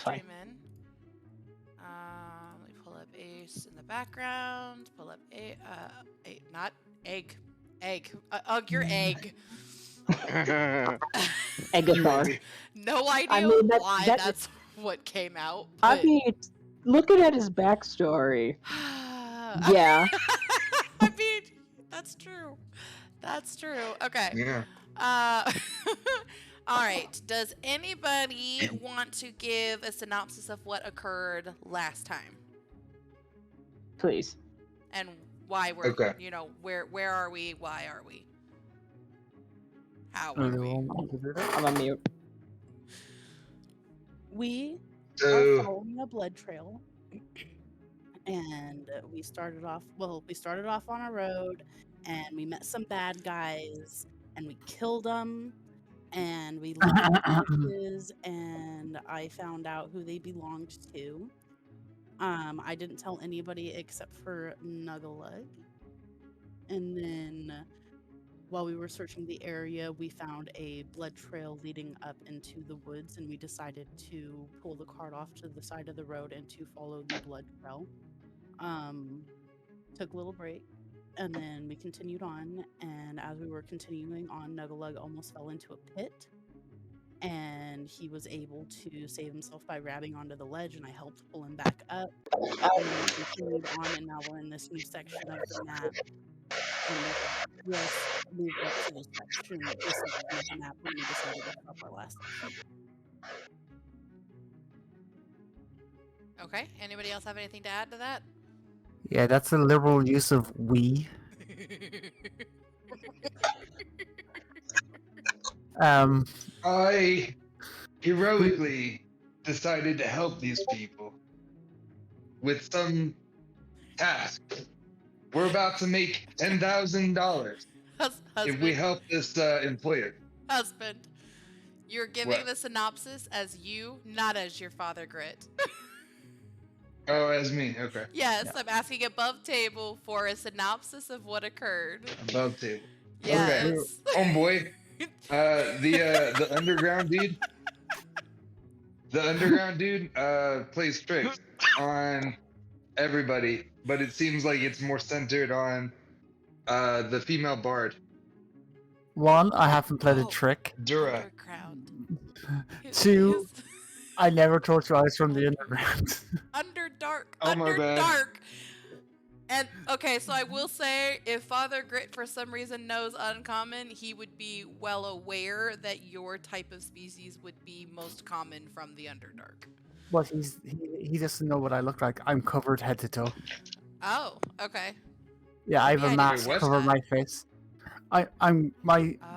Fine. dream in. Let me pull up Ace in the background. Pull up not egg. Egg. Your egg. Agathar. No idea I mean, why that's what came out. I But... mean, looking at his backstory, yeah. I mean, that's true. That's true. Okay. Yeah. All right. Does anybody want to give a synopsis of what occurred last time Please. and why we're, Okay. where are we? Why are we? How are we? I'm on mute. We are So, following a blood trail, and we started off on a road, and we met some bad guys, and we killed them, and we left the bushes, and I found out who they belonged to. I didn't tell anybody except for Nuggalug. And then while we were searching the area, we found a blood trail leading up into the woods, and we decided to pull the cart off to the side of the road and to follow the blood trail. Took a little break, and then we continued on, and as we were continuing on, Nuggalug almost fell into a pit, and he was able to save himself by grabbing onto the ledge, and I helped pull him back up. And then we continued on, and now we're in this new section of the map. And we just moved up to this section of the map when we decided to stop our last section. Okay. Anybody else have anything to add to that? Yeah, that's a liberal use of we. I heroically decided to help these people with some task. We're about to make $10,000 if we help this employer. Husband, you're giving What? the synopsis as you, not as your father Grit. Oh, as me. Okay. Yes, Yeah. I'm asking above table for a synopsis of what occurred. Above table. Yes. Homeboy. The underground dude. The underground dude plays tricks on everybody, but it seems like it's more centered on the female bard, One, I haven't played a Oh. trick. Dura. Underground. Two, I never told you I was from the underground. Underdark. Oh, my bad. Underdark. And okay, so I will say, if Father Grit for some reason knows Uncommon, he would be well aware that your type of species would be most common from the Underdark. But he doesn't know what I look like. I'm covered head to toe. Oh, okay. Yeah, I have Yeah, I a didn't mask realize covering that. my face.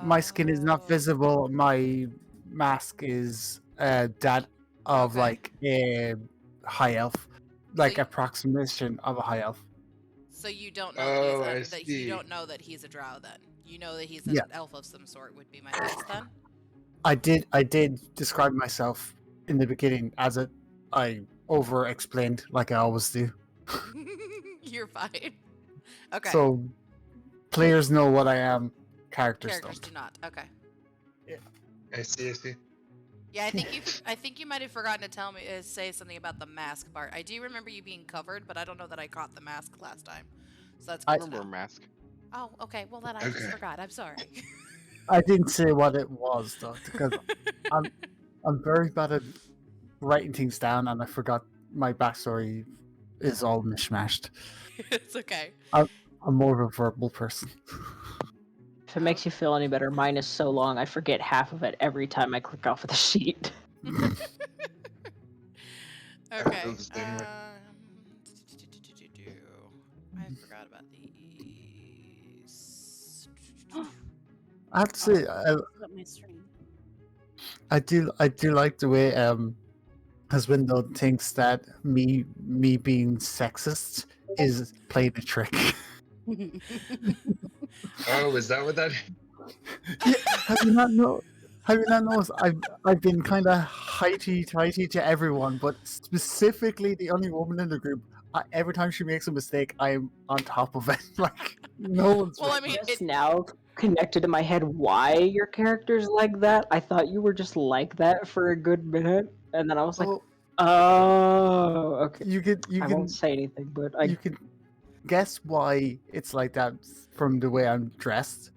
My skin is not Oh. visible. My mask is that of Okay. like a high elf, like So- approximation of a high elf. So you don't know Oh, that I he's that you see. don't know that he's a drow then. You know that he's an Yeah. elf of some sort would be my guess then. I did describe myself in the beginning as I over explained like I always do. You're fine. Okay. So players know what I am, characters Characters don't. do not. Okay. I see. Yeah, I think you might have forgotten to say something about the mask part. I do remember you being covered, but I don't know that I caught the mask last time. So that's I good to Remember know. mask. Oh, okay. Well, then I just Okay. forgot. I'm sorry. I didn't say what it was though, because I'm very bad at writing things down, and I forgot my backstory is all mishmashed. It's okay. I'm more of a verbal person. If it makes you feel any better, mine is so long I forget half of it every time I click off of the sheet. Okay. feel the same way. I forgot about these. I have to say, Up my stream. I do like the way Husbando thinks that me being sexist is playing a trick. Oh, is that what that? Yeah, have you not noticed? I've been kind of tighty to everyone, but specifically the only woman in the group. Every time she makes a mistake, I'm on top of it. Like no one's. Well, I mean, Just now connected in my head why your character's like that. I thought you were just like that for a good minute, and then I was like, Oh, Oh, okay. You I won't say anything, but you can guess why it's like that from the way I'm dressed.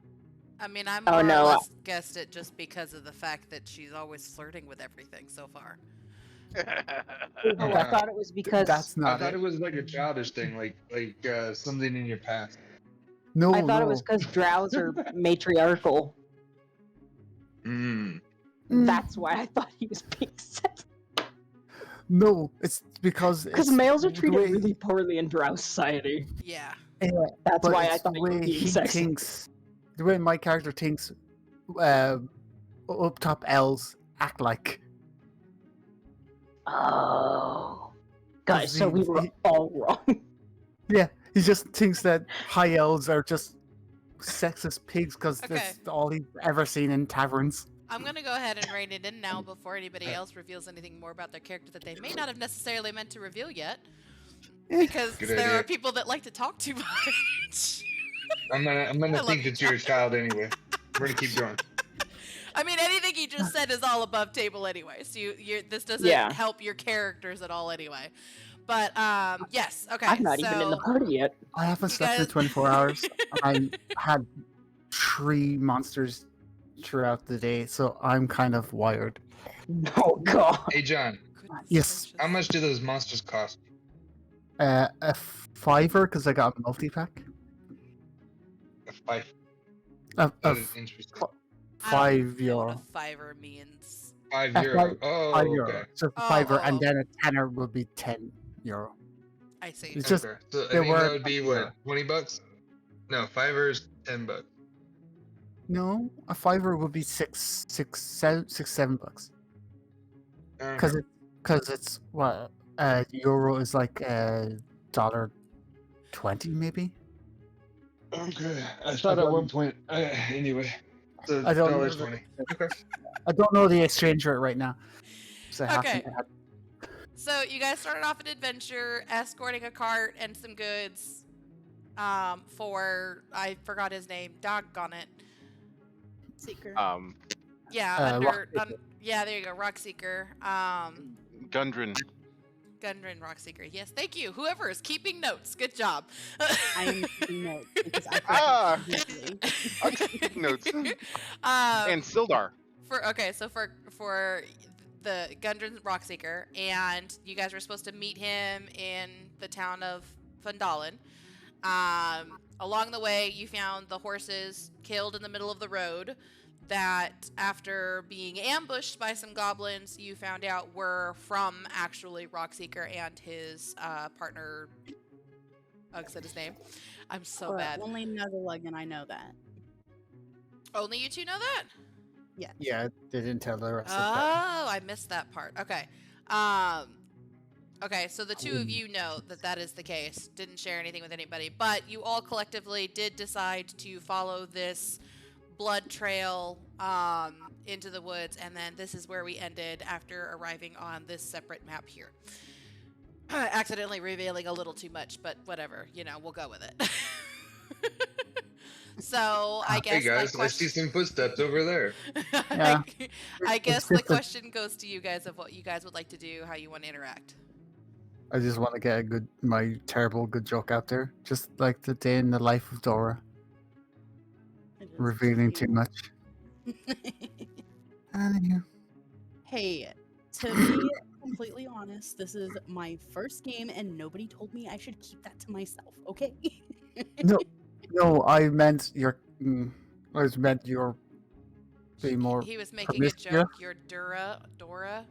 I mean, I Oh, more or no, less guessed it just because of the fact that she's always flirting with everything so far. Oh, I thought it was because That's I not thought it. it was like a childish thing, like something in your past. No, I thought it no. was because drows are matriarchal. Mm. That's why I thought he was being sexist. No, it's because Because it's males are the treated way- really poorly in drow society. Yeah. Yeah, That's but why I it's thought the he was way being he sexist. thinks, the way my character thinks. Up top elves act like. Oh, guys, so we were he- all wrong. Yeah, he just thinks that high elves are just sexist pigs because Okay. that's all he's ever seen in taverns. I'm going to go ahead and rein it in now before anybody else reveals anything more about their character that they may not have necessarily meant to reveal yet. Because Good there idea. are people that like to talk too much. I'm gonna I love think you, that you're a child anyway. We're gonna keep going. I mean, anything you just said is all above table anyway. So this doesn't Yeah. help your characters at all anyway. But yes, okay. I'm not even in the party yet. I haven't You slept in guys- 24 hours. I had 3 monsters throughout the day, so I'm kind of wired. Oh god. Hey John, Goodness Yes. gracious. how much do those monsters cost? A $5 because I got a multi-pack. A five. A That is interesting. I don't €5. know what a fiver means. €5. Oh, €5. okay. So Oh, $5, oh, and oh. then a tenner would be €10. I see. It's just Okay. So I there think were- that would be what, $20? No, $5 $10. no, a $5 would be $7. Okay. Because it's what euro is like $1.20 maybe. Okay. I thought at one point. Anyway, so I don't know $1.20. Okay. I don't know the exchange rate right now. So I Okay. haven't- So you guys started off an adventure escorting a cart and some goods for I forgot his name. Doggone it. Seeker. Yeah, Rockseeker. yeah, there you go, Rockseeker. Gundren. Gundren Rockseeker. Yes, thank you. Whoever is keeping notes, good job. I am taking notes because I Ah. usually. I'm taking notes. and And Sildar. for the Gundren Rockseeker, and you guys were supposed to meet him in the town of Phandelver. Along the way, you found the horses killed in the middle of the road. That after being ambushed by some goblins, you found out were from actually Rockseeker and his partner. Ugh, said his name. I'm so bad. Only Nuzzlug and I know that. Only you two know that? Yeah, they didn't tell the rest of that. Oh, I missed that part. Okay. Okay, so the two of you know that that is the case. Didn't share anything with anybody, but you all collectively did decide to follow this blood trail into the woods, and then this is where we ended after arriving on this separate map here. Accidentally revealing a little too much, but whatever. You know, we'll go with it. So I guess Hey guys, my I see question... some footsteps over there. Yeah. I guess It's the just a- question goes to you guys of what you guys would like to do, how you want to interact. I just want to get my terrible good joke out there. Just like the day in the life of Dora. It is Revealing too cute. much. Anywho. Hey, to be completely honest, this is my first game and nobody told me I should keep that to myself, okay? No, I meant your. I meant your. Be more He was making a promiscuous? joke. You're Dora. Dora.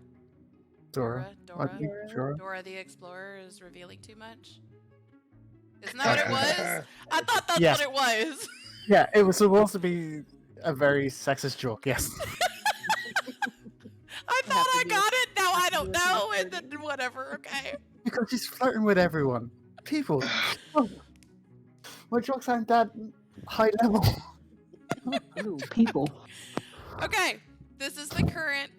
Dora. I think Dora. Dora the Explorer is revealing too much. Isn't that what it was? I thought that's Yes. what it was. Yeah, it was supposed to be a very sexist joke. Yes. I have thought to I do got it. Now I do don't it know. for And then whatever. Okay. Because she's flirting with everyone. People. Oh, my jokes aren't that high level. Ooh, people. Okay. This is the current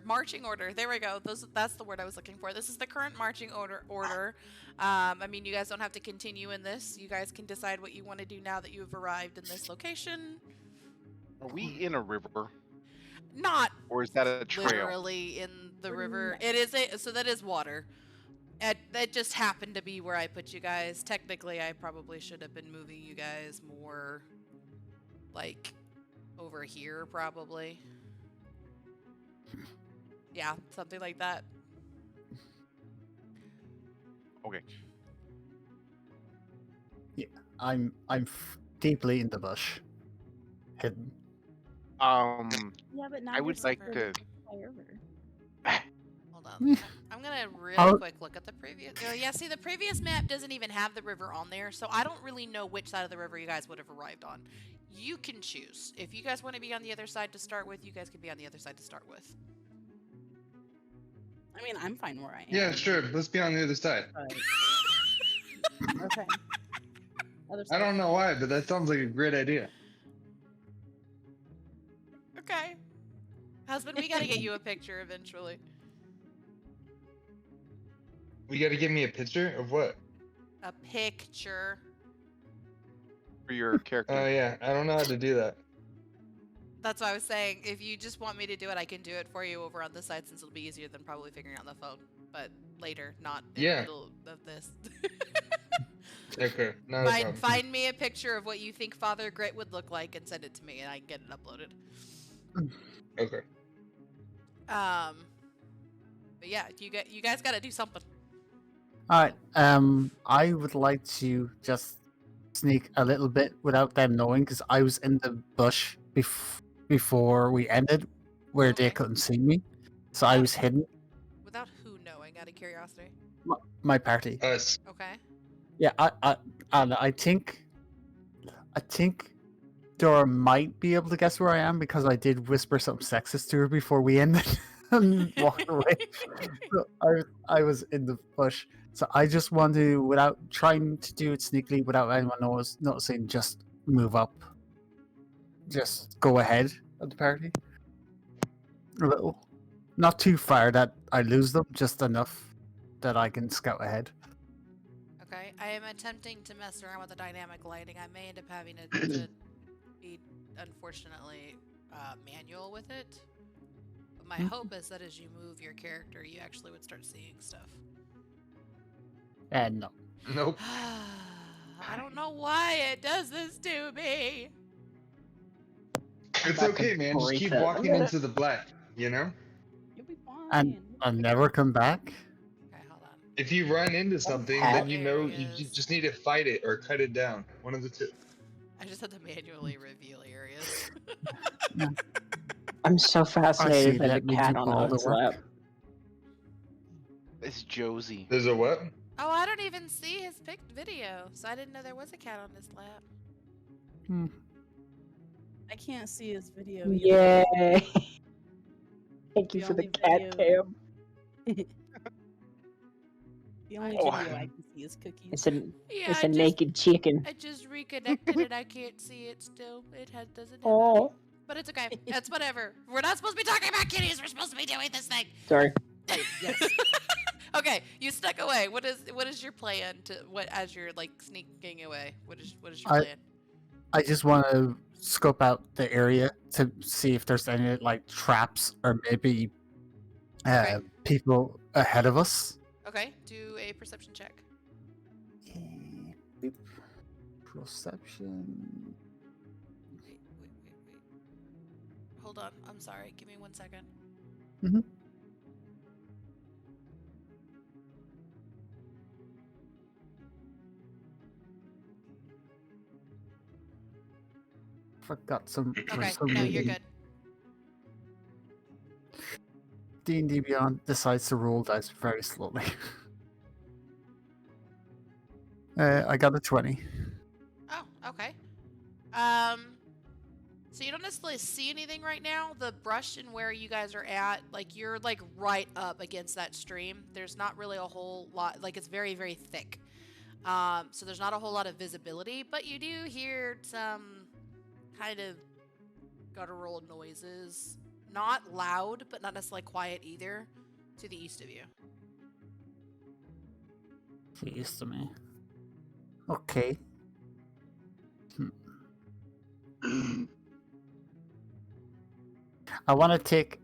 marching order. There we go. That's the word I was looking for. This is the current marching order. I mean, you guys don't have to continue in this. You guys can decide what you want to do now that you have arrived in this location. Are we in a river? Not Or is that a trail? literally in the river. It is so that is water. That just happened to be where I put you guys. Technically, I probably should have been moving you guys more, like, over here, probably. Yeah, something like that. Okay. I'm deeply in the bush, hidden. Yeah, but now I would there's like something to. fly over. Hold on. I'm gonna really quick look at the previous. Oh, yeah, see, the previous map doesn't even have the river on there, so I don't really know which side of the river you guys would have arrived on. You can choose. If you guys want to be on the other side to start with, you guys can be on the other side to start with. I mean, I'm fine where I am. Yeah, sure. Let's be on the other side. but- Okay. Other I side. don't know why, but that sounds like a great idea. Okay. Husband, we gotta get you a picture eventually. We got to give me a picture of what? A picture. For your character. Oh yeah, I don't know how to do that. That's what I was saying. If you just want me to do it, I can do it for you over on the side since it'll be easier than probably figuring out on the phone. But later, not in Yeah. the middle of this. Okay, not a problem. Find me a picture of what you think Father Grit would look like and send it to me and I can get it uploaded. Okay. But yeah, you guys gotta do something. All right. I would like to just sneak a little bit without them knowing, because I was in the bush before we ended, where they Okay. couldn't see me, so I was hidden. Without who knowing, out of curiosity. My party. Us. Okay. Yeah, I think Dora might be able to guess where I am because I did whisper something sexist to her before we ended and walked away. So I was in the bush. So I just want to, without trying to do it sneakily, without anyone noticing, just move up. Just go ahead of the party. A little. Not too far that I lose them, just enough that I can scout ahead. Okay. I am attempting to mess around with the dynamic lighting. I may end up having to be, unfortunately, manual with it. But my hope is that as you move your character, you actually would start seeing stuff. And no. Nope. I don't know why it does this to me. It's about to okay, man. Just break keep it. walking into the black. You know. You'll be fine. And I'll never come back. Okay, hold on. If you run into something, hat. then you know you Areas. just need to fight it or cut it down. One of the two. I just had to manually reveal areas. I'm so fascinated by the let me cat do on all the Owen's work. lap. It's Josie. There's a what? Oh, I don't even see his video, so I didn't know there was a cat on his lap. Hmm. I can't see his video. either. Yay! Thank you The for the only cat video- cam. The only Oh. video I can see is cookies. It's a Yeah, it's a naked chicken. I just reconnected it. I can't see it still. Doesn't have Oh, it. But it's okay. That's whatever. We're not supposed to be talking about kitties. We're supposed to be doing this thing. sorry. Right, yes. Okay, you snuck away. What is your plan as you're like sneaking away? What is your I- plan? I just want to scope out the area to see if there's any like traps or maybe Okay. people ahead of us. Okay, do a perception check. Perception. Wait. Hold on. I'm sorry. Give me 1 second. Mhm. Forgot some. for Okay, some no, you're reason. good. D&D Beyond decides to roll dice very slowly. I got a 20. Oh, okay. So you don't necessarily see anything right now. The brush and where you guys are at, like you're like right up against that stream. There's not really a whole lot, like it's very, very thick. So there's not a whole lot of visibility, but you do hear some kind of guttural noises. Not loud, but not necessarily quiet either, to the east of you. Jeez to me. Okay. I want to take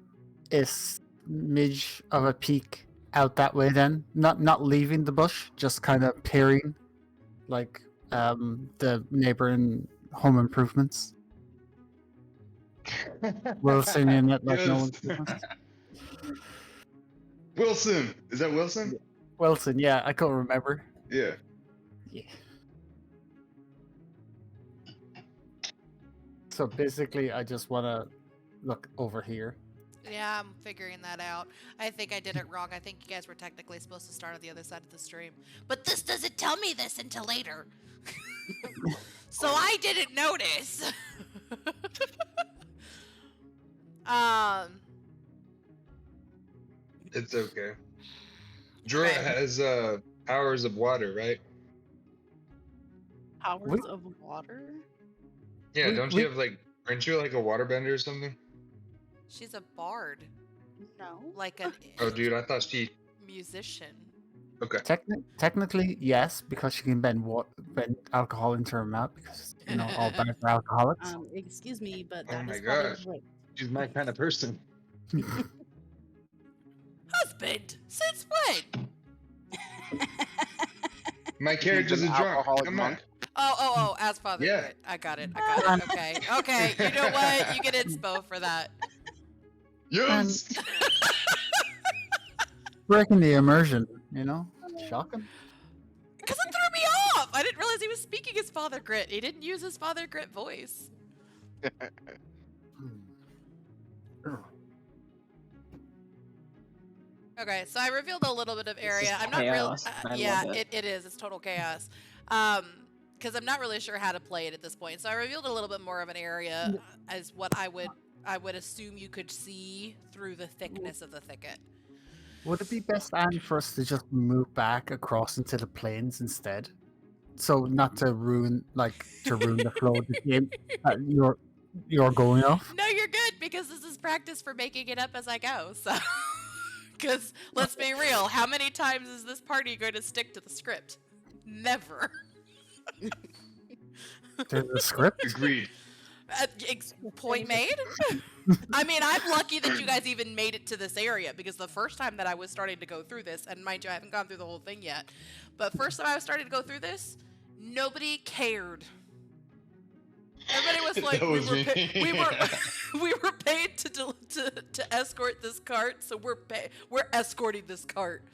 a smidge of a peek out that way. Then, not leaving the bush, just kind of peering, like the neighboring home improvements. Wilson in it like no Yes. one's business. Wilson, is that Wilson? Wilson, yeah, I can't remember. Yeah. Yeah. So basically, I just want to look over here. Yeah, I'm figuring that out. I think I did it wrong. I think you guys were technically supposed to start on the other side of the stream. But this doesn't tell me this until later. So I didn't notice. It's okay. Jorah Okay. has powers of water, right? Powers We- of water? Yeah, We- don't we- you have like, aren't you like a waterbender or something? She's a bard, No. like a Oh, dude, I thought she. musician. Okay. Technically, yes, because she can bend alcohol into her mouth because all bad are alcoholics. Excuse me, but Oh that my is probably gosh. right. She's my kind of person. Husband? Since when? My character's He's a an drunk. alcoholic Come on. monk. Oh, as Father Yeah. Grit. I got it. Okay. You know what? You get inspo for that. Yes. Breaking the immersion, shocking. Because it threw me off. I didn't realize he was speaking his Father Grit. He didn't use his Father Grit voice. Okay, so I revealed a little bit of area. is I'm not real. chaos. I Yeah, love it. it is. It's total chaos. Because I'm not really sure how to play it at this point. So I revealed a little bit more of an area as what I would assume you could see through the thickness of the thicket. Would it be best, Anne, for us to just move back across into the plains instead? So not to ruin the flow of the game that you're going off. No, you're good because this is practice for making it up as I go. So, because let's be real, how many times is this party going to stick to the script? Never. There's a script. Agreed. Point made. I mean, I'm lucky that you guys even made it to this area because the first time that I was starting to go through this, and mind you, I haven't gone through the whole thing yet, but first time I was starting to go through this, nobody cared. Everybody was like, That was me. we were paid to escort this cart, so we're escorting this cart.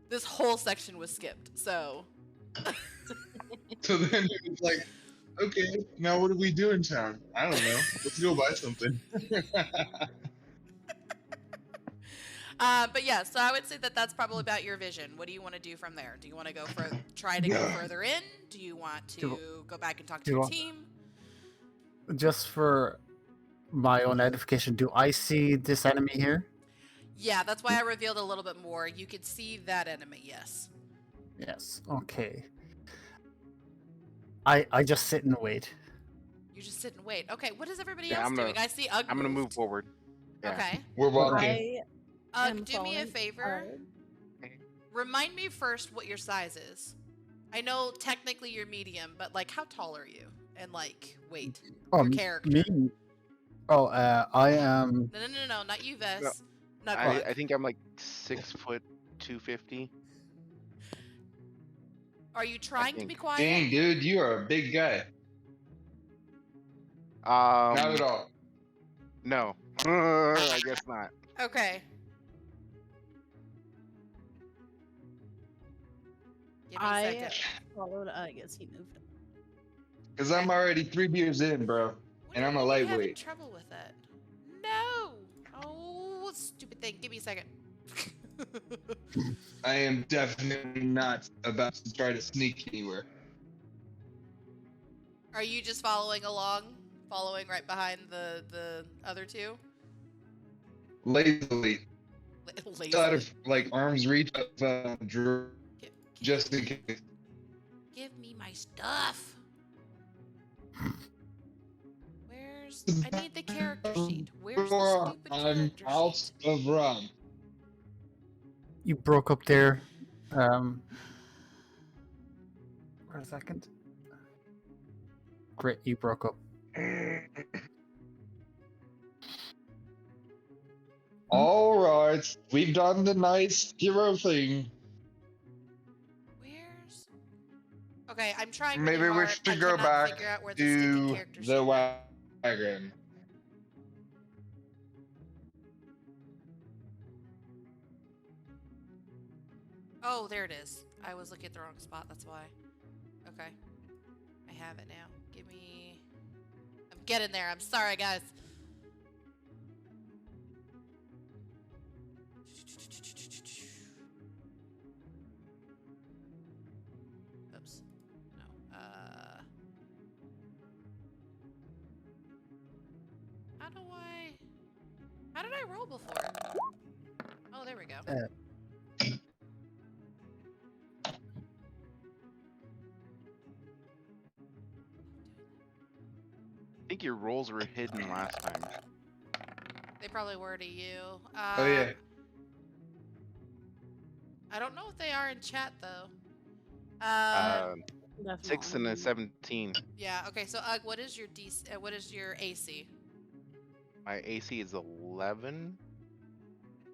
This whole section was skipped, so. So then it was like, okay, now what do we do in town? I don't know. Let's go buy something. But yeah, so I would say that that's probably about your vision. What do you want to do from there? Do you want to try to go further in? Do you want to go back and talk to your team? Just for my own edification, do I see this enemy here? Yeah, that's why I revealed a little bit more. You could see that enemy, yes. Yes. Okay. I just sit and wait. You just sit and wait. Okay, what is everybody Yeah, else I'm doing? gonna- I see Ugg I'm gonna move moved. forward. Yeah. Okay. We're walking. I Ugg, am do me a following favor. Ugg. Remind me first what your size is. I know technically you're medium, but like how tall are you? And like weight. Oh, Your character. me? Oh, I am. No, not you, Vess. No, Not I Glug. think I'm like 6'2", 250. Are you trying to be think. quiet? Dang, dude, you are a big guy. Not Not at all. No. I guess not. Okay. Give me a I second. followed Ugg as he moved. Because I'm already 3 beers in, bro. What And do I'm you a mean you're having lightweight. trouble with it? No. Oh, stupid thing. Give me a second. I am definitely not about to try to sneak anywhere. Are you just following along? Following right behind the other two? Lazily. Lazy. Out of like arm's reach of Drew, just in case. Give me my stuff. Where's... I need the character sheet. Where's the stupid I'm character out sheet? of rum. You broke up there. For a second. Great, you broke up. All right, we've done the nice hero thing. Where's? Okay, I'm trying really Maybe we hard. I should go cannot back figure out where the sticky to character the sheet went. wagon. Oh, there it is. I was looking at the wrong spot. That's why. Okay, I have it now. Give me. I'm getting there. I'm sorry, guys. Oops. No. How did I roll before? Oh, there we go. I think your rolls were hidden last time. They probably were to you. Oh yeah. I don't know if they are in chat though. Definitely. 6 and a 17. Yeah. Okay. So, what is your what is your AC? My AC is 11.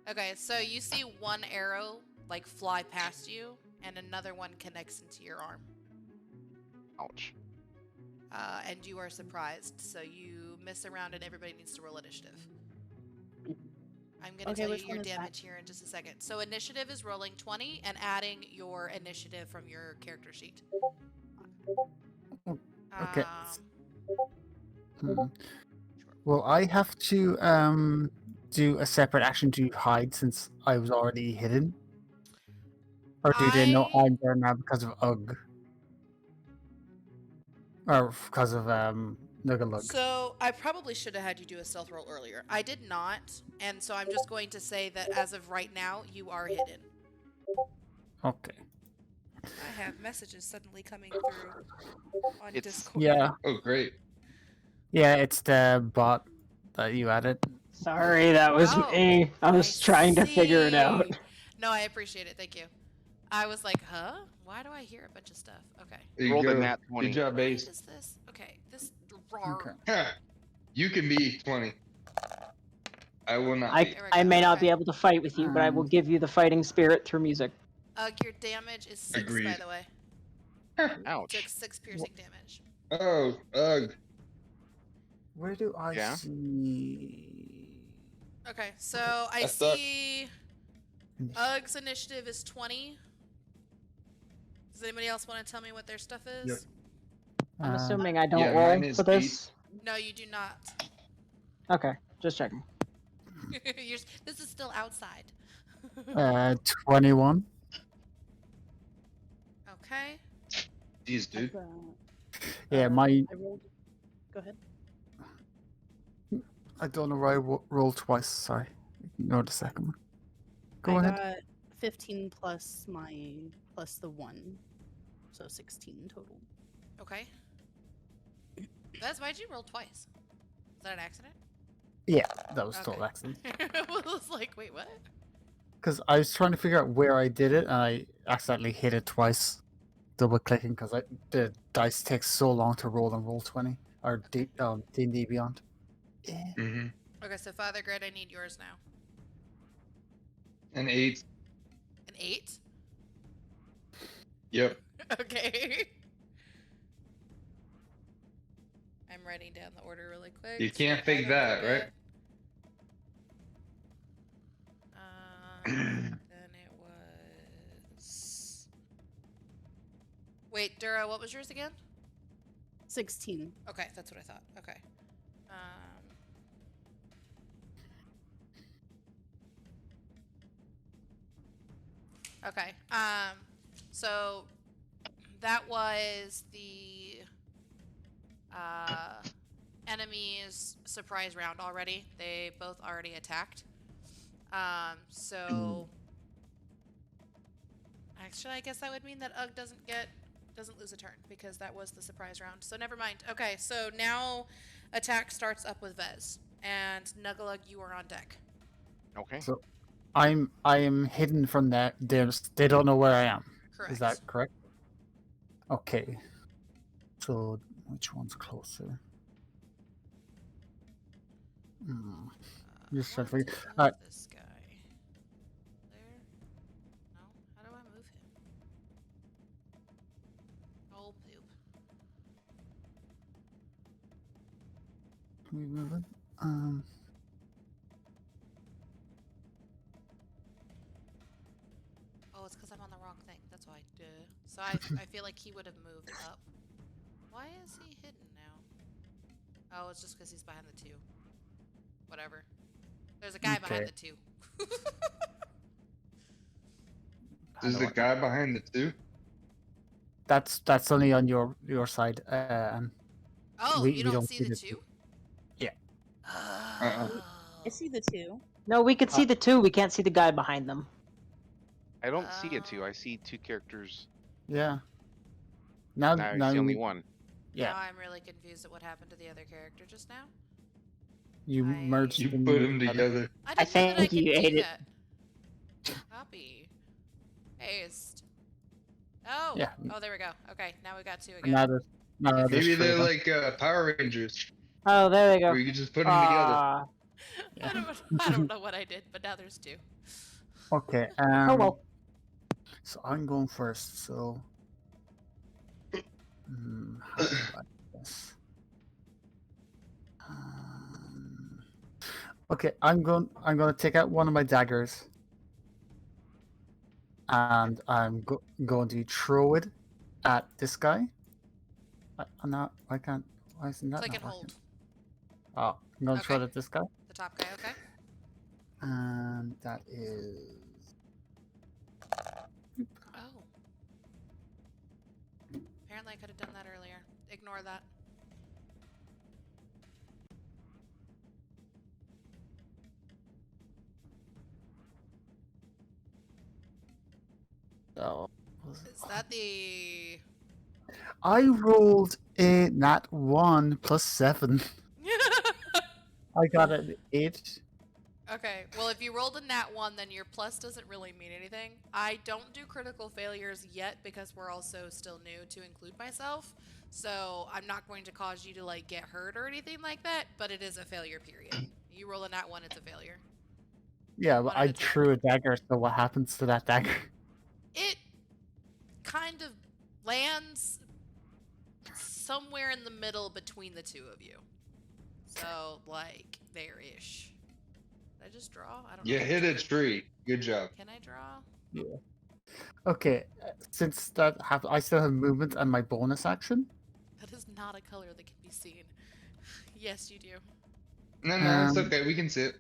Okay. So you see one arrow like fly past you, and another one connects into your arm. Ouch. And you are surprised. So you miss a round, and everybody needs to roll initiative. I'm going to Okay, tell which you your one is that? damage here in just a second. So initiative is rolling 20 and adding your initiative from your character sheet. Okay. Um, Hmm. Well, I have to do a separate action to hide since I was already hidden. Or do they know I'm there now because of Ugg? Or because of Nuggalug? So I probably should have had you do a stealth roll earlier. I did not, and so I'm just going to say that as of right now, you are hidden. Okay. I have messages suddenly coming through on It's- Discord. Yeah. Oh great. Yeah, it's the bot that you added. Sorry, that was Oh, me. I was trying to figure it out. see. No, I appreciate it. Thank you. I was like, huh? Why do I hear a bunch of stuff? Okay. There you Rolled a go. nat 20. Good job, What Ace. is this? Okay, this rar. Okay. Ha! You can be 20. I will not be. There we I go, may not okay. be able to fight with you, but I will give you the fighting spirit through music. Your damage is 6, by Agreed. the way. Ouch. Took 6 piercing damage. Oh, ugh. Where do I Yeah? see? Okay, so I That sucks. see Ugg's initiative is 20. Does anybody else want to tell me what their stuff is? Yep. I'm Uh, assuming I don't yeah, mine roll is for this. No, you do not. Okay, just checking. This is still outside. 21. Okay. Jeez, dude. Yeah, my I rolled. Go ahead. I don't know why I rolled twice. Sorry, ignore the second one. Go I ahead. got 15 plus the 1, so 16 total. Okay. That's why'd you roll twice? Is that an accident? Yeah, that was total Okay. accident. I was like, wait, what? Because I was trying to figure out where I did it, and I accidentally hit it twice, double clicking because the dice takes so long to roll and roll 20 or D&D Beyond. Yeah. Mm-hmm. Okay, so Father Grid, I need yours now. An 8. An 8? Yep. Okay. I'm writing down the order really quick. You so can't I fake don't that, forget. right? Then it was. Wait, Dura, what was yours again? 16. Okay, that's what I thought. Okay. Okay. So that was the enemy's surprise round already. They both already attacked. So actually, I guess that would mean that Ugg doesn't lose a turn because that was the surprise round. So never mind. Okay, so now attack starts up with Vez and Nuggalug. You are on deck. Okay. So I am hidden from that. They don't know where I am. Correct. Is that correct? Okay. So which one's closer? Hmm. Just I trying to wanted figure. to move Alright. this guy. There. No. How do I move him? Oh, poop. Can we move it? Oh, it's because I'm on the wrong thing. That's why. Duh. So I feel like he would have moved up. Why is he hidden now? Oh, it's just because he's behind the 2. Whatever. There's a guy behind Okay. the 2. There's a what- guy behind the 2. That's only on your side. Oh, we you don't don't see see the the 2? Yeah. Oh. I see the 2. No, we could see the 2. We can't see the guy behind them. I don't see a 2. Oh. I see 2 characters. Yeah. Now Now I see only 1. Yeah. Now I'm really confused at what happened to the other character just now. You I- merged You them put them together. together. I I didn't know that I think could you do ate it. that. Copy. Paste. Oh. Yeah. Oh, there we go. Okay, now we got 2 And again. now there's Maybe three they're of them. like Power Rangers, Oh, there they go. where you can just put them together. Ah, I don't know what I did, but now there's 2. Okay. oh well. So I'm going first. So. How do I do this? Okay, I'm going to take out one of my daggers, and I'm going to throw it at this guy. No, I can't. Why isn't that Click not and working? hold. Oh, I'm going to throw it Okay. at this guy, The top guy, okay? and that is. Oh. Apparently I could have done that earlier. Ignore that. Oh, Is that the... I rolled a nat 1 plus 7. I got an 8. Okay, well if you rolled a nat 1, then your plus doesn't really mean anything. I don't do critical failures yet because we're also still new to include myself. So I'm not going to cause you to like get hurt or anything like that, but it is a failure period. You roll a nat 1, it's a failure. Yeah, but 1 I at a time. threw a dagger, so what happens to that dagger? It kind of lands somewhere in the middle between the 2 of you. So, like, there-ish. Did I just draw? I don't know. You what hit to a do. tree. Good job. Can I draw? Okay, since that happened, I still have movement and my bonus action. That is not a color that can be seen. Yes, you do. No, it's Um, okay. We can see it.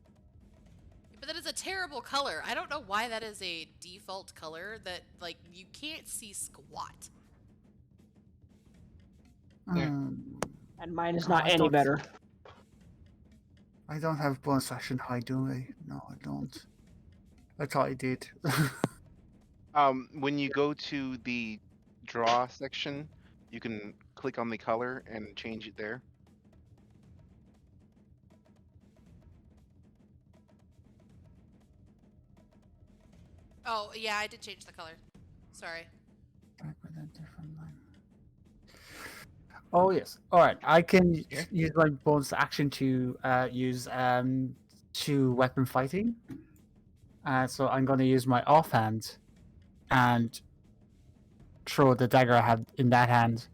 But that is a terrible color. I don't know why that is a default color that, like, you can't see squat. Yeah. And mine is Oh, not I any thought- better. I don't have bonus action high, do I? No, I don't. I thought I did. When you go to the draw section, you can click on the color and change it there. Oh, yeah, I did change the color. Sorry. Oh yes. All right. I can Yeah. use my bonus action to use to weapon fighting. So I'm going to use my offhand and throw the dagger I have in that hand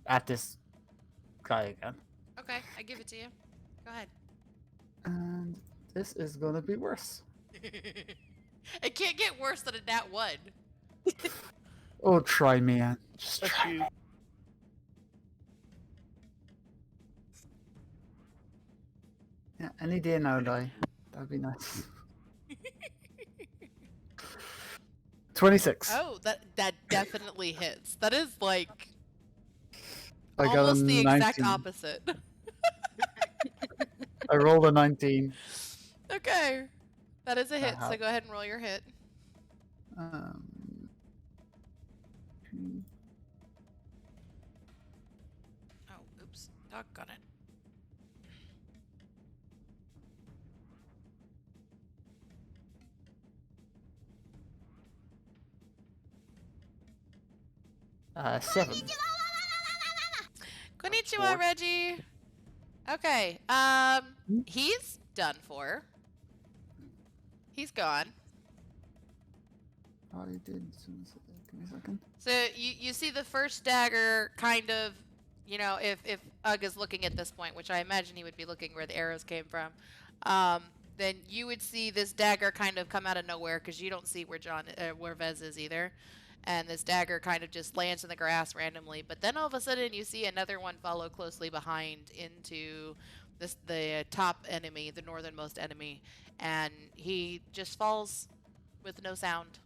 at this guy again. Okay, I give it to you. Go ahead. And this is going to be worse. It can't get worse than a nat 1. Oh, try me, man. Just That's try you. me. Yeah, any day now, die. That'd be nice. 26. Oh, that definitely hits. That is like I got almost a the 19. exact opposite. I rolled a 19. Okay. That is a hit, so helps. go ahead and roll your hit. Um, Oh, oops. Doggone it. uh, 7. Konnichiwa, Reggie. Okay. He's done for. He's gone. I did. Give me a second. So you see the first dagger kind of, if Ugg is looking at this point, which I imagine he would be looking where the arrows came from, then you would see this dagger kind of come out of nowhere because you don't see where Vez is either. And this dagger kind of just lands in the grass randomly. But then all of a sudden you see another one follow closely behind into the top enemy, the northernmost enemy. And he just falls with no sound.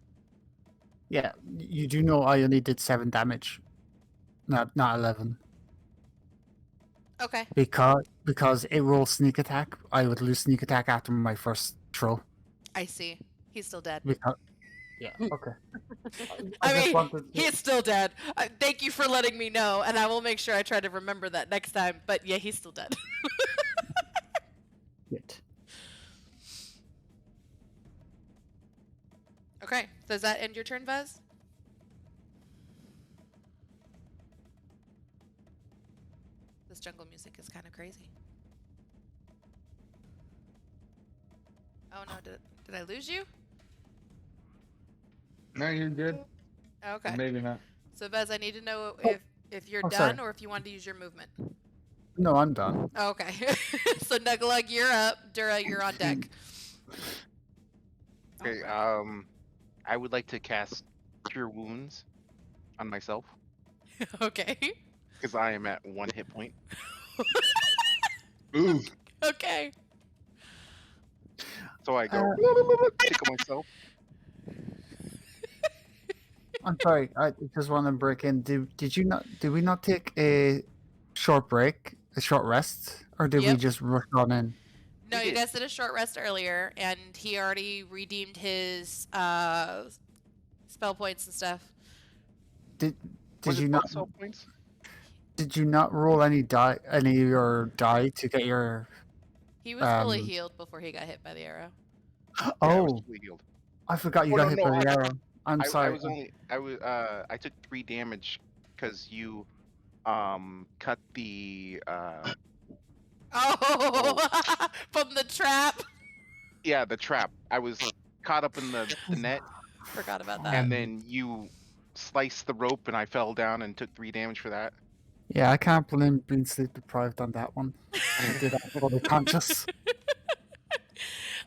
Yeah, you do know I only did 7 damage, not 11. Okay. Because it rolls sneak attack, I would lose sneak attack after my first throw. I see. He's still dead. Yeah, okay. I just mean, wanted to- he's still dead. Thank you for letting me know, and I will make sure I try to remember that next time. But yeah, he's still dead. Good. Okay, does that end your turn, Vez? This jungle music is kind of crazy. Oh no, did I lose you? No, you're good. Okay. Maybe not. So Vez, I need to know if you're Oh, done sorry. or if you want to use your movement. No, I'm done. Okay. So Nugalug, you're up. Dura, you're on deck. Okay, I would like to cast Cure Wounds on myself Okay. because I am at 1 hit point. Ooh. Okay. So I go tickle myself. I'm sorry. I just want to break in. Did we not take a short break, a short rest, or did we Yep. just rush on in? No, We you did. guys did a short rest earlier, and he already redeemed his spell points and stuff. Did Was you it not? spell points? Did you not roll any of your die to get your? He was fully healed before he got hit by the arrow. Yeah, I was Oh, fully healed. I forgot you Oh, got no, hit no, by the I- arrow. I'm sorry. I took 3 damage because you cut the Oh, from the trap. the trap. I was caught up in the net, Forgot about that. and then you sliced the rope, and I fell down and took 3 damage for that. Yeah, I can't blame being sleep deprived on that one. I did that fully conscious.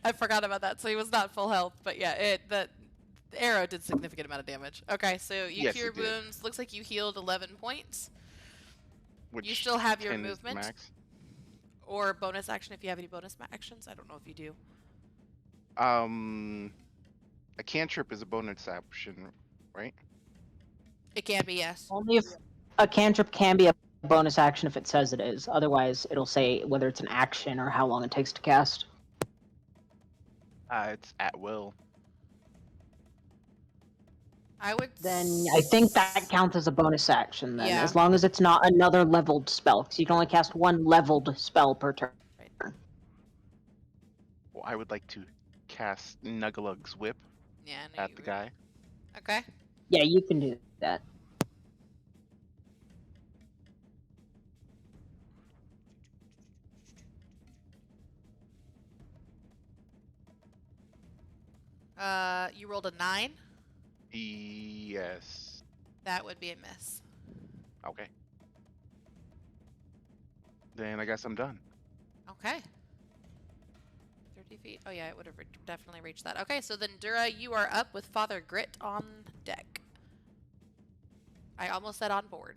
I forgot about that. So he was not full health, but yeah, the arrow did significant amount of damage. Okay, so you Yes, cure it did. wounds. Looks like you healed 11 points. Which You still have your 10 is movement max. or bonus action if you have any bonus actions. I don't know if you do. A cantrip is a bonus action, right? It can be, yes. Only if a cantrip can be a bonus action if it says it is. Otherwise, it'll say whether it's an action or how long it takes to cast. It's at will. I would. Then I think that counts as a bonus action then, Yeah. as long as it's not another leveled spell, because you can only cast one leveled spell per turn. Well, I would like to cast Nugalug's Whip Yeah, I know at you the would. guy. Okay. Yeah, you can do that. You rolled a 9. Yes. That would be a miss. Okay. Then I guess I'm done. Okay. 30 feet. Oh yeah, it would have definitely reached that. Okay, so then Dura, you are up with Father Grit on deck. I almost said on board.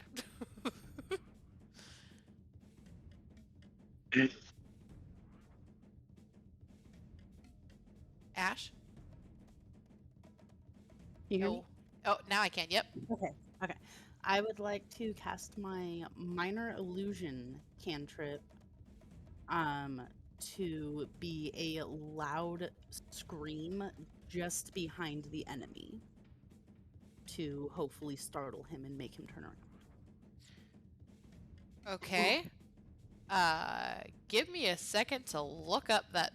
Ash? You hear me? Oh, now I can. Yep. Okay. I would like to cast my minor illusion cantrip to be a loud scream just behind the enemy to hopefully startle him and make him turn around. Okay. Give me a second to look up that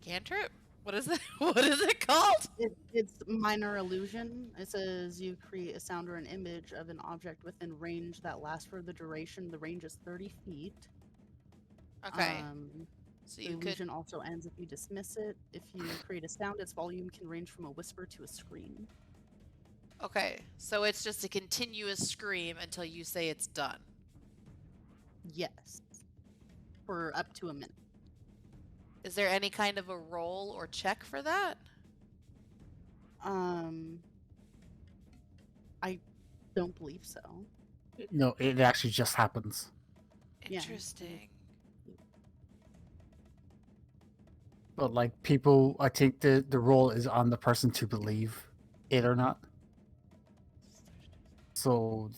cantrip. What is it? What is it called? It's minor illusion. It says you create a sound or an image of an object within range that lasts for the duration. The range is 30 feet. Okay. So The you could. illusion also ends if you dismiss it. If you create a sound, its volume can range from a whisper to a scream. Okay, so it's just a continuous scream until you say it's done. Yes. For up to a minute. Is there any kind of a roll or check for that? I don't believe so. No, it actually just happens. Yeah. Interesting. But like people, I think the role is on the person to believe it or not. So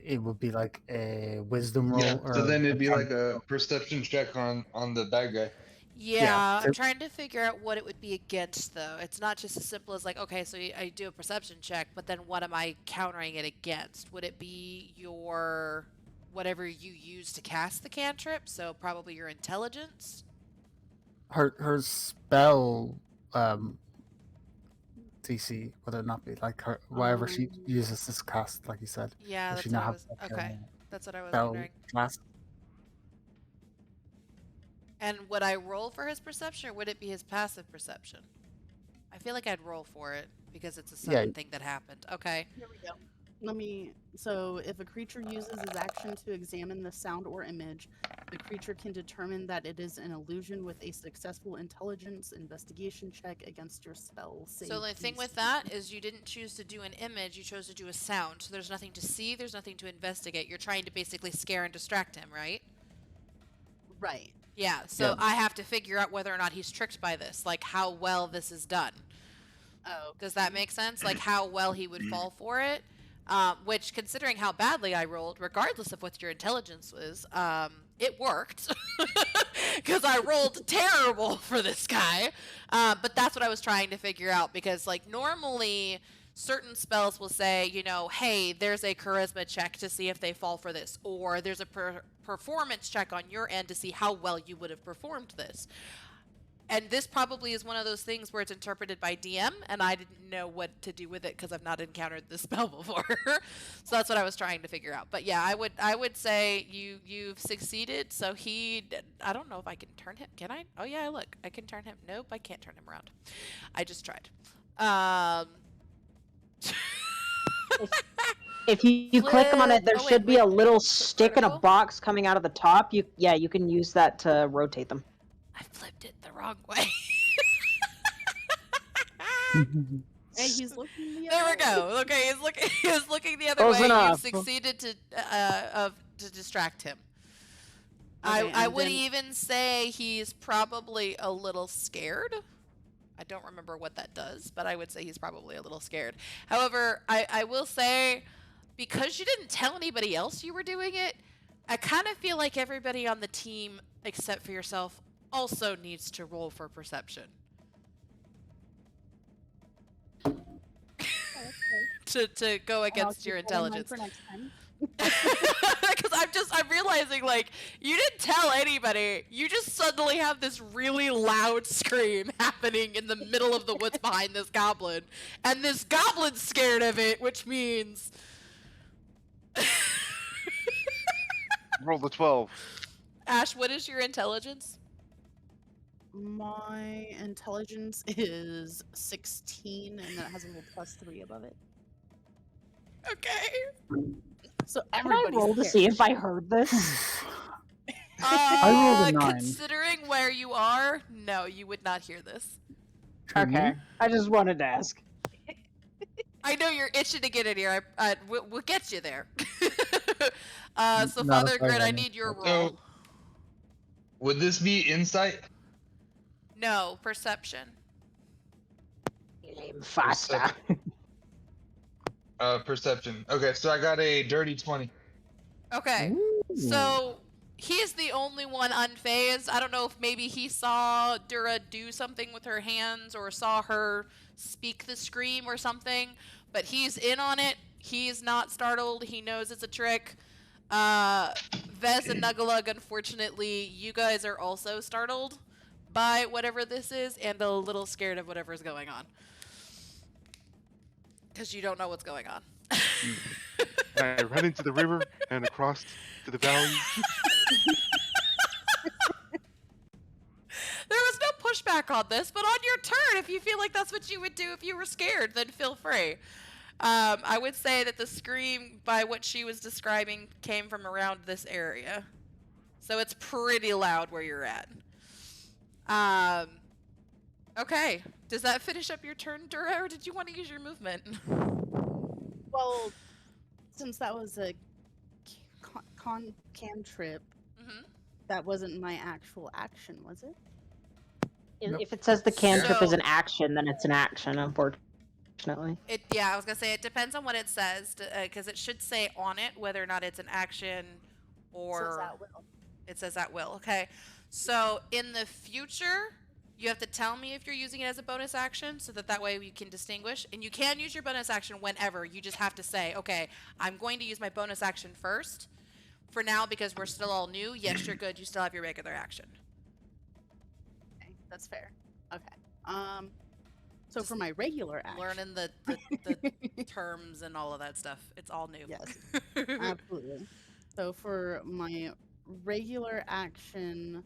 it would be like a wisdom roll. Yeah. Or So then a it'd be like charm a roll. perception check on the bad guy. Yeah, I'm so- trying to figure out what it would be against, though. It's not just as simple as like, okay, so I do a perception check, but then what am I countering it against? Would it be your whatever you use to cast the cantrip? So probably your intelligence. Her spell DC would it not be like her whatever she uses this cast, like you said? Yeah, Does that's she what not I have was. like Okay, a that's what I was spell wondering. class? And would I roll for his perception, or would it be his passive perception? I feel like I'd roll for it because it's a Yeah. sudden thing that happened. Okay. Here we go. So if a creature uses his action to examine the sound or image, the creature can determine that it is an illusion with a successful intelligence investigation check against your spell save. So the thing with DC. that is you didn't choose to do an image, you chose to do a sound. So there's nothing to see, there's nothing to investigate. You're trying to basically scare and distract him, right? Right. Yeah, so Yeah. I have to figure out whether or not he's tricked by this, like how well this is done. Oh. Does that make sense? Like how well he would fall for it? Which, considering how badly I rolled, regardless of what your intelligence was, it worked. Because I rolled terrible for this guy. But that's what I was trying to figure out. Because, like, normally certain spells will say, you know, hey, there's a charisma check to see if they fall for this. Or there's a performance check on your end to see how well you would have performed this. And this probably is one of those things where it's interpreted by DM, and I didn't know what to do with it because I've not encountered this spell before. So that's what I was trying to figure out. But yeah, I would say you've succeeded. So I don't know if I can turn him. Can I? Oh yeah, look, I can turn him. Nope, I can't turn him around. I just tried. If you click on it, there Oh, wait, should be a wait. little Flip stick in a vertical? box coming out of the top. You can use that to rotate them. I flipped it the wrong way. Hey, he's looking the There other we go. Okay, he's looking the other Close way. enough. You succeeded to distract him. Okay, I and would then- even say he's probably a little scared. I don't remember what that does, but I would say he's probably a little scared. However, I will say, because you didn't tell anybody else you were doing it, I kind of feel like everybody on the team, except for yourself, also needs to roll for perception. Oh, that's great. to go I'll against keep your that in mind intelligence. for next time. Because I'm realizing, like, you didn't tell anybody. You just suddenly have this really loud scream happening in the middle of the woods behind this goblin. And this goblin's scared of it, which means... Roll the 12. Ash, what is your intelligence? My intelligence is 16, and that has a little +3 above it. Okay. So Can I everybody's roll to scared. see if I heard this? I rolled a 9. Considering where you are, no, you would not hear this. Okay, I just wanted to ask. I know you're itching to get in here. We'll get you there. So Not Father if I Grid, I had need your it. roll. So, would this be insight? No, perception. Aim faster. Perception. Okay, so I got a dirty 20. Okay. So he's the only one unfazed. I don't know if maybe he saw Dura do something with her hands or saw her speak the scream or something, but he's in on it. He's not startled. He knows it's a trick. Vez and Nugalug, unfortunately, you guys are also startled by whatever this is and a little scared of whatever's going on. Because you don't know what's going on. I ran into the river and across to the valley. feedback on this, but on your turn, if you feel like that's what you would do if you were scared, then feel free. I would say that the scream, by what she was describing, came from around this area. So it's pretty loud where you're at. Okay. Does that finish up your turn, Dura, or did you want to use your movement? Well, since that was a cantrip, Mm-hmm. that wasn't my actual action, was it? If it says the cantrip is So- an action, then it's an action, unfortunately. Yeah, I was gonna say it depends on what it says, because it should say on it whether or not it's an action or Says at will. it says at will. Okay, so in the future, you have to tell me if you're using it as a bonus action, so that way we can distinguish. And you can use your bonus action whenever. You just have to say, okay, I'm going to use my bonus action first. For now, because we're still all new, yes, you're good. You still have your regular action. Okay, that's fair. Okay. So for my regular action, Learning the terms and all of that stuff. It's all new. Yes. Absolutely. So for my regular action,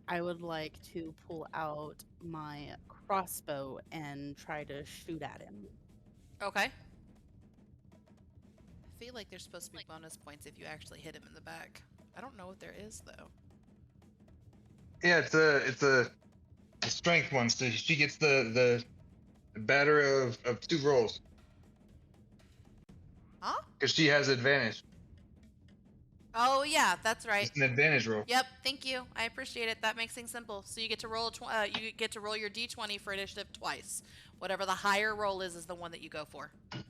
I would like to pull out my crossbow and try to shoot at him. Okay. I feel like there's supposed to be bonus points if you actually hit him in the back. I don't know what there is though. Yeah, it's a strength one, so she gets the better of 2 rolls. Huh? Because she has advantage. Oh yeah, that's right. It's an advantage roll. Yep, thank you. I appreciate it. That makes things simple. So you get to roll you get to roll your d20 for initiative twice. Whatever the higher roll is the one that you go for. Okay.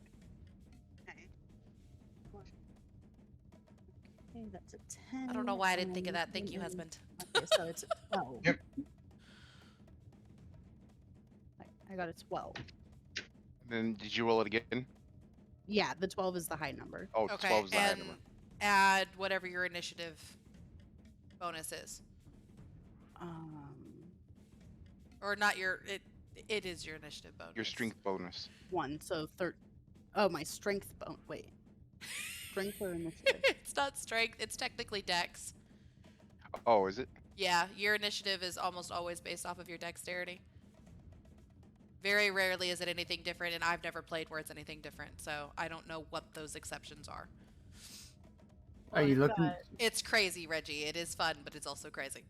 Okay, that's a 10. I don't know why I didn't think of that. and Thank you, then- husband. Okay, so it's a 12. Yep. I got a 12. Then did you roll it again? Yeah, the 12 is the high number. Oh, Okay, 12 is the high and number. add whatever your initiative bonus is. Or not your it is your initiative bonus. Your strength bonus. 1, so Oh, my strength wait. Strength or initiative? It's not strength, it's technically dex. Oh, is it? Yeah, your initiative is almost always based off of your dexterity. Very rarely is it anything different, and I've never played where it's anything different, so I don't know what those exceptions are. Are you I've looking? got- It's crazy, Reggie. It is fun, but it's also crazy.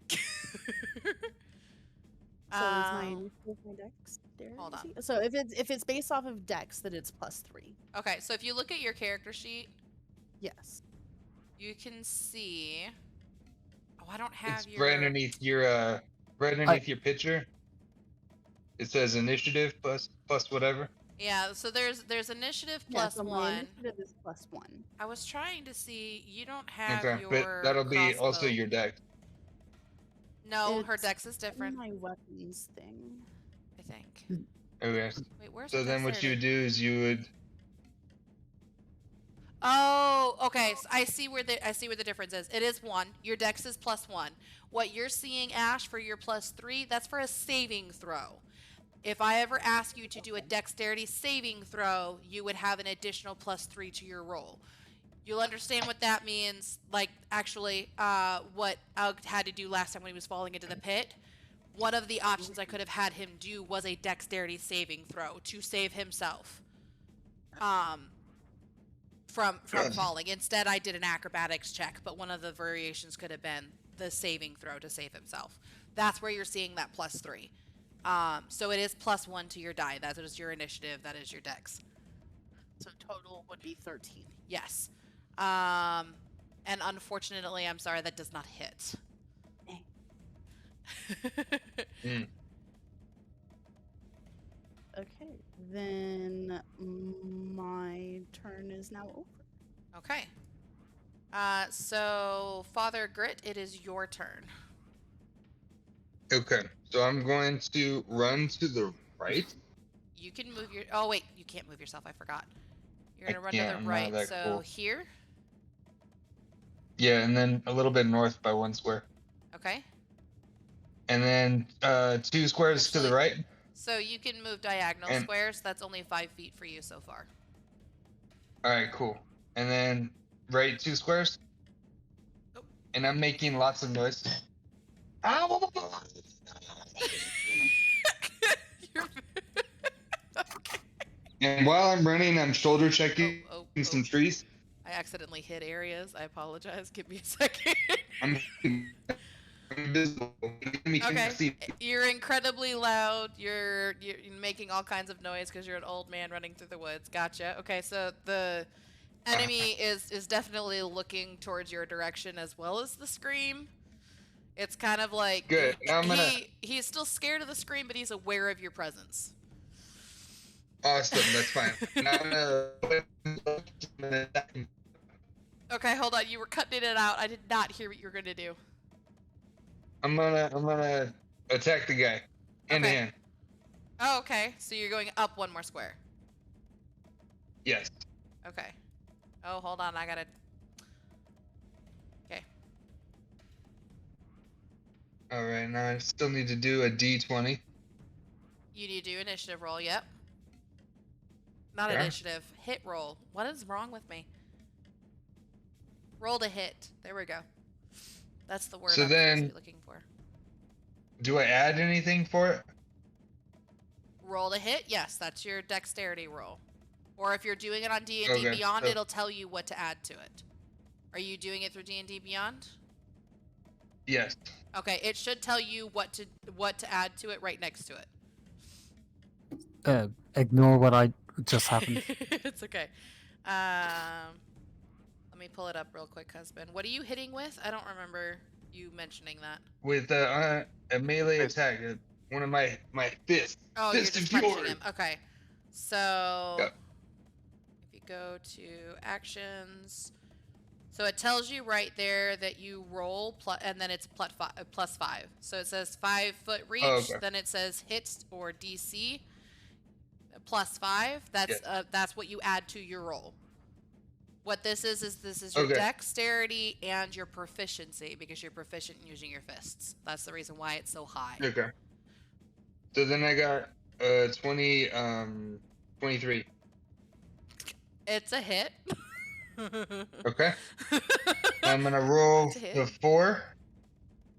So is my initiative my dexterity? hold on. So if it's based off of dex, then it's +3. Okay, so if you look at your character sheet, Yes. you can see. Oh, I don't have It's your. right underneath your picture. It says initiative plus whatever. Yeah, so there's initiative Yeah, plus so my 1. initiative is +1. I was trying to see. You don't have Okay, your. but that'll be also crossbow. your dex. No, her It's dex is in different. my weapons thing. I think. Okay. Wait, where's So her then what you would dexterity? do is you would. Oh, okay. So I see where the difference is. It is 1. Your dex is +1. What you're seeing, Ash, for your +3, that's for a saving throw. If I ever ask you to do a dexterity saving throw, you would have an additional +3 to your roll. You'll understand what that means. Like, actually, what Aug had to do last time when he was falling into the pit. One of the options I could have had him do was a dexterity saving throw to save himself. From falling. Instead, I did an acrobatics check, but one of the variations could have been the saving throw to save himself. That's where you're seeing that +3. So it is +1 to your die. That is your initiative. That is your dex. So total would be 13. Yes. And unfortunately, I'm sorry, that does not hit. Mm. Okay, then my turn is now over. Okay. So Father Grit, it is your turn. Okay, so I'm going to run to the right. You can move your. Oh wait, you can't move yourself. I forgot. You're I gonna run can't, to I'm the not right. that So cool. here. Yeah, and then a little bit north by 1 square. Okay. And then 2 squares to the Actually- right. So you can move diagonal And- squares. That's only 5 feet for you so far. All right, cool. And then right 2 squares. Oh. And I'm making lots of noise. Ow! And while I'm running, I'm shoulder Oh, checking some trees. I accidentally hit areas. I apologize. Give me a second. I'm invisible. The enemy cannot Okay. see me. You're incredibly loud. You're making all kinds of noise because you're an old man running through the woods. Gotcha. Okay, so the enemy is definitely looking towards your direction as well as the scream. It's kind of like Good. Now I'm gonna. he's still scared of the scream, but he's aware of your presence. Awesome. That's fine. Now I'm gonna. Okay, hold on. You were cutting it out. I did not hear what you were gonna do. I'm gonna attack the guy. Hand to Okay. hand. Oh, okay. So you're going up one more square. Yes. Okay. Oh, hold on. I gotta. Okay. All right. Now I still need to do a D20. You need to do initiative roll. Yep. Not Yeah. initiative. Hit roll. What is wrong with me? Roll to hit. There we go. That's the word So I'm supposed to then- be looking for. Do I add anything for it? Roll to hit. Yes, that's your dexterity roll. Or if you're doing it on D&D Okay, Beyond, so- it'll tell you what to add to it. Are you doing it through D&D Beyond? Yes. Okay, it should tell you what to add to it right next to it. Ignore what I just happened. It's okay. Let me pull it up real quick, husband. What are you hitting with? I don't remember you mentioning that. With a melee Fist. attack, one of my fists. Oh, Fist you're of just punching fury. him. Okay. So Yep. if you go to actions, so it tells you right there that you roll and then it's plus 5. So it says 5-foot reach. Oh, okay. Then it says hits or DC plus 5. That's what you add to your roll. What this is your Okay. dexterity and your proficiency because you're proficient in using your fists. That's the reason why it's so high. Okay. So then I got 23. It's a hit. Okay. I'm gonna roll To hit. the 4.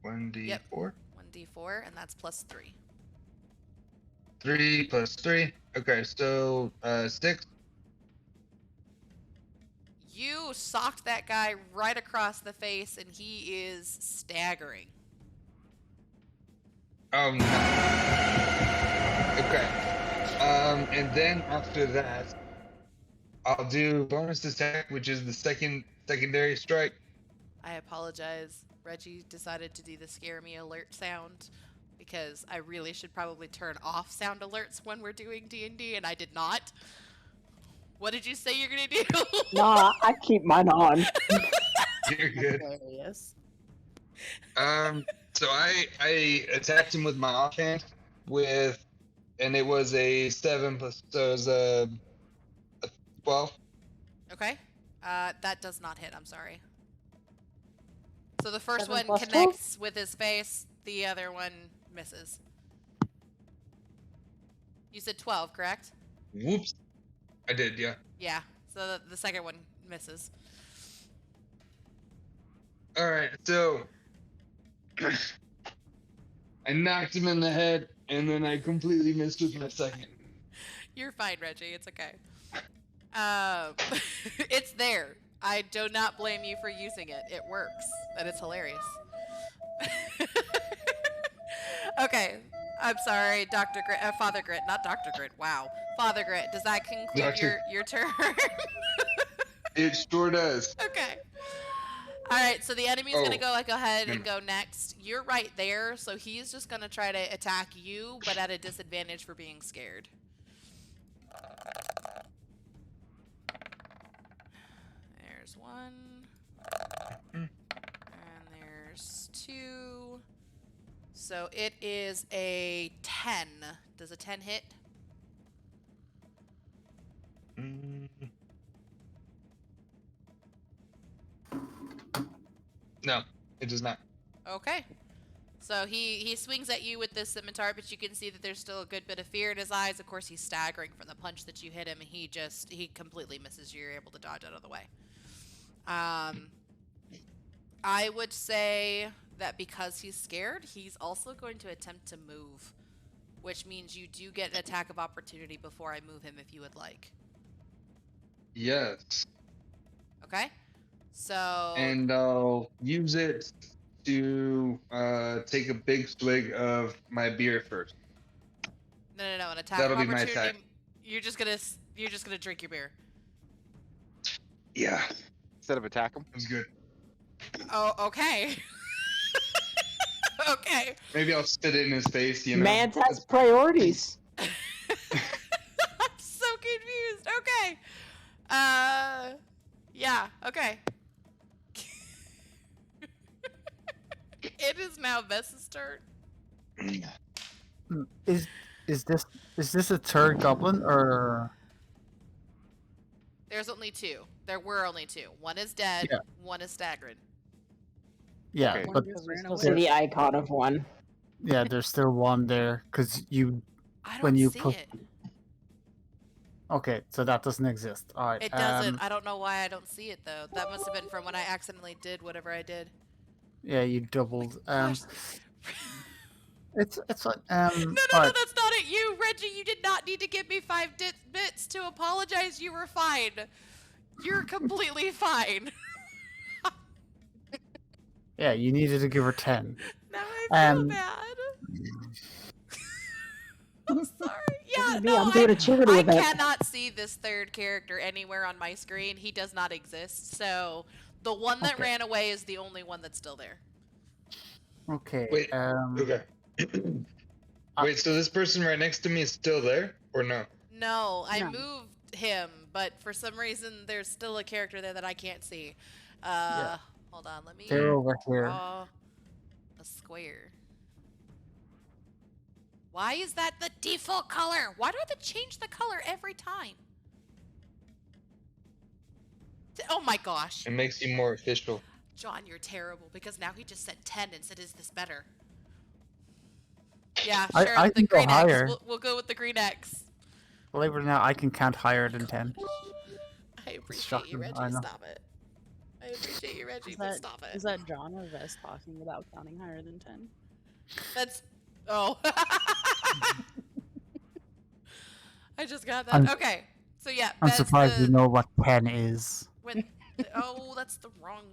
1d4. Yep. 1d4, and that's plus 3. 3 plus 3. Okay, so 6. You socked that guy right across the face, and he is staggering. Oh no. Okay. And then after that, I'll do bonus attack, which is the secondary strike. I apologize. Reggie decided to do the scare me alert sound because I really should probably turn off sound alerts when we're doing D&D, and I did not. What did you say you're gonna do? Nah, I keep mine on. You're good. Hilarious. So I attacked him with my offhand and it was a 7 plus, so it was a 12. Okay. That does not hit, I'm sorry. So the first 7 one plus connects with his face, the other one misses. You said 12, correct? Whoops. I did, yeah. Yeah. So the second one misses. All right, so I knocked him in the head, and then I completely missed with my second. You're fine, Reggie. It's okay. It's there. I do not blame you for using it. It works, and it's hilarious. Okay. I'm sorry, Dr. Grit, Father Grit, not Dr. Grit. Wow, Father Grit. Does that conclude Dr. your turn? It sure does. Okay. All right. So the enemy's gonna Oh. go ahead and go next. You're right there, so he's just gonna try to attack you, but at a disadvantage for being scared. There's 1. And there's 2. So it is a 10. Does a 10 hit? Mm. No, it does not. Okay. So he swings at you with this scimitar, but you can see that there's still a good bit of fear in his eyes. Of course, he's staggering from the punch that you hit him, and he completely misses you. You're able to dodge out of the way. I would say that because he's scared, he's also going to attempt to move. which means you do get an attack of opportunity before I move him if you would like. Yes. Okay? So And I'll use it to take a big swig of my beer first. no, an attack That'll of be my opportunity. attack. You're just gonna drink your beer. Yeah, Instead of attack him. that's good. Oh, okay. Okay. Maybe I'll spit it in his face, you know? Man has priorities. I'm so confused. Okay. Yeah, okay. It is now Vess's turn. Is this a third goblin or? There's only two. There were only two. One is dead, Yeah. one is staggered. Yeah, Okay. but Just ran Still away. see the icon of one. yeah, there's still one there because you. I don't When you see put- it. Okay, so that doesn't exist. All right. It doesn't. I don't know why I don't see it though. That must have been from when I accidentally did whatever I did. Yeah, you doubled. Gosh. It's like No, alright. that's not it. You, Reggie, you did not need to give me 5 bits to apologize. You were fine. You're completely fine. Yeah, you needed to give her 10. Now I feel Um, bad. I'm sorry. Yeah, Me, no, I'm doing a charity I event. cannot see this third character anywhere on my screen. He does not exist. So the one that Okay. ran away is the only one that's still there. Okay. Wait, Okay. Wait, so this person right next to me is still there, or no? No, I No. moved him, but for some reason there's still a character there that I can't see. Yeah. Hold on, let me They're over here. draw a square. Why is that the default color? Why do I have to change the color every time? Oh my gosh. It makes you more official. John, you're terrible because now he just said 10 and said, is this better? Yeah, sure. I the can go green X. higher. We'll go with the green X. Believe it or not, I can count higher than 10. I appreciate you, shocking, Reggie. I know. Stop it. I appreciate you, Reggie, Is but that, stop it. is that John or Vess talking about counting higher than 10? That's. Oh. I just got that. I'm- Okay. So yeah. I'm that's surprised the, you know what 10 is. When, oh, that's the wrong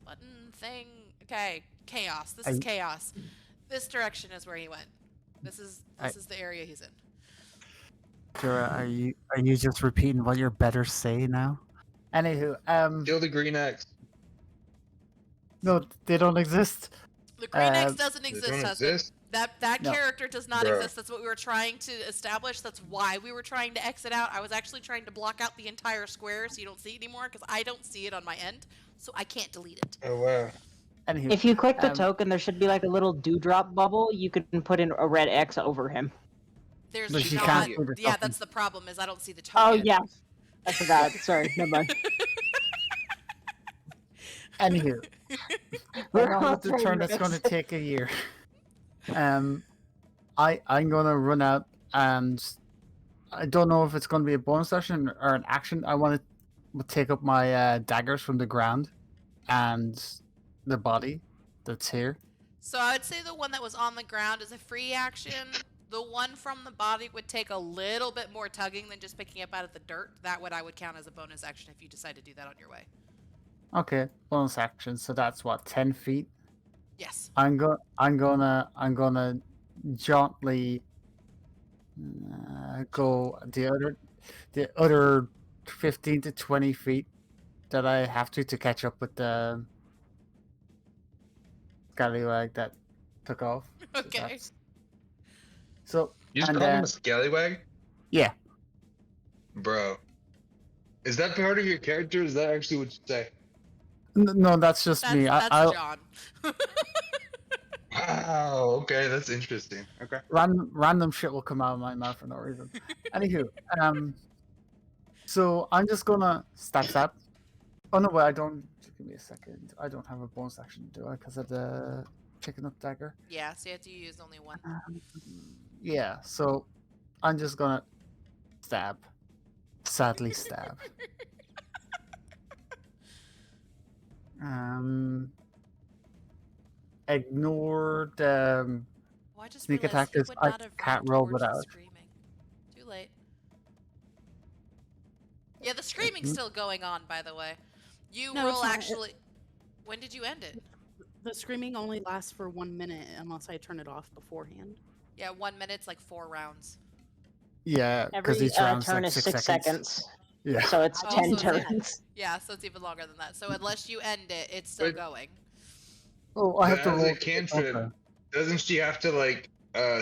button thing. Okay. Chaos. This is I- chaos. This direction is where he went. This is the area he's in. Jura, are you just repeating what you're better say now? Anywho, Kill the green X. no, they don't exist. The green X Uh, doesn't They exist, don't husband. exist? That No. character does not Bruh. exist. That's what we were trying to establish. That's why we were trying to exit out. I was actually trying to block out the entire square so you don't see it anymore because I don't see it on my end, so I can't delete it. Oh, wow. Anywho, If you click the Um, token, there should be like a little dewdrop bubble. You can put in a red X over him. There's But you not. can't see the Yeah, token. that's the problem. Is I don't see the token. Oh yeah, I forgot. Sorry, never mind. anywho, We're along with the all turn that's famous. going to take a year. I'm gonna run out, and I don't know if it's going to be a bonus action or an action. I want to take up my daggers from the ground, and the body that's here. So I would say the one that was on the ground is a free action. The one from the body would take a little bit more tugging than just picking up out of the dirt. That I would count as a bonus action if you decide to do that on your way. Okay, bonus action. So that's what 10 feet. Yes. I'm gonna jauntily go the other 15 to 20 feet that I have to catch up with the scallywag that took off. So Okay. that's- So You just and, call him a scallywag? yeah, Bro. Is that part of your character? Is that actually what you say? no, that's just That's, me. that's I'll John. Wow, okay, that's interesting. Okay. random shit will come out of my mouth for no reason. Anywho, so I'm just gonna stab. Oh no, wait, I don't. Give me a second. I don't have a bonus action, do I? Because of the picking up dagger. Yeah, so you have to use only one. Yeah, so I'm just gonna stab. Sadly, stab. Ignore the Oh, I just Sneak realized attack he is would I not have can't run roll towards the without. screaming. Too late. Yeah, the screaming's still going on, by the way. You No, roll it's not. actually. When did you end it? The screaming only lasts for 1 minute unless I turn it off beforehand. Yeah, 1 minute's like 4 rounds. Yeah, because Every each round's turn like is 6 seconds. Yeah. So it's Oh, 10 so it's even- turns. Yeah, so it's even longer than that. So unless you end it, it's still But- going. Oh, I have But to as roll. a cantrip, doesn't she have to like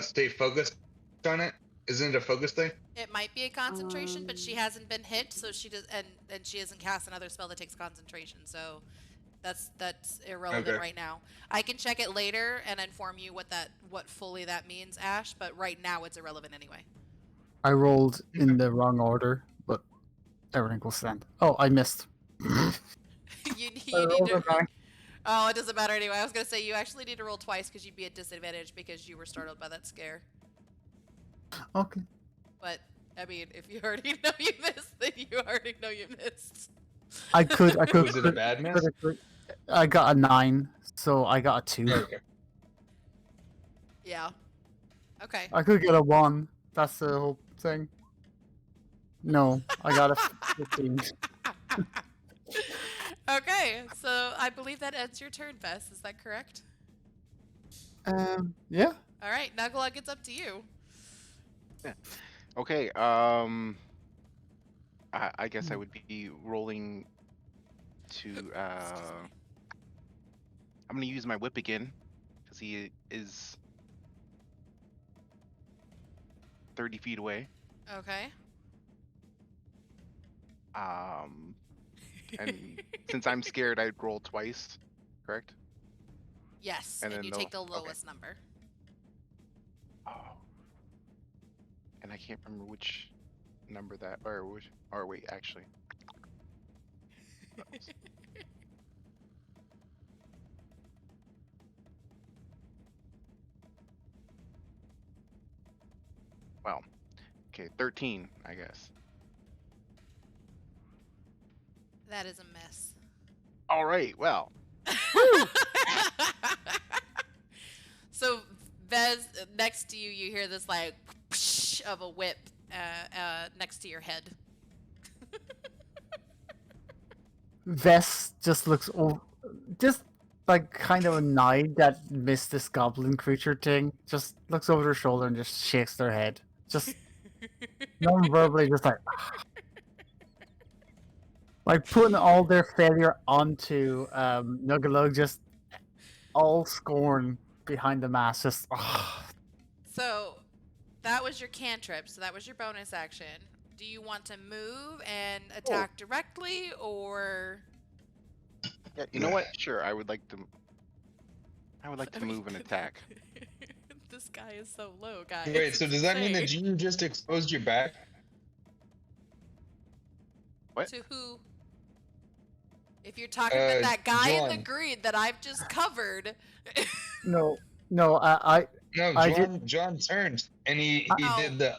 stay focused on it? Isn't it a focus thing? It might be a concentration, but she Um, hasn't been hit, so she does, and she hasn't cast another spell that takes concentration. So that's irrelevant Okay. right now. I can check it later and inform you what fully that means, Ash. But right now it's irrelevant anyway. I rolled in the wrong order, but everything will stand. Oh, I missed. you I need rolled to. a nine. Oh, it doesn't matter anyway. I was gonna say you actually need to roll twice because you'd be at disadvantage because you were startled by that scare. Okay. But I mean, if you already know you missed, then you already know you missed. I could. Was it a bad miss? I got a 9, so I got a 2. Okay. Yeah. Okay. I could get a 1. That's the whole thing. No, I got a 15. Okay, so I believe that ends your turn, Vess. Is that correct? Yeah. All right, Nuggleog, it's up to you. Okay. I guess I would be rolling to. I'm gonna use my whip again because he is 30 feet away. Okay. And since I'm scared, I'd roll twice, correct? Yes, And and then you the- take the okay. lowest number. Oh. And I can't remember which number that, or wait, actually. Well, okay, 13, I guess. That is a miss. All right, well, So, Vez, next to you, you hear this like of a whip next to your head. Vess just looks just like kind of annoyed that missed this goblin creature thing. Just looks over their shoulder and just shakes their head. Just non-verbally, just like putting all their failure onto Nuggalug, just all scorn behind the mask. Just So, that was your cantrip. So that was your bonus action. Do you want to move and attack directly, or? yeah, you know what? Sure, I would like to. I would like I to mean, move and attack. This guy is so low, guys. Wait, so It's does that mean that insane. you just exposed your back? What? To who? If you're talking about that guy in the John. green that I've just covered. no. No, I John turned and he Oh. did the.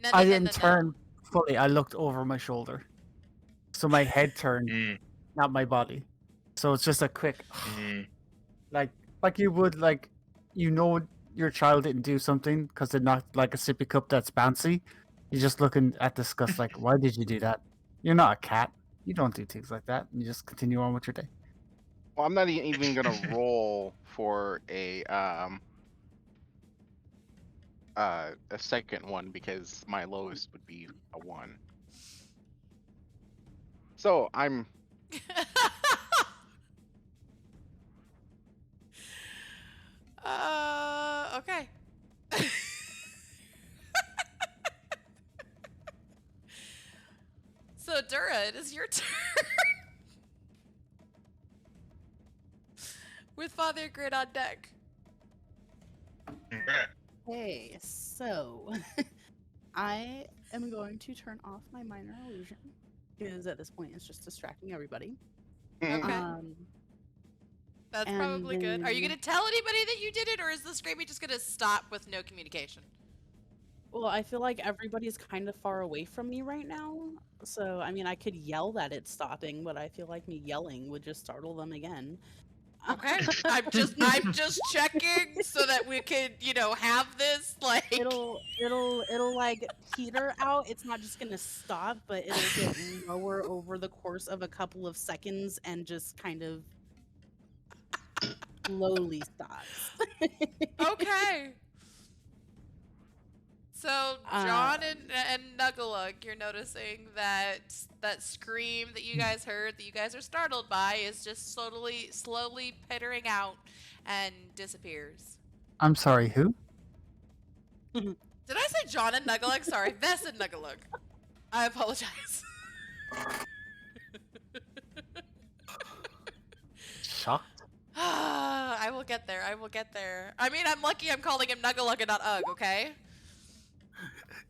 No, I no, no, didn't no, no. turn fully. I looked over my shoulder, so my head turned, Mm, not my body. So it's just a quick, mm. like you would like, your child didn't do something because they're not like a sippy cup that's bouncy. You're just looking at disgust, like, why did you do that? You're not a cat. You don't do things like that. You just continue on with your day. Well, I'm not even gonna roll for a second one because my lowest would be a 1. So I'm Okay. So, Dura, it is your turn. With Father Grid on deck. Okay, so I am going to turn off my minor illusion because at this point it's just distracting everybody. Okay. Um, That's and probably good. Are you then- going to tell anybody that you did it, or is the screaming just going to stop with no communication? well, I feel like everybody's kind of far away from me right now. So, I mean, I could yell that it's stopping, but I feel like me yelling would just startle them again. Okay. I'm just checking so that we can, have this like It'll like peter out. It's not just gonna stop, but it'll get lower over the course of a couple of seconds and just kind of slowly stops. Okay. So John and Nuggalug, you're noticing that that scream that you guys heard, that you guys are startled by, is just slowly petering out and disappears. I'm sorry, who? Did I say John and Nuggalug? Sorry, Vess and Nuggalug. I apologize. Shocked. I will get there. I will get there. I mean, I'm lucky I'm calling him Nuggalug and not Ugg, okay?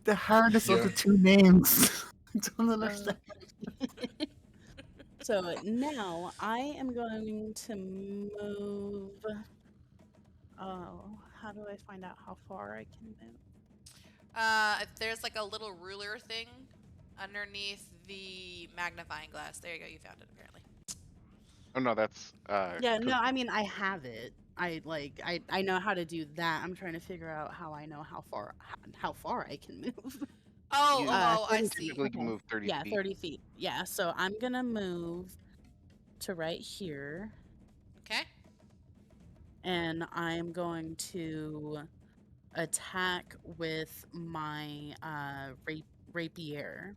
The hardest of Yeah. the two names. I don't understand. So now I am going to move. Oh, how do I find out how far I can move? There's like a little ruler thing underneath the magnifying glass. There you go. You found it, apparently. Oh no, that's Yeah, no, I mean I have it. I know how to do that. I'm trying to figure out how I know how far I can move. Oh, You- I you see. typically can move 30 Yeah, feet. 30 feet. Yeah, so I'm gonna move to right here, Okay. and I'm going to attack with my rapier.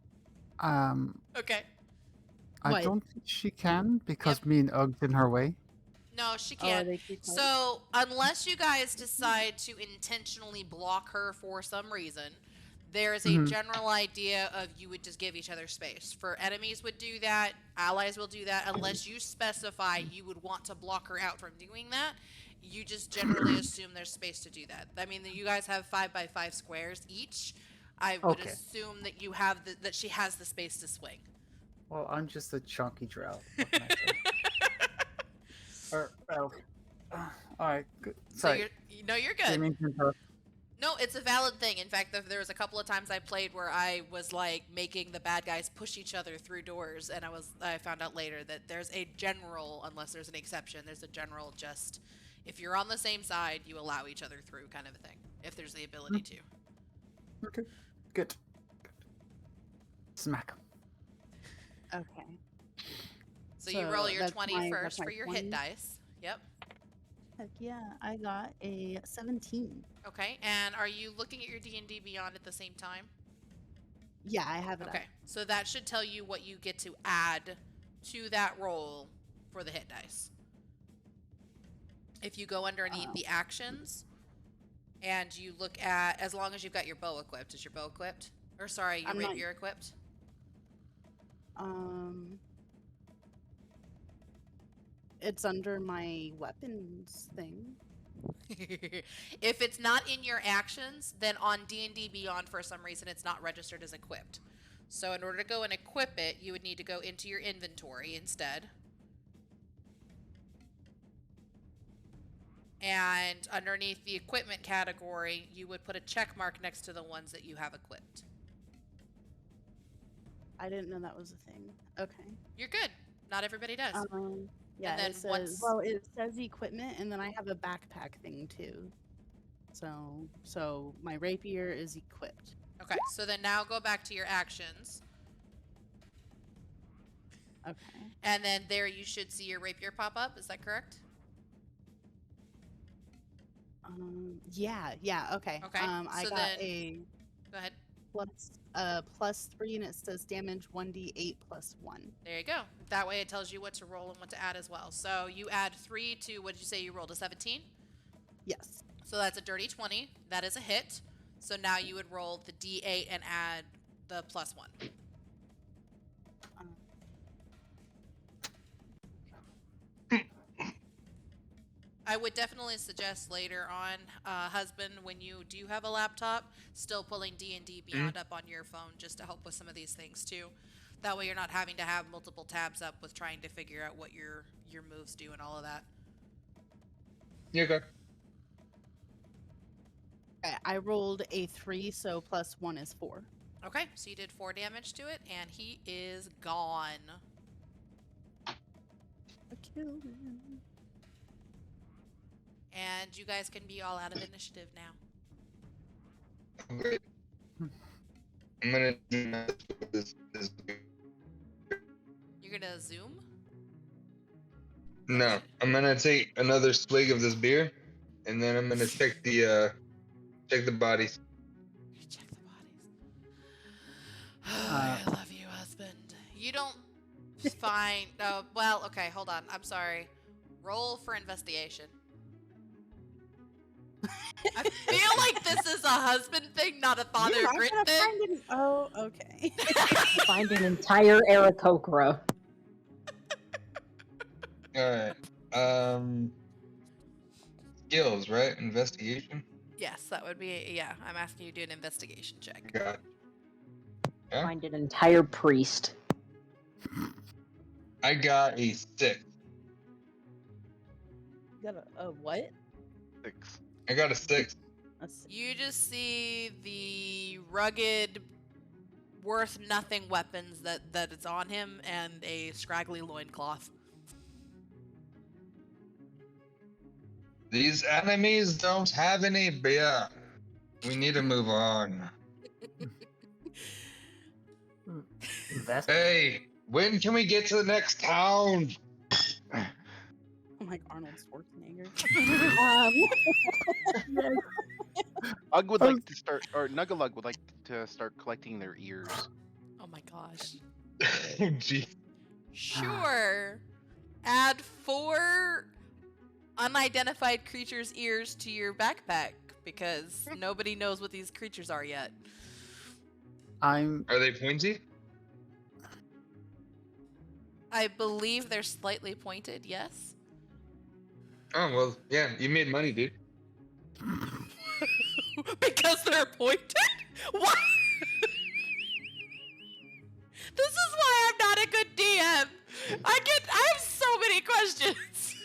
Okay. I What? don't think she can because me and Ugg's in her way. No, she Oh, are can't. they too close? So, unless you guys decide to intentionally block her for some reason, there is a Mhm. general idea of you would just give each other space. For enemies would do that, allies will do that. Unless you specify you would want to block her out from doing that, you just generally assume there's space to do that. I mean, you guys have 5x5 squares each. I would Okay. assume that you have that she has the space to swing. Well, I'm just a chunky drow. What can I say? Well, alright, good. So Sorry. you're good. Didn't mean to interrupt. No, it's a valid thing. In fact, there was a couple of times I played where I was like making the bad guys push each other through doors, and I found out later that there's a general, unless there's an exception, there's a general just if you're on the same side, you allow each other through kind of a thing, if there's the ability to. Okay, good. Smack 'em. Okay. So you roll your that's 20 my- that's first my for your 20. hit dice. Yep. Heck yeah, I got a 17. Okay. And are you looking at your D&D Beyond at the same time? Yeah, I have it Okay. up. So that should tell you what you get to add to that roll for the hit dice. If you go underneath the actions and you look at, as long as you've got your bow equipped, is your bow equipped? Or sorry, your I'm not- rapier equipped? It's under my weapons thing. If it's not in your actions, then on D&D Beyond, for some reason, it's not registered as equipped. So in order to go and equip it, you would need to go into your inventory instead. And underneath the equipment category, you would put a check mark next to the ones that you have equipped. I didn't know that was a thing. Okay. You're good. Not everybody does. Yeah, then it says, once- well, it says equipment, and then I have a backpack thing too. So my rapier is equipped. Okay, so then now go back to your actions. Okay. And then there you should see your rapier pop up. Is that correct? Yeah, okay. Okay, I so got then- a Go ahead. +3, and it says damage 1d8 +1. There you go. That way it tells you what to roll and what to add as well. So you add 3 to, what did you say you rolled, a 17? Yes. So that's a dirty 20. That is a hit. So now you would roll the d8 and add the +1. I would definitely suggest later on, husband, when you do have a laptop, still pulling D&D Beyond up on your phone just to help with some of these things too. That way you're not having to have multiple tabs up with trying to figure out what your moves do and all of that. Yeah, go. Okay, I rolled a 3, so +1 is 4. Okay, so you did 4 damage to it, and he is gone. I killed him. And you guys can be all out of initiative now. Great. I'm gonna do this. You're gonna zoom? No, I'm gonna take another swig of this beer, and then I'm gonna check the bodies. You check the bodies. I love you, husband. You don't find. Oh, well, okay, hold on. I'm sorry. Roll for investigation. I feel like this is a husband thing, not a father You're not grit gonna thing. find any. Oh, okay. Find an entire Aarakocra. All right. Skills, right? Investigation. Yes, that would be. Yeah, I'm asking you to do an investigation check. Got. Yeah. Find an entire priest. I got a 6. You got a what? 6. I got a 6. Let's see. You just see the rugged, worth nothing weapons that is on him and a scraggly loincloth. These enemies don't have any beer. We need to move on. Invest. Hey, when can we get to the next town? I'm like Arnold Schwarzenegger. Ugg would like to start, or Nugalug would like to start collecting their ears. Oh my gosh. Oh, gee. Sure. Add 4 unidentified creatures' ears to your backpack because nobody knows what these creatures are yet. I'm Are they pointy? I believe they're slightly pointed, yes? Oh, well, yeah, you made money, dude. Because they're pointed? What? This is why I'm not a good DM. I have so many questions.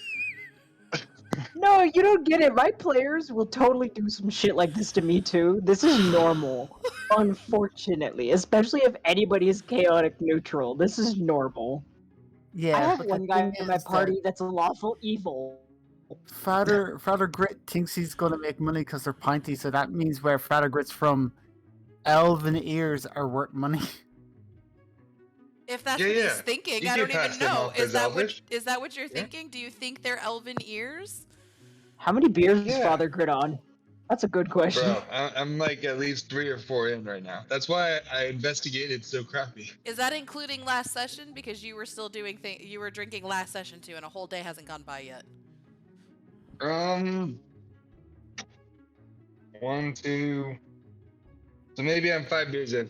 No, you don't get it. My players will totally do some shit like this to me too. This is normal, unfortunately. Especially if anybody is chaotic neutral. This is normal. yeah. I have but one the guy thing in my is that party that's a lawful evil. Father Grit thinks he's gonna make money because they're pointy, so that means where Father Grit's from, elven ears are worth money. If that's Yeah, what he's yeah. thinking, You I can don't even pass them know. off as elvish. Is that what you're Yeah. thinking? Do you think they're elven ears? How many beers is Yeah. Father Grit on? That's a good question. Bro, I'm like at least 3 or 4 in right now. That's why I investigated so crappy. Is that including last session? Because you were still doing you were drinking last session too, and a whole day hasn't gone by yet. 1, 2. So maybe I'm 5 beers in.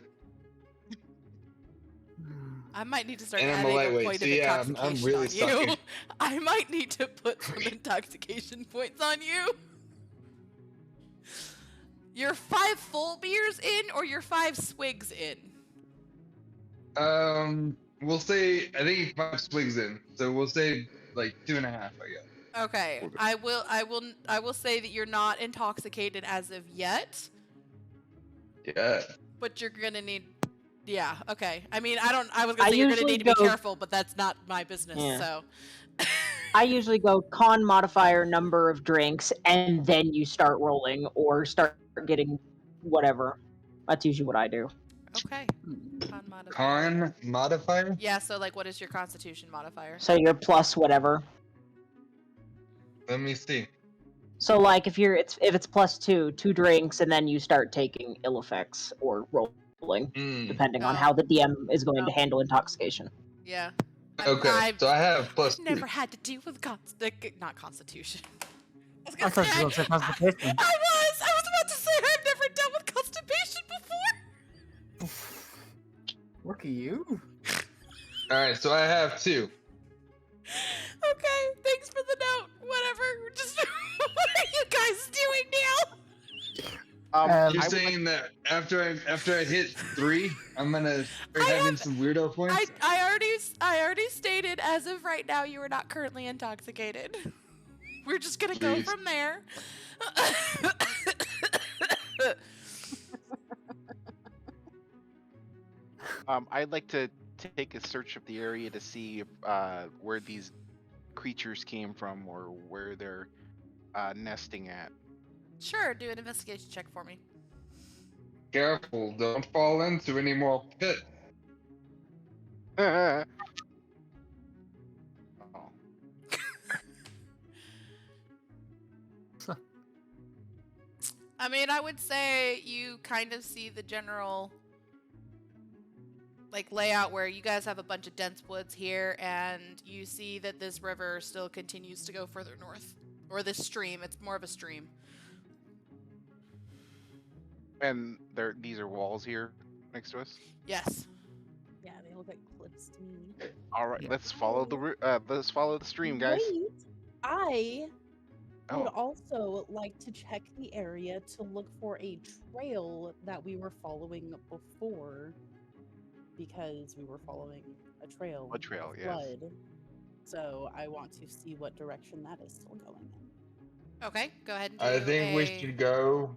I might need to start And I'm a adding a lightweight, point so of yeah, I'm intoxication really on you. sucking. I might need to put some intoxication points on you. You're 5 full beers in, or you're 5 swigs in? We'll say I think 5 swigs in, so we'll say like 2.5, I guess. Okay, Okay. I will say that you're not intoxicated as of yet, Yeah. but you're gonna need. Yeah. Okay. I mean, I was I gonna say you're gonna usually need to be go- careful, but that's not my business. Yeah. So. I usually go con modifier number of drinks, and then you start rolling or start getting whatever. That's usually what I do. Okay. Con modifier. Con modifier? Yeah. So like, what is your Constitution modifier? So you're plus whatever. Let me see. So like if it's plus 2 drinks, and then you start taking ill effects or rolling, depending on Oh. how the DM is going to handle intoxication. Yeah. Okay, so I have plus I've never 2. had to deal with not Constitution. I was I gonna thought say you were gonna say constipation. I was about to say I've never dealt with constipation before. Look at you. Alright, so I have 2. Okay, thanks for the note. Whatever. Just what are you guys doing now? You're I would saying that after I hit 3, I'm gonna start I having have- some weirdo points? I already stated as of right now you are not currently intoxicated. We're just gonna go Jeez. from there. I'd like to take a search of the area to see where these creatures came from or where they're nesting at? Sure, do an investigation check for me. Careful, don't fall into any more pit. Oh. I mean, I would say you kind of see the general like layout where you guys have a bunch of dense woods here, and you see that this river still continues to go further north, or this stream. It's more of a stream. And these are walls here next to us. Yes. Yeah, they look like cliffs to me. All right, Yeah. let's follow the stream, guys. Wait, I would Oh, also like to check the area to look for a trail that we were following before, because we were following a trail. Blood trail, of yes. blood. So I want to see what direction that is still going in. Okay, go ahead and do I think we should go.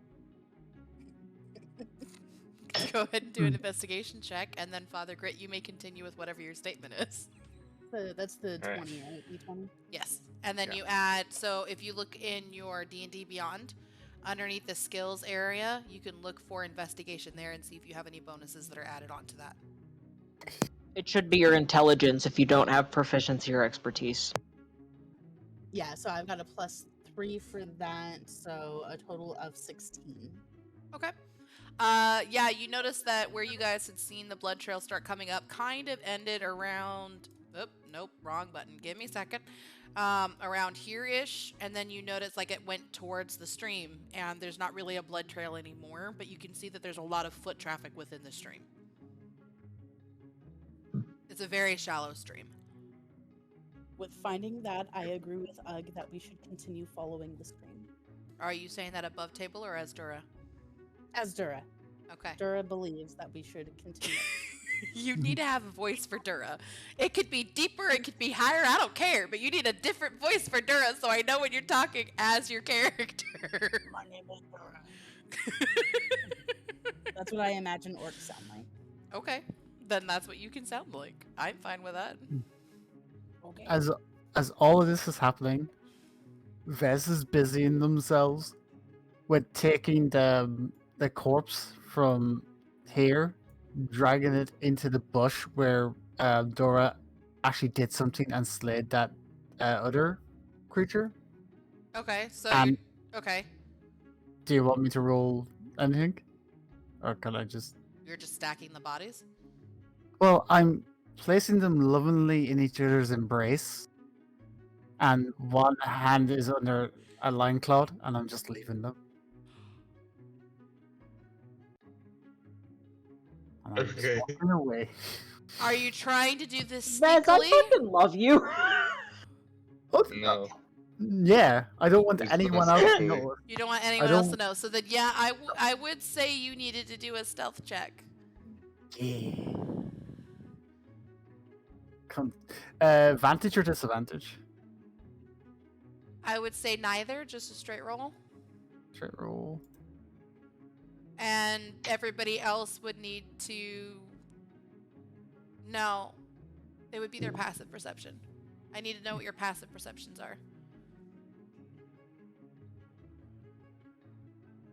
go ahead and do an investigation check, and then Father Grit, you may continue with whatever your statement is. So that's the Alright. 20, right? D20. Yes, and then Yeah. you add. So if you look in your D&D Beyond, underneath the skills area, you can look for investigation there and see if you have any bonuses that are added onto that. It should be your intelligence if you don't have proficiency or expertise. Yeah, so I've got a +3 for that, so a total of 16. Okay. Yeah, you notice that where you guys had seen the blood trail start coming up kind of ended around. Oop, nope, wrong button. Give me a second. Around here-ish, and then you notice like it went towards the stream, and there's not really a blood trail anymore, but you can see that there's a lot of foot traffic within the stream. It's a very shallow stream. With finding that, I agree with Ugg that we should continue following the stream. Are you saying that above table or as Dura? As Dura. Okay. Dura believes that we should continue. You need to have a voice for Dura. It could be deeper, it could be higher, I don't care, but you need a different voice for Dura so I know when you're talking as your character. My name is Dura. That's what I imagine orcs sound like. Okay, then that's what you can sound like. I'm fine with that. Okay. As all of this is happening, Vez is busying themselves with taking the corpse from here, dragging it into the bush where Dora actually did something and slayed that other creature. Okay, so okay, Do you want me to roll anything, or can I just? you're just stacking the bodies? Well, I'm placing them lovingly in each other's embrace, and one hand is under a loincloth, and I'm just leaving them. And I'm just Okay. walking away. Are you trying to do this Vez, I sneakily? fucking love you. No. Yeah, I don't want Just anyone else to sneakily. know. You don't want anyone else to don't- know. So then, yeah, I would say you needed to do a stealth check. Yeah. Advantage or disadvantage? I would say neither, just a straight roll. Straight roll. And everybody else would need to. No, it would be their passive perception. I need to know what your passive perceptions are.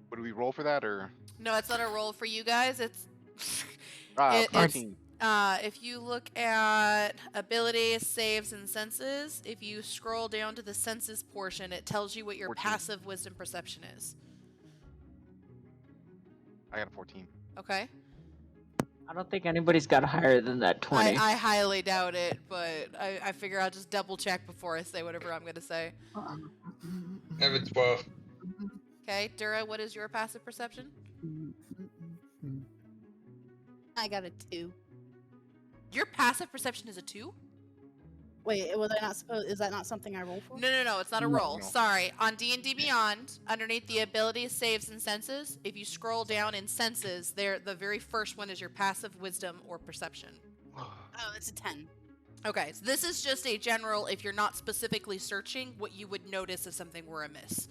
Would we roll for that or? No, it's not a roll for you guys. It's Ah, It's- 14. if you look at abilities, saves, and senses, if you scroll down to the senses portion, it tells you what your 14. passive wisdom perception is. I got a 14. Okay. I don't think anybody's got higher than that 20. I highly doubt it, but I figure I'll just double check before I say whatever I'm gonna say. I have a 12. Okay, Dura, what is your passive perception? I got a 2. Your passive perception is a 2? Wait, was I not supposed? Is that not something I roll for? No, it's not a No. roll. No. Sorry. On D&D Beyond, underneath the abilities, saves, and senses, if you scroll down in senses, there the very first one is your passive wisdom or perception. Oh, it's a 10. Okay, so this is just a general, if you're not specifically searching, what you would notice if something were amiss.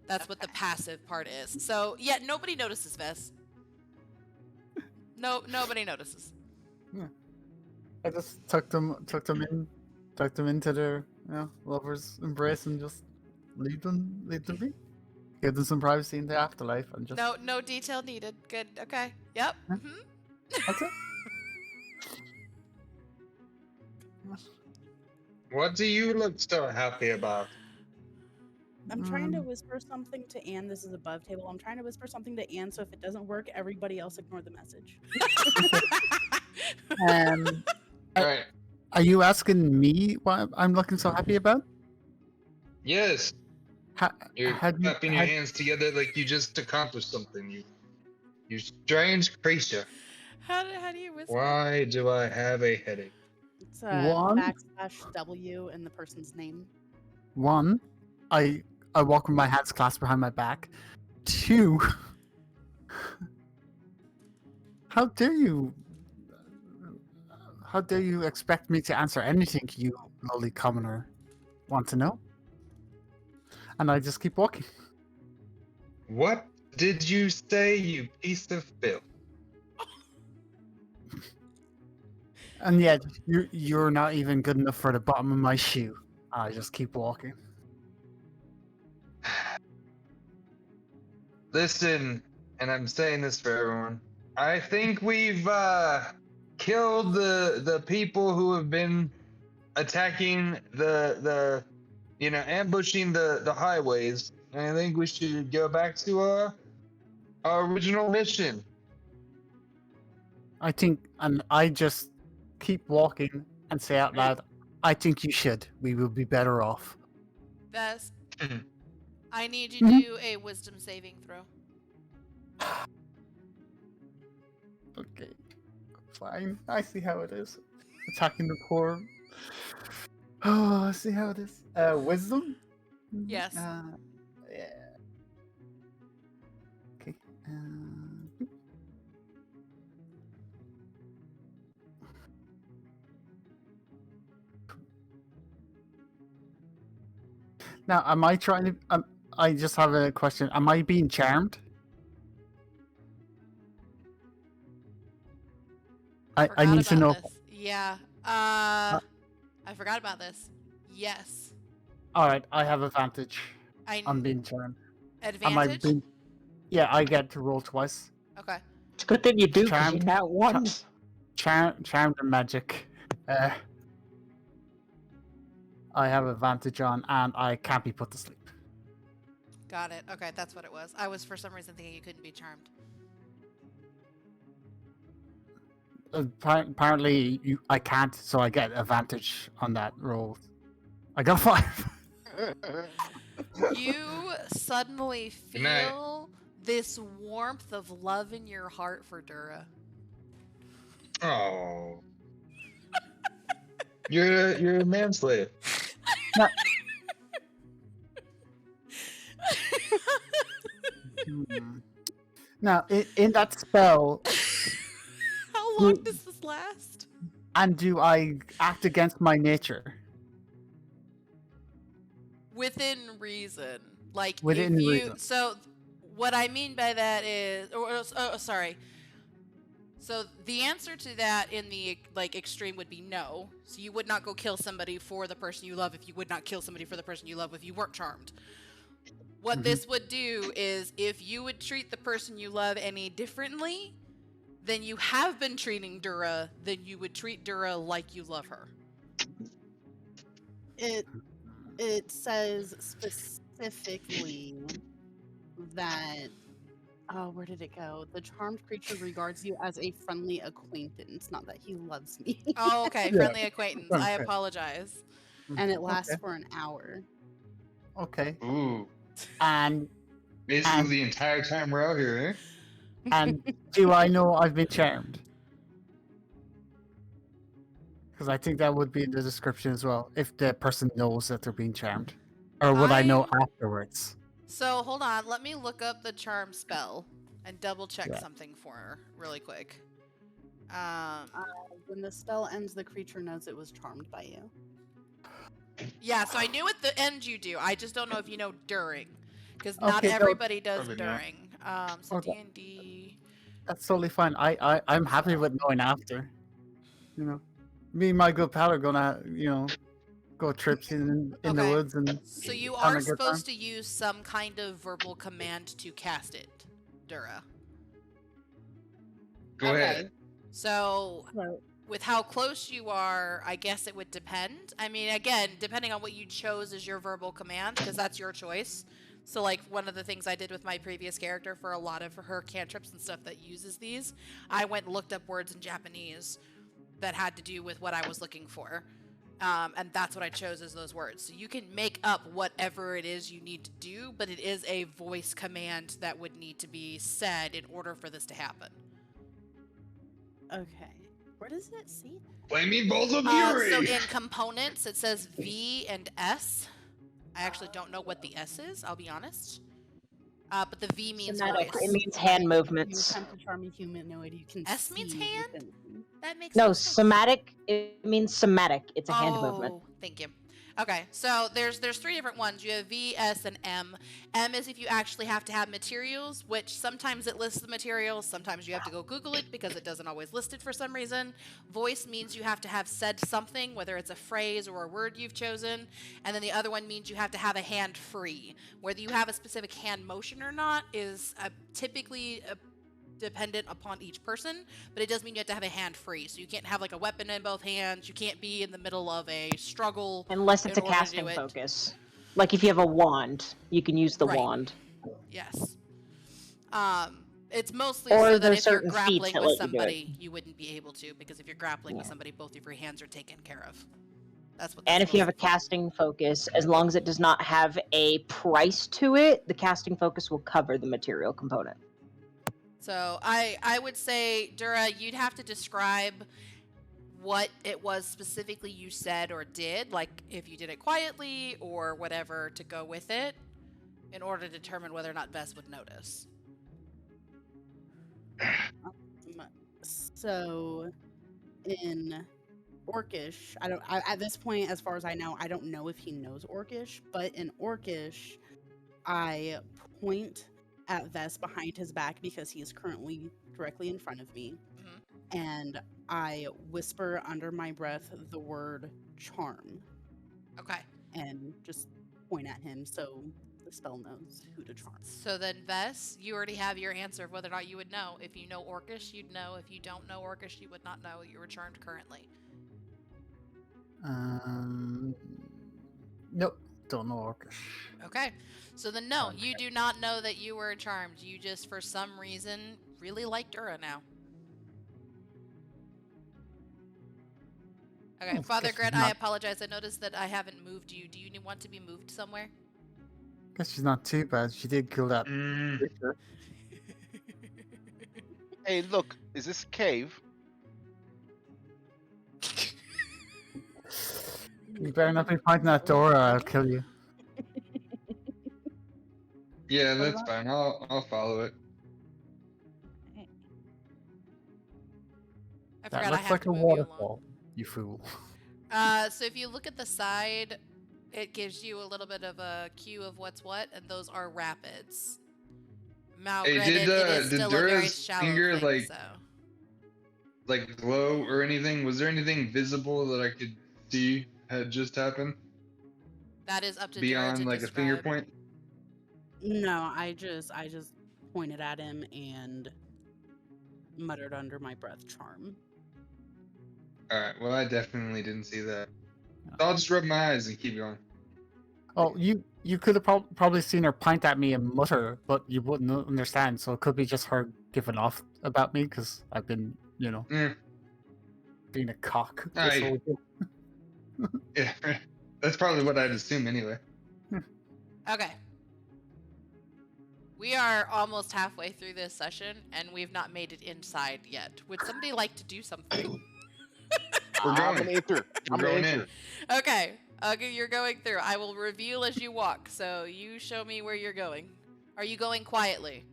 That's what the passive part is. So, yeah, nobody notices this. No, nobody notices. I just tucked them into their lovers' embrace and just leave them be. Give them some privacy in the afterlife, and just No detail needed. Good. Okay. Yep. Yeah. Hmm. that's it. What do you look so happy about? I'm trying to Mm, whisper something to Anne. This is above table. I'm trying to whisper something to Anne, so if it doesn't work, everybody else ignore the message. Um, All right. are you asking me what I'm looking so happy about? Yes, Ha- you're had you clapping your had hands together like you just accomplished something. You strange creature. How do you whisper? Why do I have a headache? It's One? /W in the person's name. one? I walk with my hands clasped behind my back. Two, how dare you? How dare you expect me to answer anything you lowly commoner want to know? And I just keep walking. What did you say, you piece of filth? And yet you're not even good enough for the bottom of my shoe. I just keep walking. Listen, and I'm saying this for everyone. I think we've killed the people who have been attacking the ambushing the highways. And I think we should go back to our original mission. I think, and I just keep walking and say out loud, I think you should. We will be better off. Vez, Mhm. I need you to do a wisdom saving throw. Okay, fine. I see how it is. Attacking the poor. Oh, I see how it is. Wisdom? Yes. Yeah. Okay. Now, am I trying to? I just have a question. Am I being charmed? I Forgot need to about know. this. Yeah. I forgot about this. Yes. All right, I have advantage. I I'm being charmed. Am I advantage. being? Yeah, I get to roll twice. Okay. It's a good thing you do, because you Charmed. not once. Charmed and magic. I have advantage on, and I can't be put to sleep. Got it. Okay, that's what it was. I was for some reason thinking you couldn't be charmed. Apparently, I can't, so I get advantage on that roll. I got 5. You suddenly Good night. feel this warmth of love in your heart for Dura. Oh. You're a manslave. Now, in that spell, How long does this last? and do I act against my nature? Within reason. Like Within if you reason. so what I mean by that is sorry. So the answer to that in the extreme would be no. So you would not go kill somebody for the person you love if you would not kill somebody for the person you love if you weren't charmed. What this would do is if you would treat the person you love any differently than you have been treating Dura, then you would treat Dura like you love her. It says specifically that where did it go? The charmed creature regards you as a friendly acquaintance, not that he loves me. Oh, okay. Yeah. Friendly acquaintance. I Okay. apologize. And it lasts Okay. for an hour. Okay. Ooh. And Basically the entire time we're out here, eh? and do I know I've been charmed? Because I think that would be in the description as well, if the person knows that they're being charmed. Or would I know afterwards? So hold on, let me look up the charm spell and double check Yeah. something for her really quick. When the spell ends, the creature knows it was charmed by you. Yeah, so I knew at the end you do. I just don't know if you know during, because not Okay, so- everybody does Probably not. during. So Okay. D&D. That's totally fine. I'm happy with knowing after. You know, me and my good pal are gonna, go trips in the Okay. woods and So you having are a good time. supposed to use some kind of verbal command to cast it, Dura. Go ahead. So So, with how close you are, I guess it would depend. I mean, again, depending on what you chose as your verbal command, because that's your choice. So, like, one of the things I did with my previous character for a lot of her cantrips and stuff that uses these, I went and looked up words in Japanese that had to do with what I was looking for. And that's what I chose as those words. So you can make up whatever it is you need to do, but it is a voice command that would need to be said in order for this to happen. okay. Where does it see? Flaming Balls of So Fury! in components, it says V and S. I actually don't know what the S is, I'll be honest. But the V means Somatic. voice. It means hand You movements. attempt to charm a humanoid. You can S means see hand? within them. That makes No, no sense. somatic. It means somatic. It's a hand movement. Oh, thank you. Okay, so there's 3 different ones. You have V, S, and M. M is if you actually have to have materials, which sometimes it lists the materials, sometimes you have to go Google it because it doesn't always list it for some reason. Voice means you have to have said something, whether it's a phrase or a word you've chosen. And then the other one means you have to have a hand free. Whether you have a specific hand motion or not is typically dependent upon each person, but it does mean you have to have a hand free. So you can't have like a weapon in both hands. You can't be in the middle of a struggle. Unless it's a in order to do casting it. focus. Like if you have a wand, you can use the Right. wand. Yes. It's mostly Or so that there's if you're certain feats grappling that with let you do it. somebody, you wouldn't be able to, because if you're grappling with somebody, both of your hands are taken care of. That's what. And That's if you have a mostly for. casting focus, as long as it does not have a price to it, the casting focus will cover the material component. So I would say, Dura, you'd have to describe what it was specifically you said or did, like if you did it quietly or whatever to go with it, in order to determine whether or not Vess would notice. So, in Orcish, at this point, as far as I know, I don't know if he knows Orcish, but in Orcish, I point at Vess behind his back because he is currently directly in front of me, and I whisper under my breath the word charm. Okay. And just point at him so the spell knows who to charm. So then, Vess, you already have your answer of whether or not you would know. If you know Orcish, you'd know. If you don't know Orcish, you would not know you were charmed currently. Nope, don't know Orcish. Okay. So then, no, you do not know that you were charmed. You just, for some reason, really like Dura now. Okay, Oh, Father guess Gret, not. I apologize. I noticed that I haven't moved you. Do you want to be moved somewhere? Guess she's not too bad. She did kill that creature. Hey, look, is this a cave? You better not be pointing that door or I'll kill you. Yeah, that's fine. I'll follow it. I That forgot I looks have like to a move you along. waterfall, you fool. So if you look at the side, it gives you a little bit of a cue of what's what, and those are rapids. Now, Hey, granted, it is did still a very Dura's shallow finger thing, so. like glow or anything? Was there anything visible that I could see had just happened That is up to Dura beyond to like a finger describe. point? No, I just pointed at him and muttered under my breath charm. All right. Well, I definitely didn't see that. So I'll just rub my eyes and keep going. Oh, you could have probably seen her point at me and mutter, but you wouldn't understand. So it could be just her giving off about me because I've been, Yeah. being a cock. Oh, this yeah. whole game. Yeah. That's probably what I'd assume anyway. Okay. We are almost halfway through this session, and we've not made it inside yet. Would somebody like to do something? We're I'm going. an enter. We're I'm going an in. enter. Okay. Okay, you're going through. I will reveal as you walk, so you show me where you're going. Are you going quietly?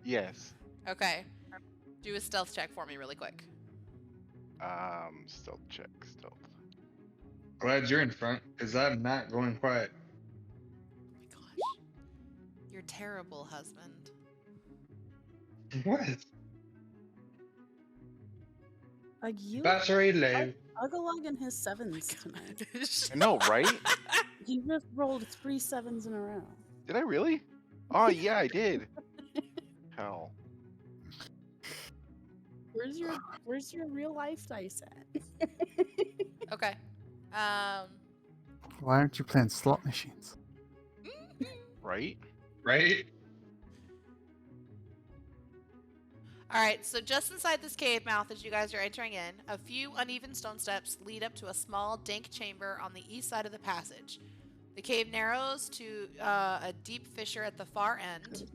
Yes. Okay. Do a stealth check for me really quick. Stealth check. Stealth. Glad you're in front, because I'm not going quiet. Oh my gosh. You're terrible, husband. What? You Battery low. Ugalug and his sevens tonight. I know, right? He just rolled 3 sevens in a row. Did I really? Oh yeah, I did. Hell. Where's your real life dice at? Okay. Why aren't you playing slot machines? Right? Right? All right, so just inside this cave mouth as you guys are entering in, a few uneven stone steps lead up to a small, dank chamber on the east side of the passage. The cave narrows to a deep fissure at the far end.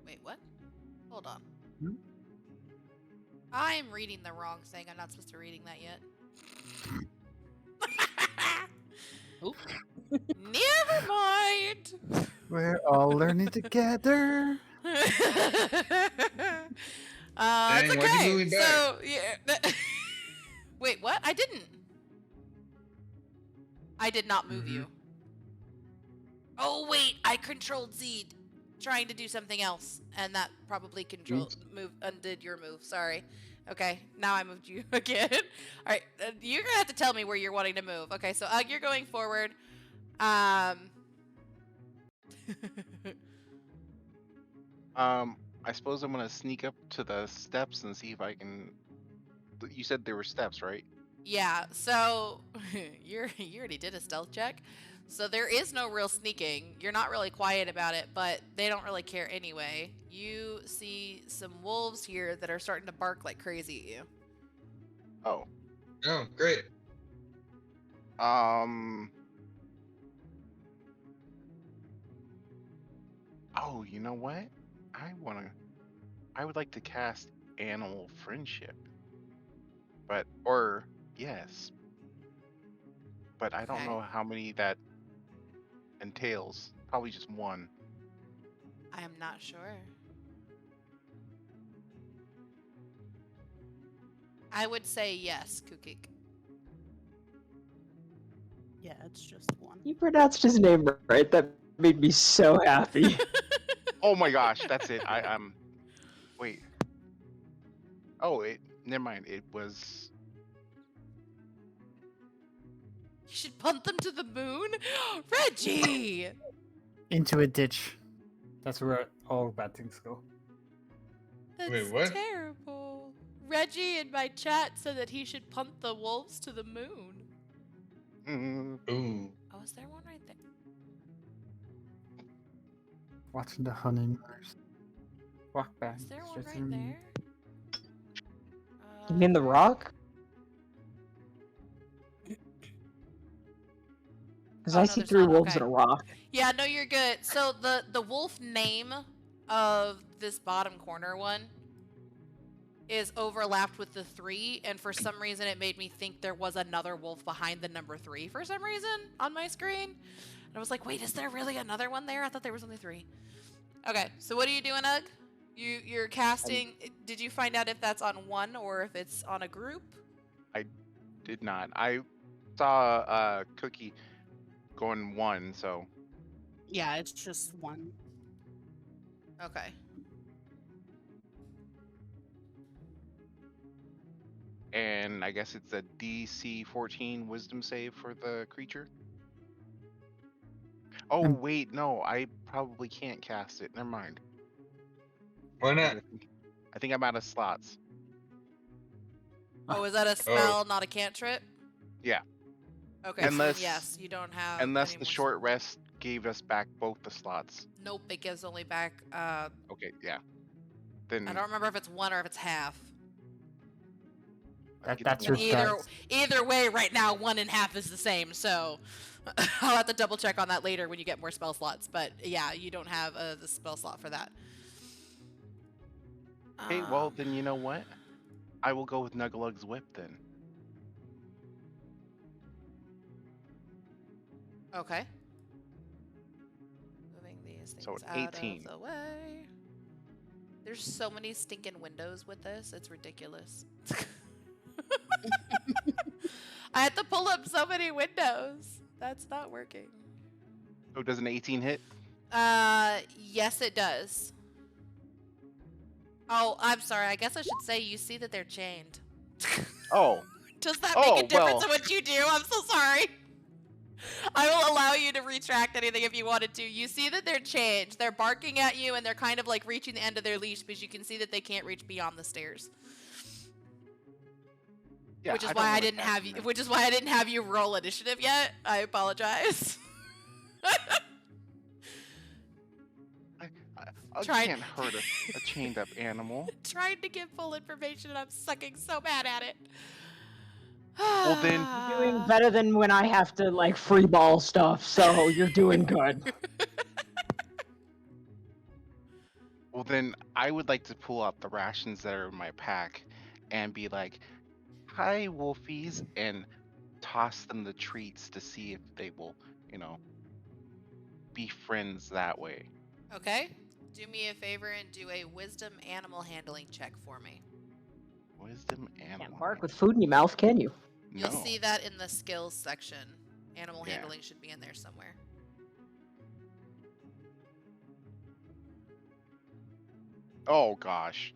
Wait, what? Hold on. Hmm? I'm reading the wrong thing. I'm not supposed to be reading that yet. Oop. Never mind. We're all learning together. It's Dang, why'd you okay. move me back? So, yeah. Wait, what? I didn't. I did not move you. Oh, wait. I controlled Z trying to do something else. And that probably undid your move. Sorry. Okay. Now I moved you again. All right. You're going to have to tell me where you're wanting to move. Okay. So, you're going forward. I suppose I'm gonna sneak up to the steps and see if I can. You said there were steps, right? Yeah, so you already did a stealth check. So there is no real sneaking. You're not really quiet about it, but they don't really care anyway. You see some wolves here that are starting to bark like crazy at you. Oh. Oh, great. Oh, you know what? I would like to cast Animal Friendship. Yes. But I don't Okay. know how many that entails. Probably just one. I am not sure. I would say yes, Kukik. Yeah, it's just one. You pronounced his name right. That made me so happy. Oh my gosh, that's it. Wait. Oh, never mind. It was. You should punt them to the moon? Reggie! Into a ditch. That's where all bad things go. That's Wait, what? terrible. Reggie in my chat said that he should punt the wolves to the moon. Ooh. Oh, is there one right there? Watching the honeymooners walk back. Is there one straight right through. there? You mean the rock? Because Oh, I no, see there's 3 not. wolves Okay. in a rock. Yeah, no, you're good. So the wolf name of this bottom corner one is overlapped with the 3, and for some reason it made me think there was another wolf behind the number 3 for some reason on my screen. And I was like, wait, is there really another one there? I thought there was only 3. Okay, so what are you doing, Ugg? You're casting. Did you find out if that's on one or if it's on a group? I did not. I saw Cookie going 1, so. Yeah, it's just one. Okay. And I guess it's a DC 14 Wisdom save for the creature. Oh wait, no, I probably can't cast it. Never mind. Why not? I think I'm out of slots. Oh, is that a spell, not a cantrip? Yeah. Okay, so Unless- then yes, you don't have. Unless any the more short rest gave us back both the slots. Nope, it gives only back. Okay, yeah. Then I don't remember if it's 1 or if it's half. I think That's it's your one. Either stats. either way, right now 1 and half is the same. So I'll have to double check on that later when you get more spell slots. But yeah, you don't have the spell slot for that. Okay, well then you know what? I will go with Nuggalug's whip then. Okay. Moving these things So out 18. of the way. There's so many stinking windows with this. It's ridiculous. I had to pull up so many windows. That's not working. Oh, does an 18 hit? Yes, it does. Oh, I'm sorry. I guess I should say you see that they're chained. Oh. Does that make a Oh, difference well. in what you do? I'm so sorry. I will allow you to retract anything if you wanted to. You see that they're chained. They're barking at you, and they're kind of like reaching the end of their leash, because you can see that they can't reach beyond the stairs. Yeah, which is I don't why I wanna didn't attack have you. them. Which is why I didn't have you roll initiative yet. I apologize. I Try- can't hurt a chained up animal. Trying to give full information, and I'm sucking so bad at it. Well, then- You're doing better than when I have to like free ball stuff, so you're doing good. Well, then I would like to pull out the rations that are in my pack and be like, "Hi, wolfies," and toss them the treats to see if they will, be friends that way. Okay. Do me a favor and do a wisdom animal handling check for me. Wisdom animal. Can't bark with food in your mouth, can you? You'll No. see that in the skills section. Animal Yeah. handling should be in there somewhere. Oh gosh.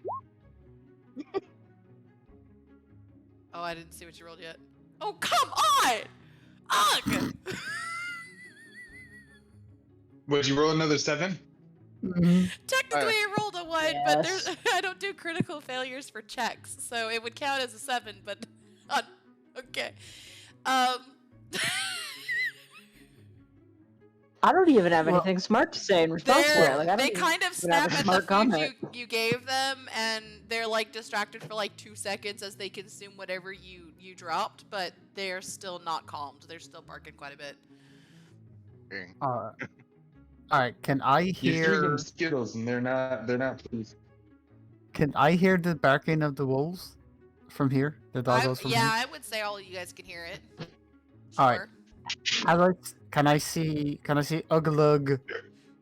Oh, I didn't see what you rolled yet. Oh, come on! Ugh! Would you roll another 7? Mhm. Technically, I rolled a 1, but Yes. there's I don't do critical failures for checks, so it would count as a 7. But okay. I don't even have Well, anything smart to say in response to that. Like, I don't They even kind of even have snap a at the smart food comment. you gave them, and they're like distracted for like 2 seconds as they consume whatever you dropped, but they're still not calmed. They're still barking quite a bit. Dang. All right. Can I You threw them hear? Skittles and they're not pleased. Can I hear the barking of the wolves from here? The doggos from Yeah, here. I would say all of you guys can hear it. All right. Sure. Can I see Ugalug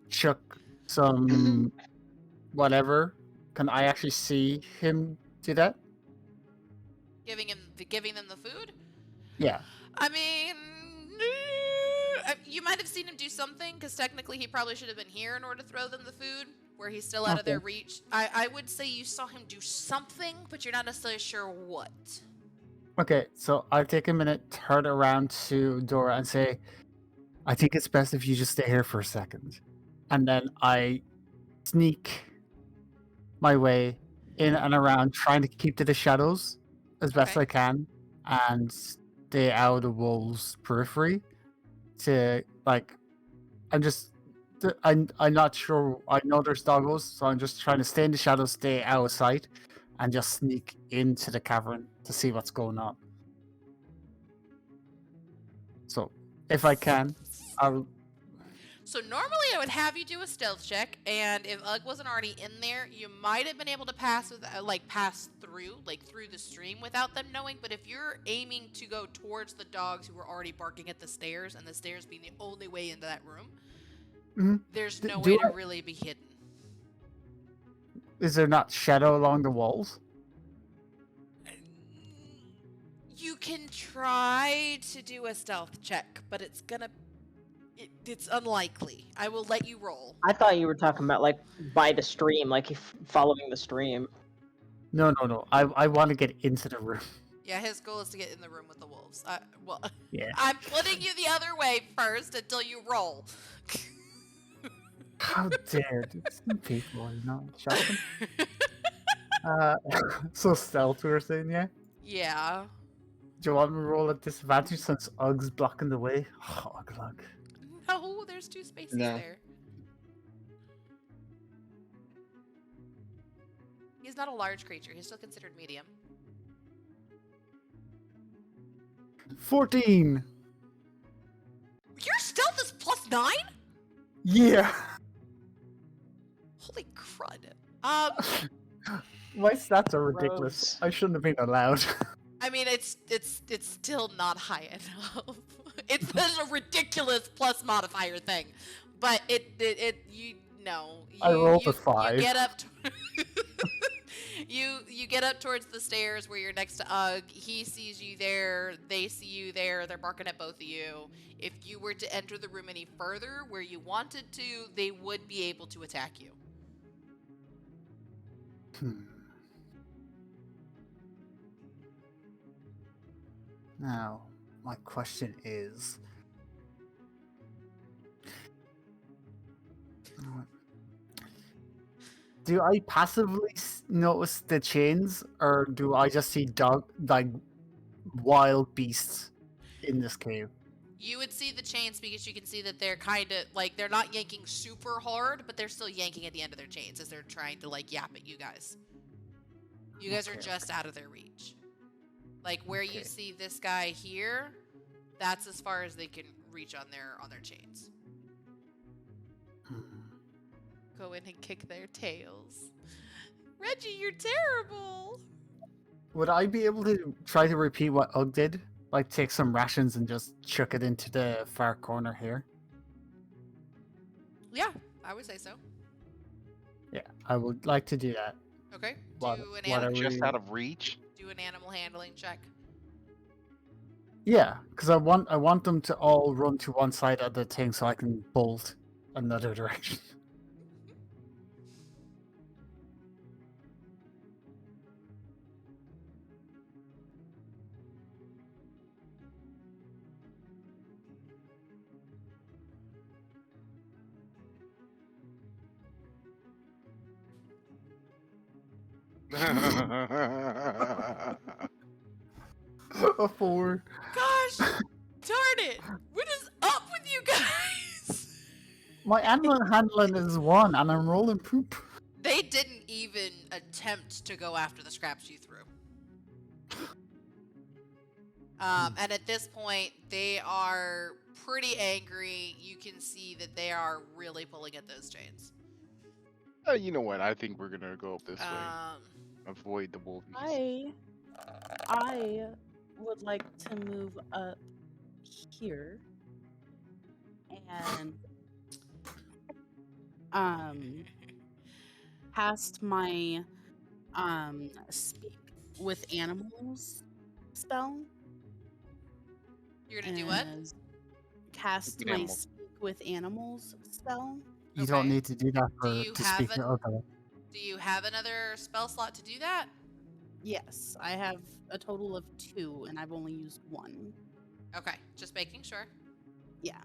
chuck some whatever? Can I actually see him do that? Giving them the food? Yeah. I mean, you might have seen him do something, because technically he probably should have been here in order to throw them the food, where he's still out of their Okay. reach. I would say you saw him do something, but you're not necessarily sure what. Okay, so I'll take a minute, turn around to Dora and say, I think it's best if you just stay here for a second. And then I sneak my way in and around, trying to keep to the shadows as best Okay. I can and stay out of the wolves' periphery. To, like, I'm not sure. I know there's doggos, so I'm just trying to stay in the shadows, stay out of sight, and just sneak into the cavern to see what's going on. So, if I can, I'll. So normally I would have you do a stealth check, and if Ugg wasn't already in there, you might have been able to pass through the stream without them knowing. But if you're aiming to go towards the dogs who were already barking at the stairs, and the stairs being the only way into that room, Mhm. there's D- no do way to I- really be hidden. Is there not shadow along the walls? You can try to do a stealth check, but it's unlikely. I will let you roll. I thought you were talking about like by the stream, like if following the stream. No. I want to get into the room. Yeah, his goal is to get in the room with the wolves. Well, Yeah. I'm putting you the other way first until you roll. How dare these people, shut them. So stealth, we were saying, yeah? Yeah. Do you want me to roll at disadvantage since Ugg's blocking the way? Oh, Ugg. No, there's 2 spaces No. there. He's not a large creature. He's still considered medium. 14! Your stealth is +9? Yeah! Holy crud. My stats are ridiculous. Gross. I shouldn't have been allowed. I mean, it's still not high enough. There's a ridiculous plus modifier thing, but I rolled a you 5. get up. You get up towards the stairs where you're next to Ugg. He sees you there. They see you there. They're barking at both of you. If you were to enter the room any further where you wanted to, they would be able to attack you. Hmm. Now, my question is, do I passively notice the chains, or do I just see wild beasts in this cave? You would see the chains because you can see that they're kind of like they're not yanking super hard, but they're still yanking at the end of their chains as they're trying to like yap at you guys. You guys are Okay, just out of their reach. Like where you Okay. see this guy here, that's as far as they can reach on their chains. Hmm. Go in and kick their tails. Reggie, you're terrible. Would I be able to try to repeat what Ugg did? Like take some rations and just chuck it into the far corner here? Yeah, I would say so. Yeah, I would like to do that. Okay. What- Do an what animal are Just we- out of reach. do an animal handling check. Yeah, because I want them to all run to one side of the thing so I can bolt another direction. A 4. Gosh, darn it! What is up with you guys? My animal handling is 1, and I'm rolling poop. They didn't even attempt to go after the scraps you threw. And at this point, they are pretty angry. You can see that they are really pulling at those chains. You know what? I think we're gonna go up this way. Avoid the wolfies. I would like to move up here and cast my speak with animals spell. You're gonna do what? and Cast With my animals. speak with animals spell. You don't Okay. need to do that you to have speak to an- other. Do you have another spell slot to do that? Yes, I have a total of 2, and I've only used 1. Okay, just making sure. Yeah.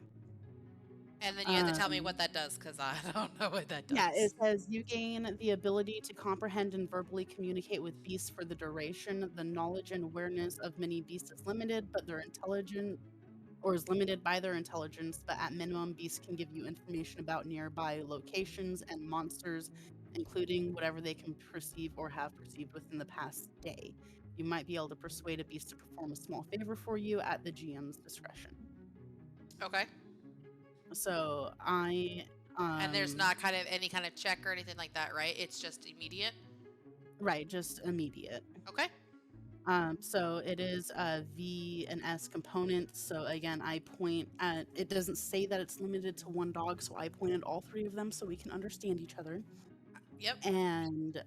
And then you have to tell me Um, what that does, because I don't know what that does. Yeah, it says you gain the ability to comprehend and verbally communicate with beasts for the duration. The knowledge and awareness of many beasts is limited, but their intelligence or is limited by their intelligence, but at minimum, beasts can give you information about nearby locations and monsters, including whatever they can perceive or have perceived within the past day. You might be able to persuade a beast to perform a small favor for you at the GM's discretion. Okay. So I And there's not kind of any kind of check or anything like that, right? It's just immediate. right, just immediate. Okay. So it is a V and S component. So again, I point at, it doesn't say that it's limited to one dog, so I pointed all 3 of them so we can understand each other. Yep. And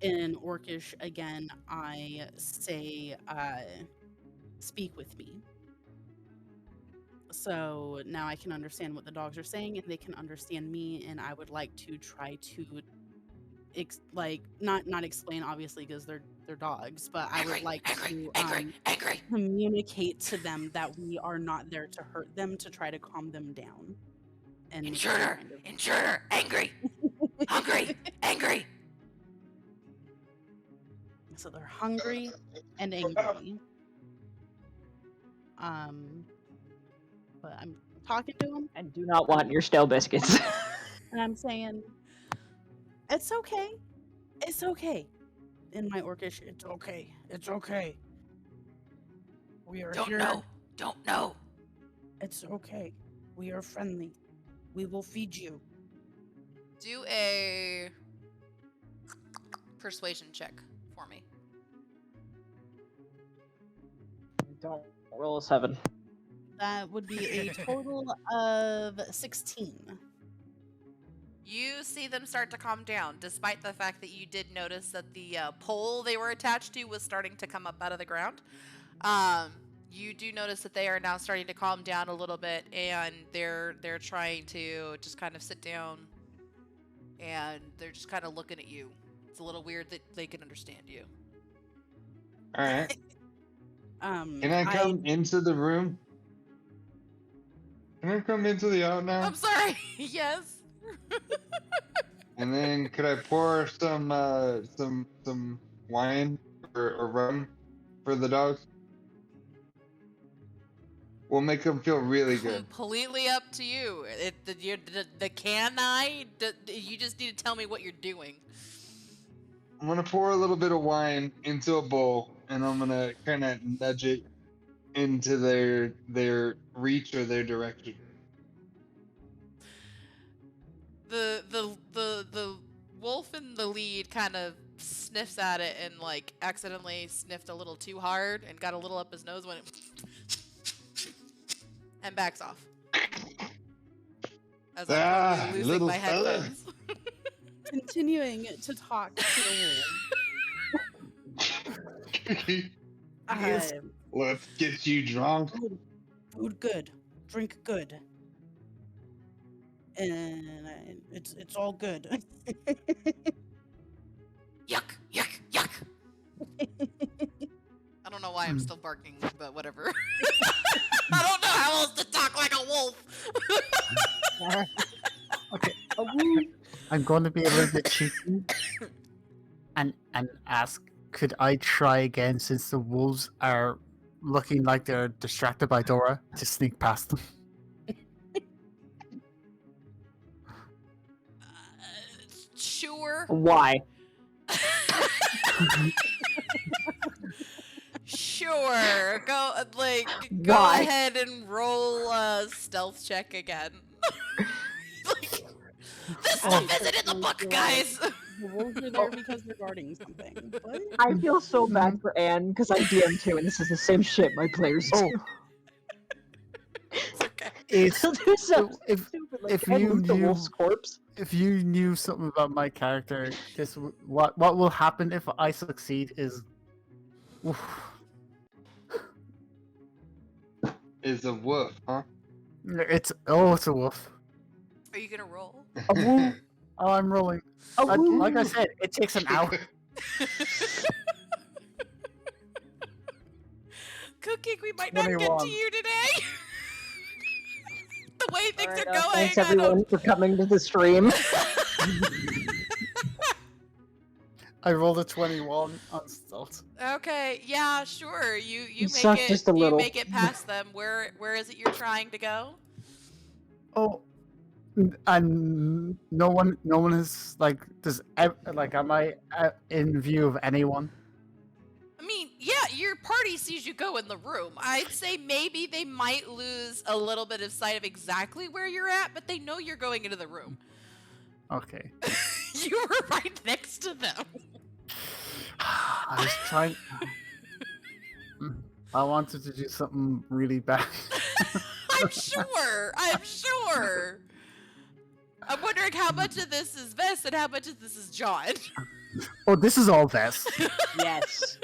in Orcish, again, I say, speak with me. So now I can understand what the dogs are saying and they can understand me, and I would like to try to not explain, obviously, because they're dogs, but I would like to angry. communicate to them that we are not there to hurt them, to try to calm them down. And make them kind of- Intruder, angry, hungry, angry. So they're hungry and angry. But I'm talking to them And do not want your stale biscuits. and I'm saying, "It's okay, it's okay." In my Orcish, it's okay, it's okay. We are here. Don't know. It's okay. We are friendly. We will feed you. Do a persuasion check for me. Don't roll a 7. That would be a total of 16. You see them start to calm down, despite the fact that you did notice that the pole they were attached to was starting to come up out of the ground. You do notice that they are now starting to calm down a little bit, and they're trying to just kind of sit down and they're just kind of looking at you. It's a little weird that they can understand you. All right. Um, Can I come into the room? Can I come into the out now? I'm sorry. Yes. And then could I pour some wine or rum for the dogs? We'll make them feel really good. Completely up to you. You just need to tell me what you're doing. I'm gonna pour a little bit of wine into a bowl, and I'm gonna kind of nudge it into their reach or their direction. The wolf in the lead kind of sniffs at it and like accidentally sniffed a little too hard and got a little up his nose when it and backs off. As I'm totally losing little my fella. headphones. continuing to talk to the wolf. Yes. Let's get you drunk. Food good, drink good, and it's all good. Yuck, yuck, yuck. I don't know why I'm still barking, but whatever. I don't know how else to talk like a wolf. Okay. I'm going to be a little bit cheeky and ask, could I try again since the wolves are looking like they're distracted by Dora to sneak past them? Sure. Why? Sure. Go Why? ahead and roll a stealth check again. Like, this stuff isn't in the book, guys. The wolves are there because they're guarding something. What? I feel so bad for Anne because I DM too, and this is the same shit my players do. It's okay. They'll do something if stupid like if Anne you loot the knew- wolf's corpse. if you knew something about my character, what will happen if I succeed is. Oof. Is a wolf, huh? It's a wolf. Are you gonna roll? A wolf. Oh, I'm rolling. A Like I wolf. said, it takes an hour. Cooking, we might not get to 21. you today. The way things Alright, are going, thanks I don't. everyone for coming to the stream. I rolled a 21 on stealth. Okay, yeah, sure. You make suck it. just a You little. make it past them. Where is it you're trying to go? Oh, and no one is like. Am I in view of anyone? I mean, yeah, your party sees you go in the room. I'd say maybe they might lose a little bit of sight of exactly where you're at, but they know you're going into the room. Okay. You were right next to them. I was trying. I wanted to do something really bad. I'm sure. I'm sure. I'm wondering how much of this is Vess and how much of this is John. Oh, this is all Vess. Yes.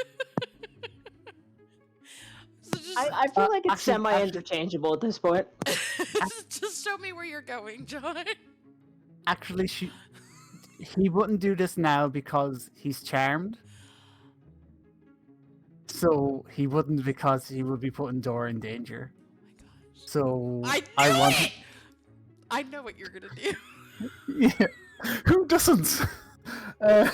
So just, I feel like it's actually- semi-interchangeable at this point. just show me where you're going, John. Actually, he wouldn't do this now because he's charmed. So he wouldn't because he would be putting Dora in danger. Oh my gosh. So I knew wanted. it! I know what you're gonna do. Yeah. Who doesn't? There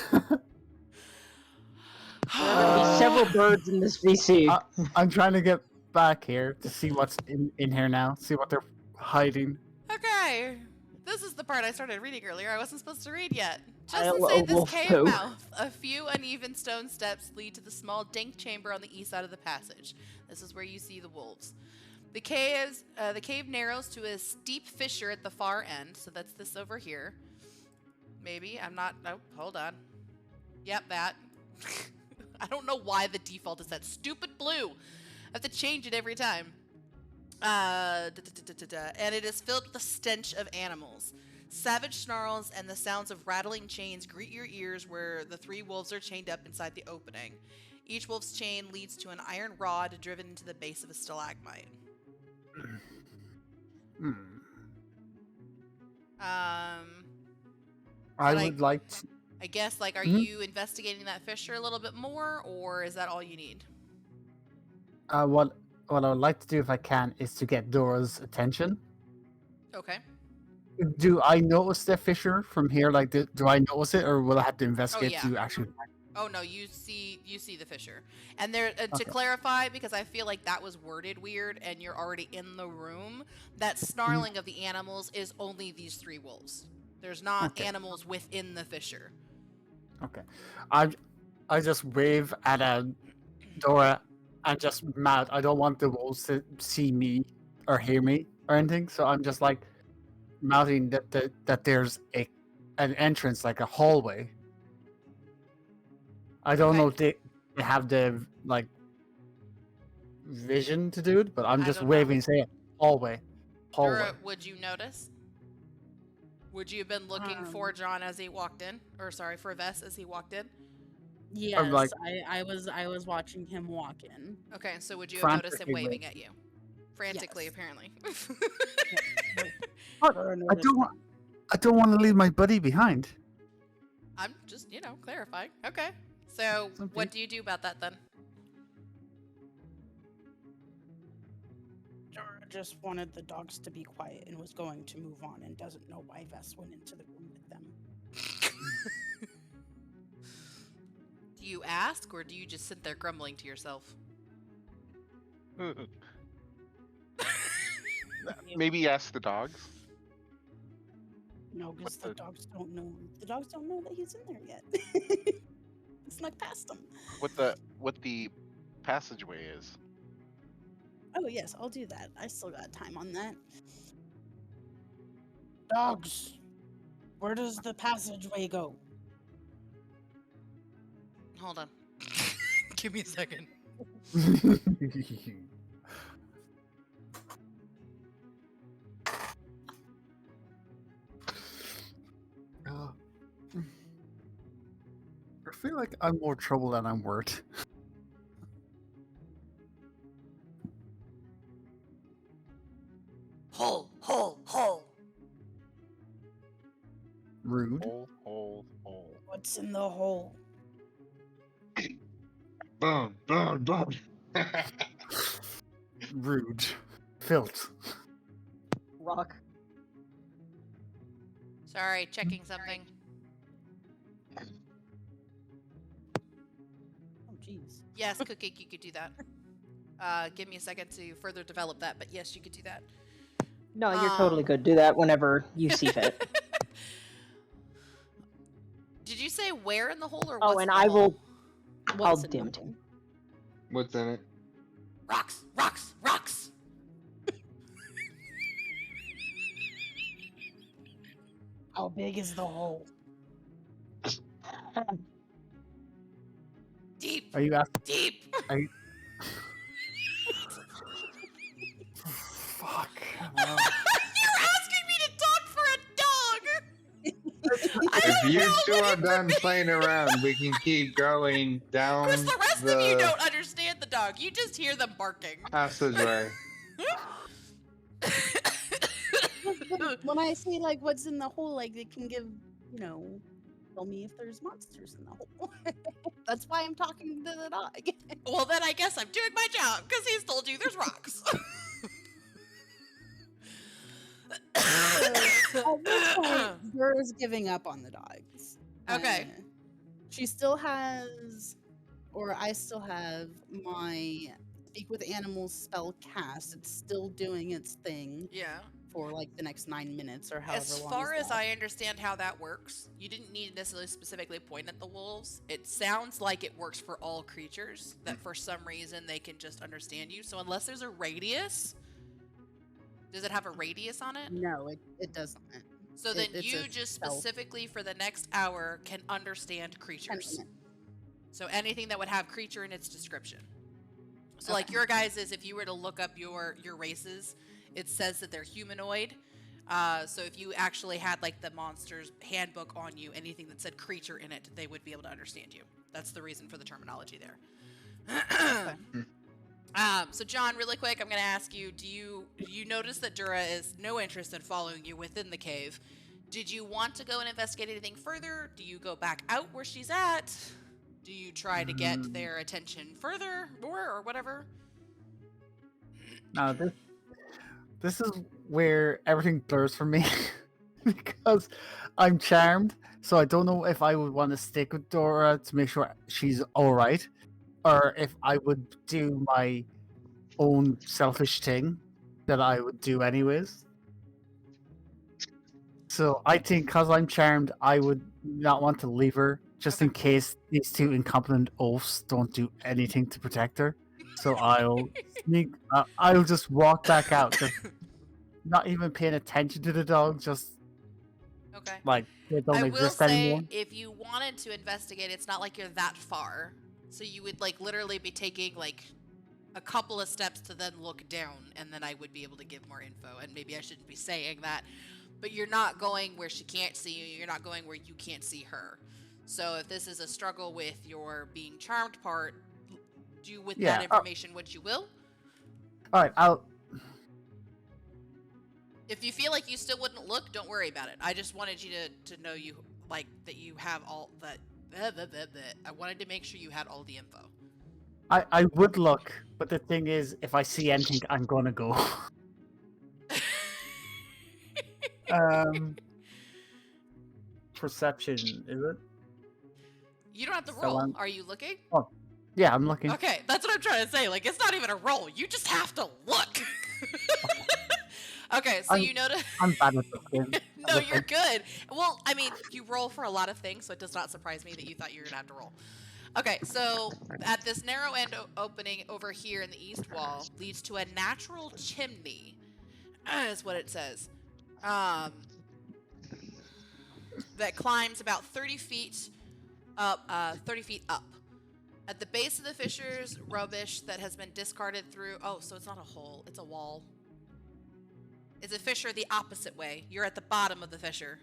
will be several birds in this VC. I'm trying to get back here to see what's in here now. See what they're hiding. Okay. This is the part I started reading earlier. I wasn't supposed to read yet. Just I'll inside this wolf cave poo. mouth, a few uneven stone steps lead to the small dank chamber on the east side of the passage. This is where you see the wolves. The cave narrows to a steep fissure at the far end, so that's this over here. Maybe, I'm not, oh, hold on. Yep, that. I don't know why the default is that stupid blue. I have to change it every time. And it is filled with the stench of animals. Savage snarls and the sounds of rattling chains greet your ears where the three wolves are chained up inside the opening. Each wolf's chain leads to an iron rod driven into the base of a stalagmite. Hmm. I But would like to. I guess, like, are Mhm. you investigating that fissure a little bit more, or is that all you need? What I would like to do if I can is to get Dora's attention. Okay. Do I notice the fissure from here? Like, do I notice it, or will I have to investigate yeah. to actually? Oh no, you see the fissure. And there, to Okay. clarify, because I feel like that was worded weird, and you're already in the room. That snarling of the animals is only these 3 wolves. There's not Okay. animals within the fissure. Okay, I just wave at Dora and just mad. I don't want the wolves to see me or hear me or anything. So I'm just like mouthing that there's an entrance, like a hallway. I don't know if they have the like vision to do it, but I'm I just don't know. waving, saying hallway. Dura, would you notice? Would you have been looking for John as he walked in, or sorry, for Vess as he walked in? Yes, like- I was watching him walk in. Okay, so would you have noticed him Frantically waving at you? Frantically, Yes. apparently. I don't want to leave my buddy behind. I'm just, clarifying. Okay. So, what do you do about that then? Dora just wanted the dogs to be quiet and was going to move on and doesn't know why Vess went into the room with them. Do you ask, or do you just sit there grumbling to yourself? Maybe ask the dogs. No, because What the dogs don't know. The dogs don't know that he's in there yet. Snuck past them. What the passageway is. Oh yes, I'll do that. I still got time on that. Dogs, where does the passageway go? Hold on. Give me a second. I feel like I'm more trouble than I'm worth. Hole. Rude. Hole. What's in the hole? Boom. Rude. Filth. Rock. Sorry, checking something. Oh jeez. Yes, Cookie, you could do that. Give me a second to further develop that, but yes, you could do that. No, you're totally good. Do that whenever you see fit. Did you say where in the hole or Oh, what's and in the I hole? will. I'll What's in the dim hole? What's in it? Rocks. How big is the hole? Deep. Are you asking? Deep. Are you... Fuck. You're asking me to talk for a dog. If you two are done playing around, we can keep going down Chris, the rest of you don't understand the dog. You just hear them barking. passageway. When I say like what's in the hole, like it can give, tell me if there's monsters in the hole. That's why I'm talking to the dog. Well, then I guess I'm doing my job because he's told you there's rocks. At this point, Dura's giving up on the dogs. Okay. She still has, or I still have my Speak with Animals spell cast. It's still doing its thing Yeah. for like the next 9 minutes or however As long. far as that. I understand how that works, you didn't need to necessarily specifically point at the wolves. It sounds like it works for all creatures, that for some reason they can just understand you. So unless there's a radius, does it have a radius on it? No, it doesn't. So then it's you a just spell. specifically for the next hour can understand creatures. Sentiment. So anything that would have creature in its description. So like your guys is, if you were to look up your races, it says that they're humanoid. So if you actually had like the monster's handbook on you, anything that said creature in it, they would be able to understand you. That's the reason for the terminology there. So John, really quick, I'm going to ask you, do you notice that Dura is no interest in following you within the cave? Did you want to go and investigate anything further? Do you go back out where she's at? Do you try to get their attention further, more, or whatever? Now this is where everything blurs for me because I'm charmed, so I don't know if I would want to stick with Dora to make sure she's all right, or if I would do my own selfish thing that I would do anyways. So I think because I'm charmed, I would not want to leave her just in case these two incompetent oafs don't do anything to protect her. So I'll sneak. I'll just walk back out, just not even paying attention to the dog. Just Okay. like they don't I will exist say, anymore. if you wanted to investigate, it's not like you're that far. So you would like literally be taking like a couple of steps to then look down, and then I would be able to give more info. And maybe I shouldn't be saying that, but you're not going where she can't see you. You're not going where you can't see her. So if this is a struggle with your being charmed part, do with that information what you will. All right, I'll. If you feel like you still wouldn't look, don't worry about it. I just wanted you to know you like that you have all that. I wanted to make sure you had all the info. I would look, but the thing is, if I see anything, I'm gonna go. Perception, is it? You don't have to So roll. I'm- Are you looking? Yeah, I'm looking. Okay, that's what I'm trying to say. Like, it's not even a roll. You just have to look. Okay, so you notice. I'm bad at this game. No, you're good. Well, I mean, you roll for a lot of things, so it does not surprise me that you thought you were gonna have to roll. Okay, so at this narrow end opening over here in the east wall leads to a natural chimney, is what it says. That climbs about 30 feet up. 30 feet up. At the base of the fissure's rubbish that has been discarded through. Oh, so it's not a hole; it's a wall. It's a fissure the opposite way. You're at the bottom of the fissure.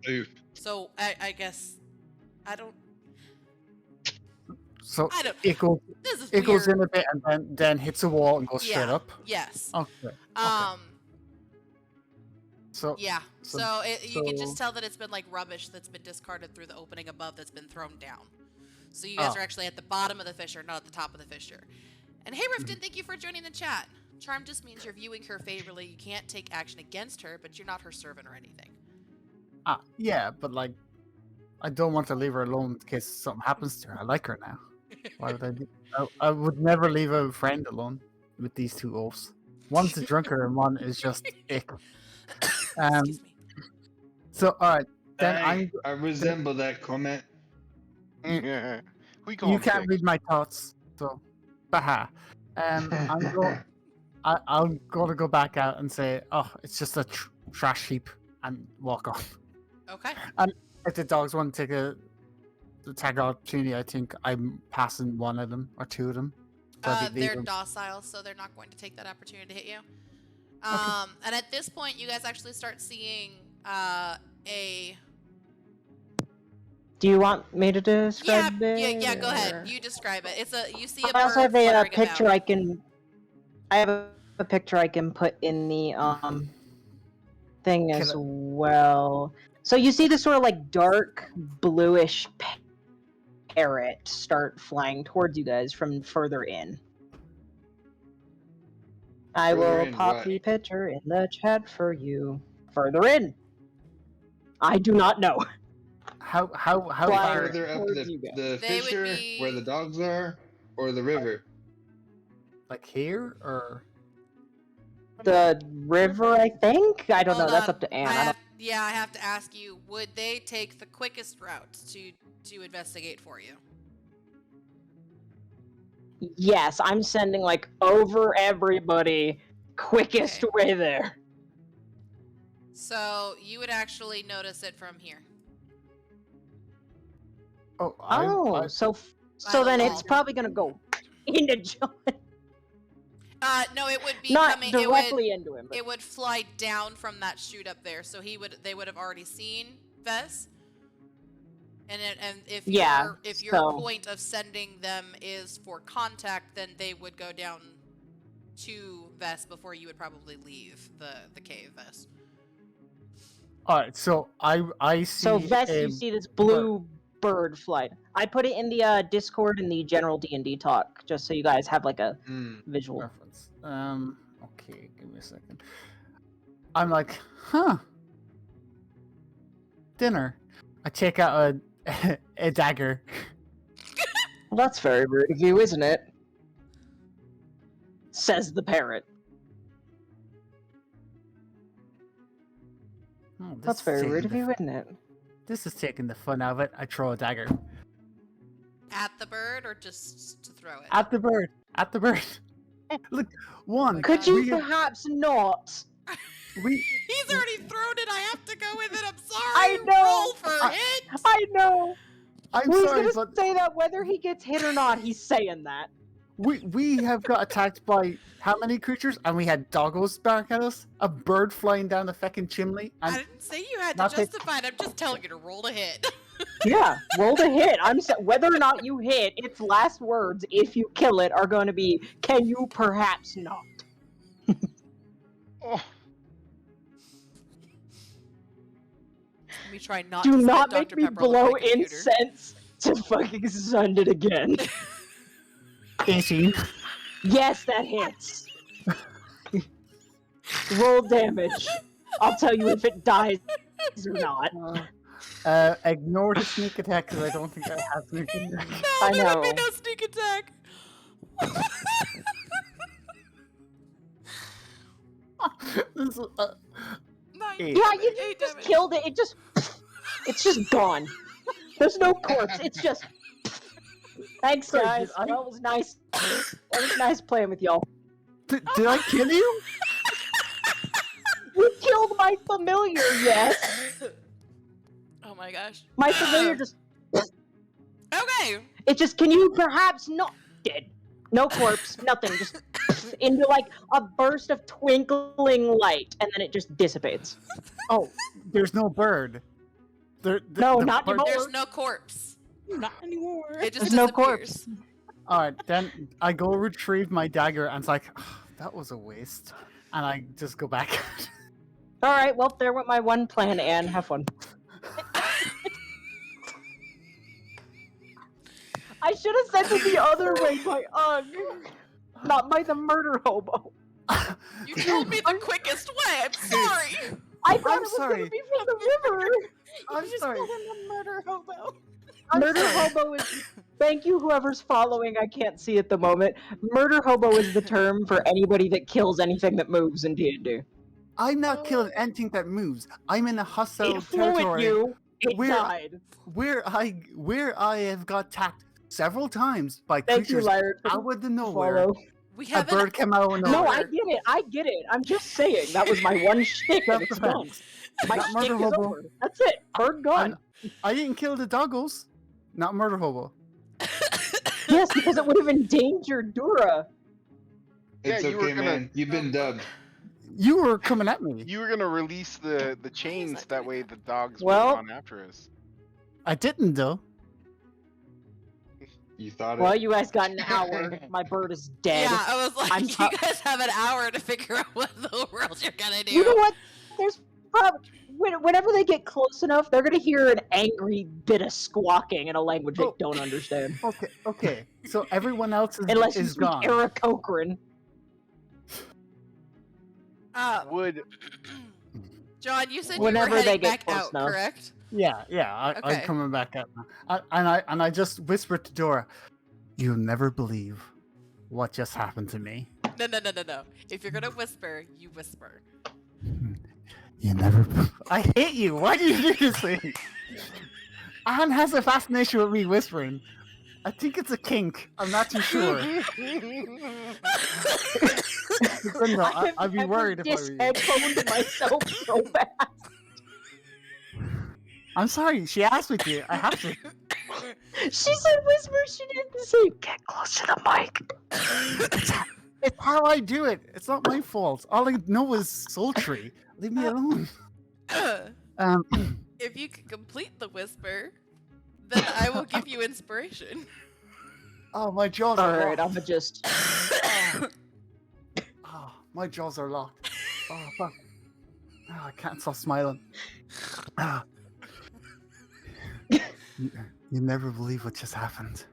Oof. So I guess I don't. So I don't. it goes This is it goes weird. in a bit and then hits a wall and goes straight Yeah. up. Yes. Okay. So Yeah. so- So you can just so- tell that it's been like rubbish that's been discarded through the opening above that's been thrown down. So you guys Oh. are actually at the bottom of the fissure, not at the top of the fissure. And hey, Rifton, thank you for joining the chat. Charm just means you're viewing her favorably. You can't take action against her, but you're not her servant or anything. yeah, but like, I don't want to leave her alone in case something happens to her. I like her now. Why would I? I would never leave a friend alone with these two oafs. One's a drunkard and one is just ick. Excuse me. So all right, then I resemble that comment. We going you can't quick. read my thoughts. So, baha. I'm gonna go back out and say, oh, it's just a trash heap, and walk off. Okay. If the dogs want to take the tag opportunity, I think I'm passing one of them or two of them. So I'd be They're leaving. docile, so they're not going to take that opportunity to hit you. And at this point, you guys actually start seeing a. Do you want me to describe it? Yeah. Go ahead. or- You describe it. It's a. You see a I also bird have a fluttering picture about. I can. I have a picture I can put in the thing as Can well. So you see this sort of like dark bluish parrot start flying towards you guys from further in. I Further will in pop what? the picture in the chat for you. Further in. I do not know. How Fly far? Further up towards you guys. the They would fissure be- where the dogs are, or the river. Like here or? The river, I think. I don't know. Hold That's on. up to Anne. I have to ask you. Would they take the quickest route to investigate for you? Yes, I'm sending like over everybody, quickest Okay. way there. So you would actually notice it from here. Oh, Oh, so By the then wall. it's probably gonna go into John, No, it would be not coming. directly into him. But It would fly down from that chute up there, so they would have already seen Vess. And if Yeah, if your so- point of sending them is for contact, then they would go down to Vess before you would probably leave the cave, Vess. All right, so I see. So Vest, a you see this blue bird flying. I put it in the Discord in the general D&D talk, just so you guys have like a visual. reference. Okay, give me a second. I'm like, huh. Dinner. I take out a dagger. Well, that's very rude of you, isn't it? Says the parrot. Oh, this That's is very taking rude of the you, fu- isn't it? This is taking the fun out of it. I throw a dagger At the bird or just to throw it? at the bird. At the bird. Look, one. Could you we- perhaps not? We He's already thrown it. I have to go with it. I'm sorry. I know. Roll for hit. I know. I'm He's sorry, gonna but say that whether he gets hit or not, he's saying that. we have got attacked by how many creatures? And we had doggos back at us. A bird flying down the fucking chimney. I And didn't say you had to Not that- justify it. I'm just telling you to roll to hit. Yeah, roll to hit. Whether or not you hit, its last words, if you kill it, are going to be, "Can you perhaps not?" Oh, Let me try not Do to not spit make Dr. me Pepper all blow over my computer. incense to fucking send it again. 18. Yes, that hits. Roll damage. I'll tell you if it dies or not. Ignore the sneak attack because I don't think I have sneak attack. No, I there would be know. no sneak attack. This is, Nine. Eight. Yeah, you Eight just damage. killed it. It's just gone. There's no corpse. It's just. Thanks, Sorry, guys. did I- That was nice. That was nice playing with y'all. did I kill you? You killed my familiar, yes. Oh my gosh. My familiar just. Okay. It just. Can you perhaps not. Dead. No corpse, nothing. Just into like a burst of twinkling light, and then it just dissipates. Oh, there's no bird. No, not bird- anymore. There's no corpse. Not anymore. It just There's no disappears. All right, then I go retrieve my dagger, and it's like, that was a waste, and I just go back. All right, well, there went my one plan, Anne. Have fun. I should have sent it the other way by not by the murder hobo. You told me the quickest way. I'm sorry. I thought I'm it was sorry. gonna be from the river. I'm sorry. Call him a murder hobo. Murder hobo is. Thank you, whoever's following. I can't see at the moment. Murder hobo is the term for anybody that kills anything that moves in D&D. I'm not killing anything that moves. I'm in a hostile It flew at territory you. It Where- died. where I have got attacked several times by Thank you, creatures Lyra. out of the nowhere. Follow. We A have bird came out of No, nowhere. I get it. I get it. I'm just saying that was my one shtick, and it's done. Self-defense. My Not shtick murder is hobo. over. That's it. Bird gone. I didn't kill the doggos. Not murder hobo. Yes, because it would have endangered Dura. It's Yeah, you were okay, gonna- man. You've been dubbed. You were coming at me. you were gonna release the chains, that way the dogs Well- would run after us. I didn't though. You thought Well, it. you guys got an hour. My bird is dead. Yeah, I was like, I'm you pro- guys have an hour to figure out what in the world you're gonna do. You know what? There's probably whenever they get close enough, they're gonna hear an angry bit of squawking in a language they Oh. don't understand. Okay. So everyone else Unless you is speak gone. Aarakocran. Would John, you said Whenever you were they heading get back close out, enough. correct? Yeah. I'm Okay. coming back up now. And I just whispered to Dora, "You'll never believe what just happened to me. No. If you're gonna whisper, you whisper. You never. I hate you. Why do you do this thing? Anne has a fascination with me whispering. I think it's a kink. I'm not too sure. Brenda, I'd be worried if I were you. disheadphoned myself so bad. I'm sorry. She asked me to. I have to. She said whisper. She didn't say get close to the mic. It's how I do it. It's not my fault. All I know is sultry. Leave me alone. If you could complete the whisper, then I will give you inspiration. Oh, my jaws All are right, locked. I'm just. Oh, my jaws are locked. Oh, fuck. Oh, I can't stop smiling. you, you never believe what just happened.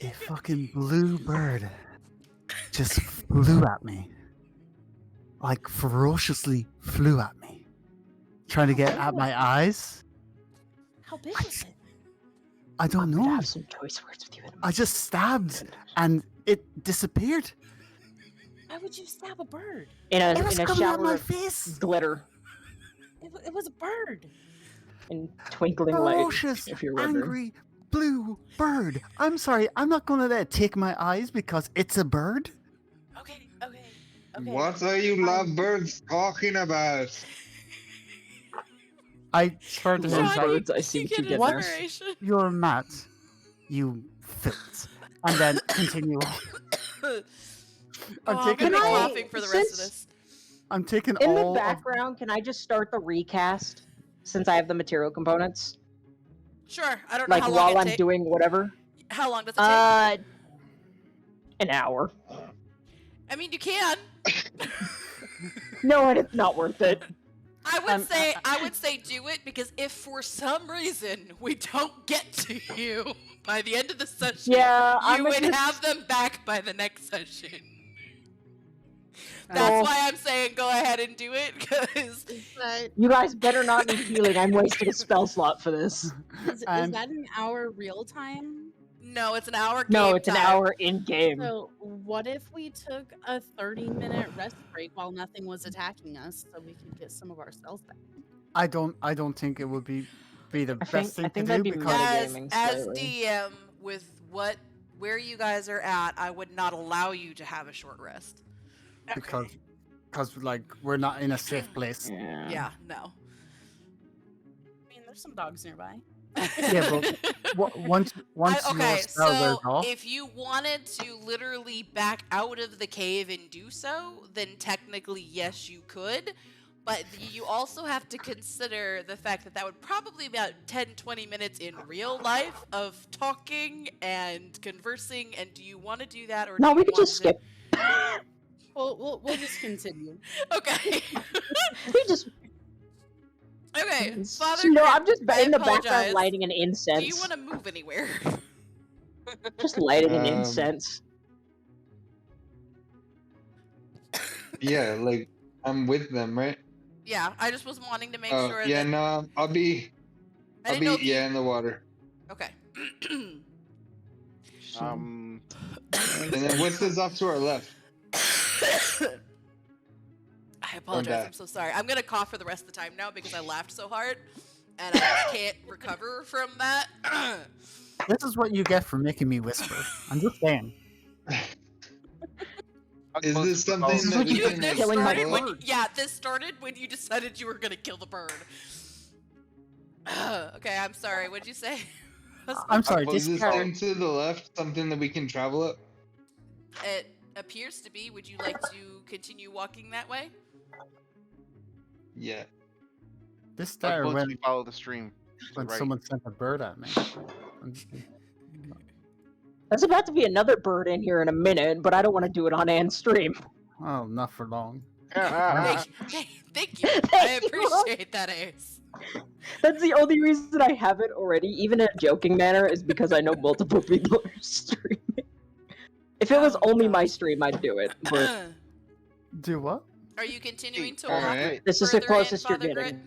A fucking blue bird just flew at me. Like, ferociously flew at me. Trying to get at my eyes. How big was it? I don't I'm gonna know. have some choice words with you in a I minute. just stabbed and it disappeared. Why would you stab a bird? It was in a coming at shower my of face. glitter It was a bird. and twinkling light, Ferocious, if you're wondering. angry, blue bird. I'm sorry, I'm not gonna let it take my eyes because it's a bird. Okay. What are you lovebirds talking about? I turned to him. Love Like, birds, I see you what get you did there. inspiration. you're mad, you filth. And then continue on. I'm taking gonna be all- coughing for the rest of since- this. I'm taking In the all of background, can I just start the recast since I have the material components? Sure. I don't know Like how long while it I'm takes. doing whatever? How long does it take? An hour. I mean, you can. No, and it's not worth it. I would say do it, because if for some reason we don't get to you by the end of the session, Yeah, you I'm would just- have them back by the next session. That's Well- why I'm saying go ahead and do it, because You guys better not need healing. I'm wasting a spell slot for this. Is And- that an hour real time? no, it's an hour. No, game it's an time. hour in game. So what if we took a 30-minute rest break while nothing was attacking us, so we could get some of our spells back? I don't think it would be the I best think thing to that'd do be because metagaming As slightly. DM, with where you guys are at, I would not allow you to have a short rest. because like we're not in a safe place. Yeah, no. I mean, there's some dogs nearby. Yeah, but once your spell so wears off, if you wanted to literally back out of the cave and do so, then technically yes, you could. But you also have to consider the fact that would probably be about 10-20 minutes in real life of talking and conversing. And do you want to do that, or No, do we you could want just to- skip. We'll just continue. Okay. We just. Okay. Father, No, Grit, I'm just I in the background apologize. lighting an Do incense. you want to move anywhere? Just lighting an Um, incense. Yeah, like I'm with them, right? Yeah, I just was wanting to make Oh, sure yeah, that no, I'll be I didn't know if you... in the water. Okay. And then what's this off to our left? I apologize. back. I'm so sorry. I'm gonna cough for the rest of the time now because I laughed so hard, and I just can't recover from that. this is what you get for making me whisper. I'm just saying. Is this something This is that what we you can This killing my started when bird. this started when you decided you were gonna kill the bird. Okay, I'm sorry. What'd you say? I'm sorry. Was this Discard. thing to the left something that we can travel up? It appears to be. Would you like to continue walking that way? Yeah. This I started suppose when we follow the stream. when right. someone sent a bird at me. There's about to be another bird in here in a minute, but I don't want to do it on Anne's stream. Oh, not for long. Thank you. I Thank you. appreciate that, Ace. That's the only reason I have it already, even in a joking manner, is because I know multiple people are streaming. If it was Oh, only my gosh. stream, I'd do it. But Do what? Are you continuing to All walk right. this is the further closest in, you're Father getting.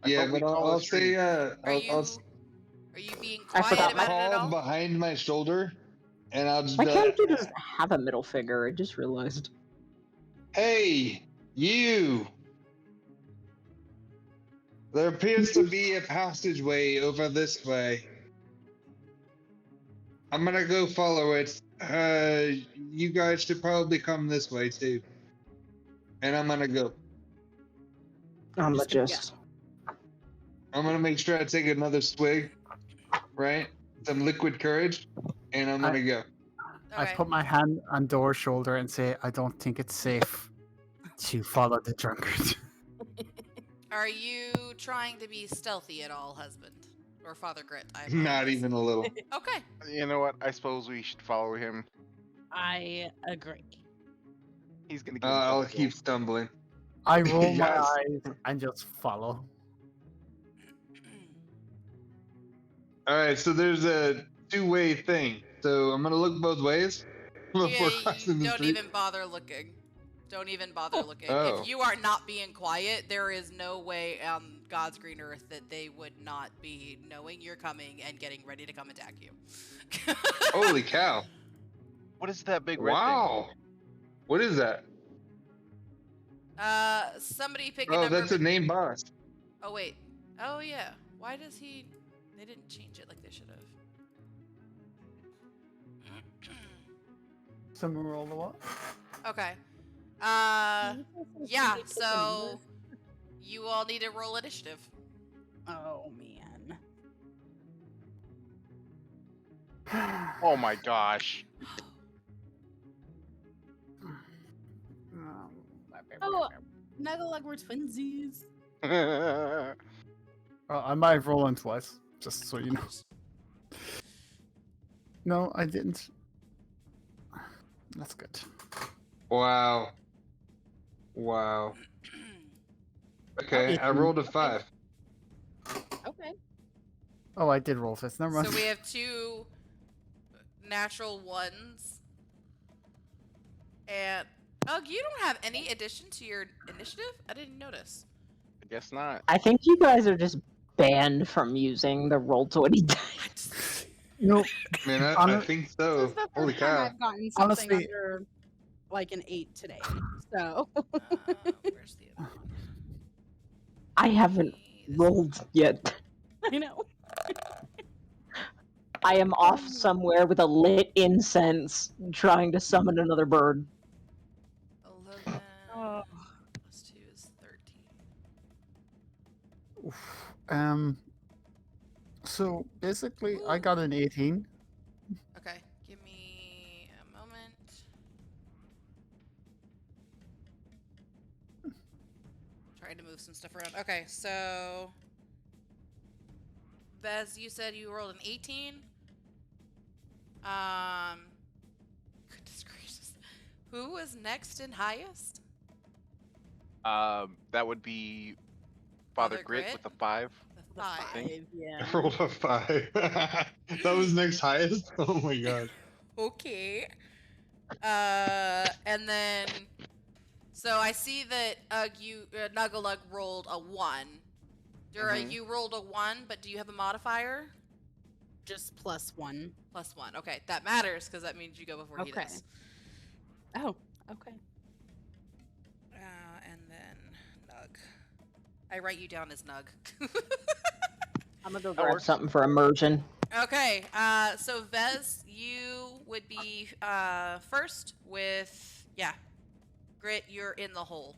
Grit? Yeah, thought we but follow I'll the stream. say, Are you I'll being I quiet forgot about it at call all? behind my shoulder, and I'll just My be like, character doesn't have a middle finger, I just realized. "Hey, you! There appears to be a passageway over this way. I'm gonna go follow it. You guys should probably come this way too. And I'm gonna go. I'm Just gonna just. I'm gonna make sure I take another swig, right? Some liquid courage, and I'm gonna go. I Okay. put my hand on Dora's shoulder and say, I don't think it's safe to follow the drunkard. Are you trying to be stealthy at all, husband? Or Father Grit? I Not apologize. even a little. Okay. You know what? I suppose we should follow him. I agree. He's gonna get himself I'll killed. keep stumbling. I roll my Yes. eyes and just follow. All right, so there's a two-way thing. So I'm gonna look both ways before Yeah, crossing the don't street. even bother looking. Don't even bother looking. Oh. If you are not being quiet, there is no way on God's green earth that they would not be knowing you're coming and getting ready to come attack you. Holy cow! What is that big red Wow. What is that? Somebody pick a Oh, number. that's a name boss. Oh wait. Oh yeah. Why does he? They didn't change it like they should have. Someone roll the what? Okay. Can you feel so Yeah. stupid So you all need to roll initiative. Oh man. thing? Oh my gosh. Oh, Nuggle like we're twinsies. Oh, I might have rolled twice, just so you know. No, I didn't. That's good. Wow. Wow. Okay, I rolled a 5. Okay. Oh, I did roll fist. Never mind. So we have 2 natural ones. And you don't have any addition to your initiative? I didn't notice. I guess not. I think you guys are just banned from using the Roll20 dice. No, Man, I Honor- think This so. is the Holy first time cow. I've gotten something Honestly- under like an 8 today. So Where's the other one? I haven't This rolled yet. I know. I am off somewhere with a lit incense trying to summon another bird. 11 Oh. plus 2 is 13. Oof. So basically, I got an 18. Okay, give me a moment. Trying to move some stuff around. Okay, so Bez, you said you rolled an 18. Goodness gracious. Who was next and highest? That would be Father Father Grit Grit? with a 5. The 5. think. Yeah. I rolled a 5. That was next highest? Oh my god. Okay. And then, so I see that Nuggalug rolled a 1. Dura, Mhm. you rolled a 1, but do you have a modifier? Just +1. +1. Okay, that matters because that means you go before he Okay. does. Oh, okay. And then Nug. I write you down as Nug. I'm gonna go That grab works. something for immersion. Okay, so Vez, you would be first with, yeah. Grit, you're in the hole.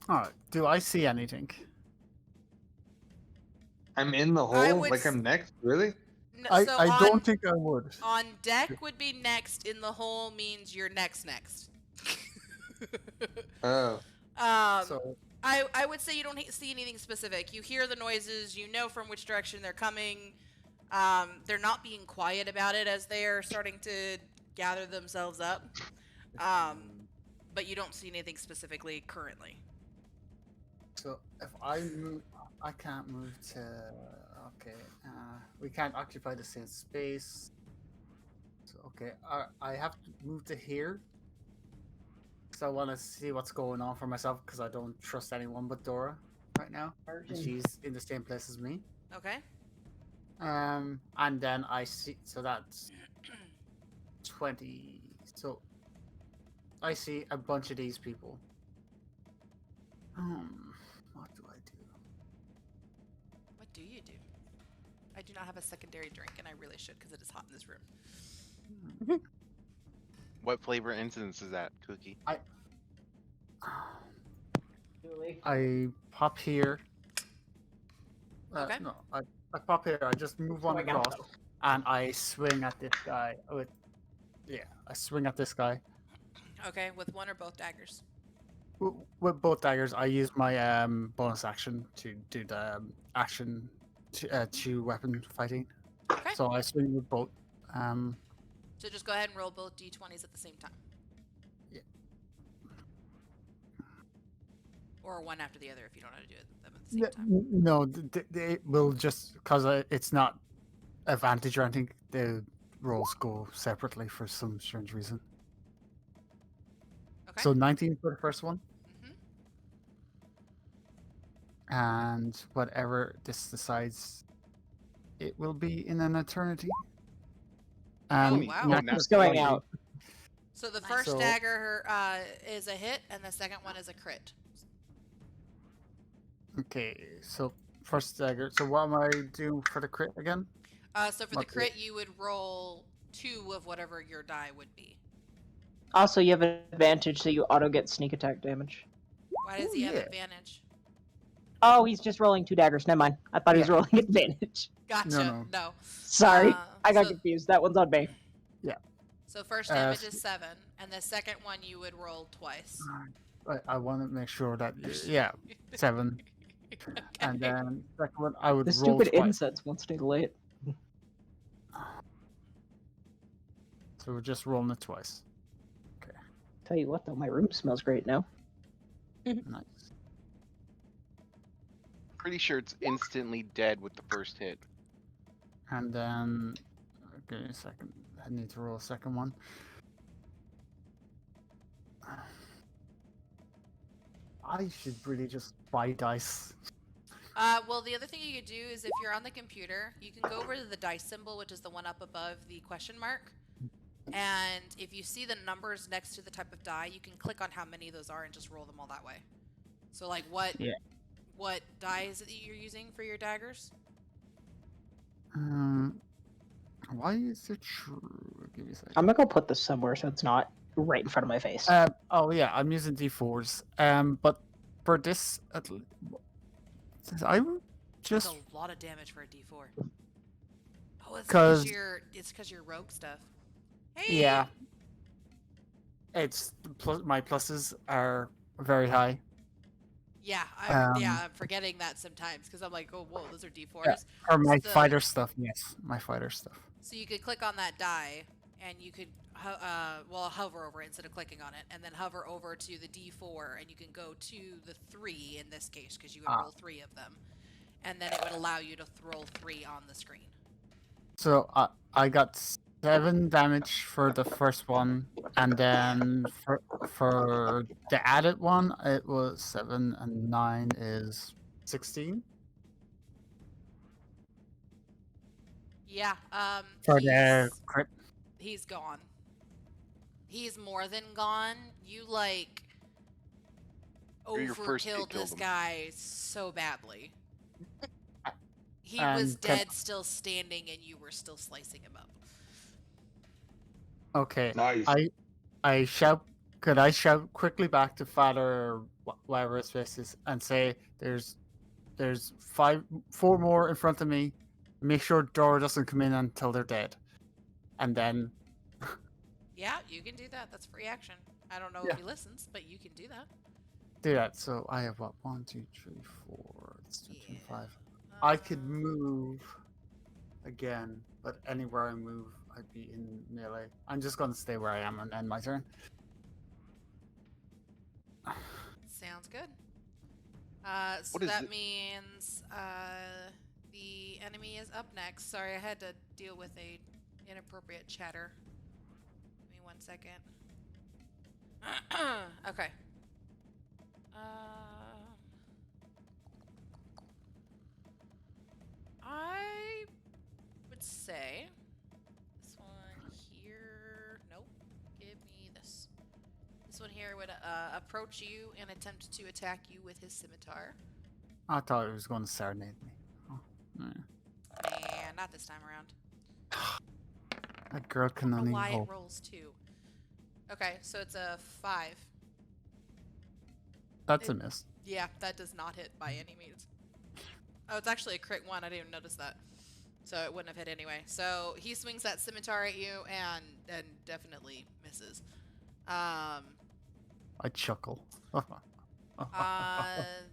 Alright, do I see anything? I'm in the I hole? would Like I'm next? Really? I So don't think I would. on deck would be next, in the hole means you're next. Oh. So I would say you don't see anything specific. You hear the noises, you know from which direction they're coming. They're not being quiet about it as they're starting to gather themselves up. But you don't see anything specifically currently. So if I move, I can't move to. Okay, we can't occupy the same space. So okay, I have to move to here. Because I want to see what's going on for myself. Because I don't trust anyone but Dora right now. And she's in the same place as me. Okay. And then I see. So that's 20. So I see a bunch of these people. What do I do? What do you do? I do not have a secondary drink, and I really should because it is hot in this room. What flavor incense is that, Cookie? I pop here. Okay. No, I pop here. I just move one Swing at across, and I swing at this guy. With, yeah, I swing at this guy. Okay, with one or both daggers. With both daggers, I use my bonus action to do the action to weapon fighting. Okay. So I swing with both. So just go ahead and roll both d20s at the same time. Or one after the other if you don't know how to do them at the same time. No, they will just because it's not advantage or anything. The rolls go separately for some strange reason. Okay. So 19 for the first one, Mhm. and whatever this decides, it will be in an eternity. Oh, And wow. in that now- case, It's going 20. out. So the Nice. first So- dagger is a hit, and the second one is a crit. Okay, so first dagger. So what am I doing for the crit again? So for the What's it? crit, you would roll 2 of whatever your die would be. Also, you have an advantage, so you auto get sneak attack damage. Why does Ooh, he have yeah. advantage? Oh, he's just rolling 2 daggers. Never mind. I thought he was Yeah. rolling advantage. Gotcha. No. Sorry, I got so, confused. That one's on me. So first Uh, damage is 7, and the second one you would roll twice. I want to make sure that yeah, 7, and Okay. then second one I would The roll stupid twice. incense wants to delay it. So we're just rolling it twice. Tell you what, though, my room smells great now. Nice. Pretty sure it's instantly dead with the first hit. And then, okay, a second. I need to roll a second one. I should really just buy dice. Well, the other thing you could do is if you're on the computer, you can go over to the dice symbol, which is the one up above the question mark. And if you see the numbers next to the type of die, you can click on how many of those are and just roll them all that way. So, like, what die is it that you're using for your daggers? Why is it true? Give me a second. I'm gonna go put this somewhere so it's not right in front of my face. Oh yeah, I'm using D4s. But for this, I would That's just a lot of damage for a D4. Oh, it's 'Cause- because you're rogue stuff. Hey. yeah. It's my pluses are very high. Yeah, Um, I'm forgetting that sometimes because I'm like, oh, whoa, those are D4s. For my So- fighter stuff, yes, my fighter stuff. So you could click on that die, and you could hover over it instead of clicking on it, and then hover over to the D4, and you can go to the 3 in this case because you would roll 3 of them, and then it would allow you to roll 3 on the screen. So I got 7 damage for the first one, and then for the added one, it was 7 and 9 is 16 Yeah. for the crit. He's gone. He's more than gone. You like Or your first hit overkilled killed this him. guy so badly. He And was can- dead, still standing, and you were still slicing him up. Okay, Nice. I shout. Could I shout quickly back to Father whatever his face is and say, "There's 4 more in front of me. Make sure Dora doesn't come in until they're dead." And then Yeah, you can do that. That's free action. I don't know Yeah. if he listens, but you can do that. do that. So I have what? 1, 2, 3, 4. It's 2, 3, Yeah. 5. I could Um, move again, but anywhere I move, I'd be in melee. I'm just gonna stay where I am and end my turn. Sounds good. So What is that it? means the enemy is up next. Sorry, I had to deal with a inappropriate chatter. Give me 1 second. Okay. I would say this one here. Nope. Give me this. This one here would approach you and attempt to attack you with his scimitar. I thought it was going to serenade me. Oh, yeah. And not this time around. That girl can I don't only know why hope. it rolls 2. Okay, so it's a 5. That's a miss. Yeah, that does not hit by any means. Oh, it's actually a crit 1. I didn't even notice that. So it wouldn't have hit anyway. So he swings that scimitar at you and definitely misses. I chuckle.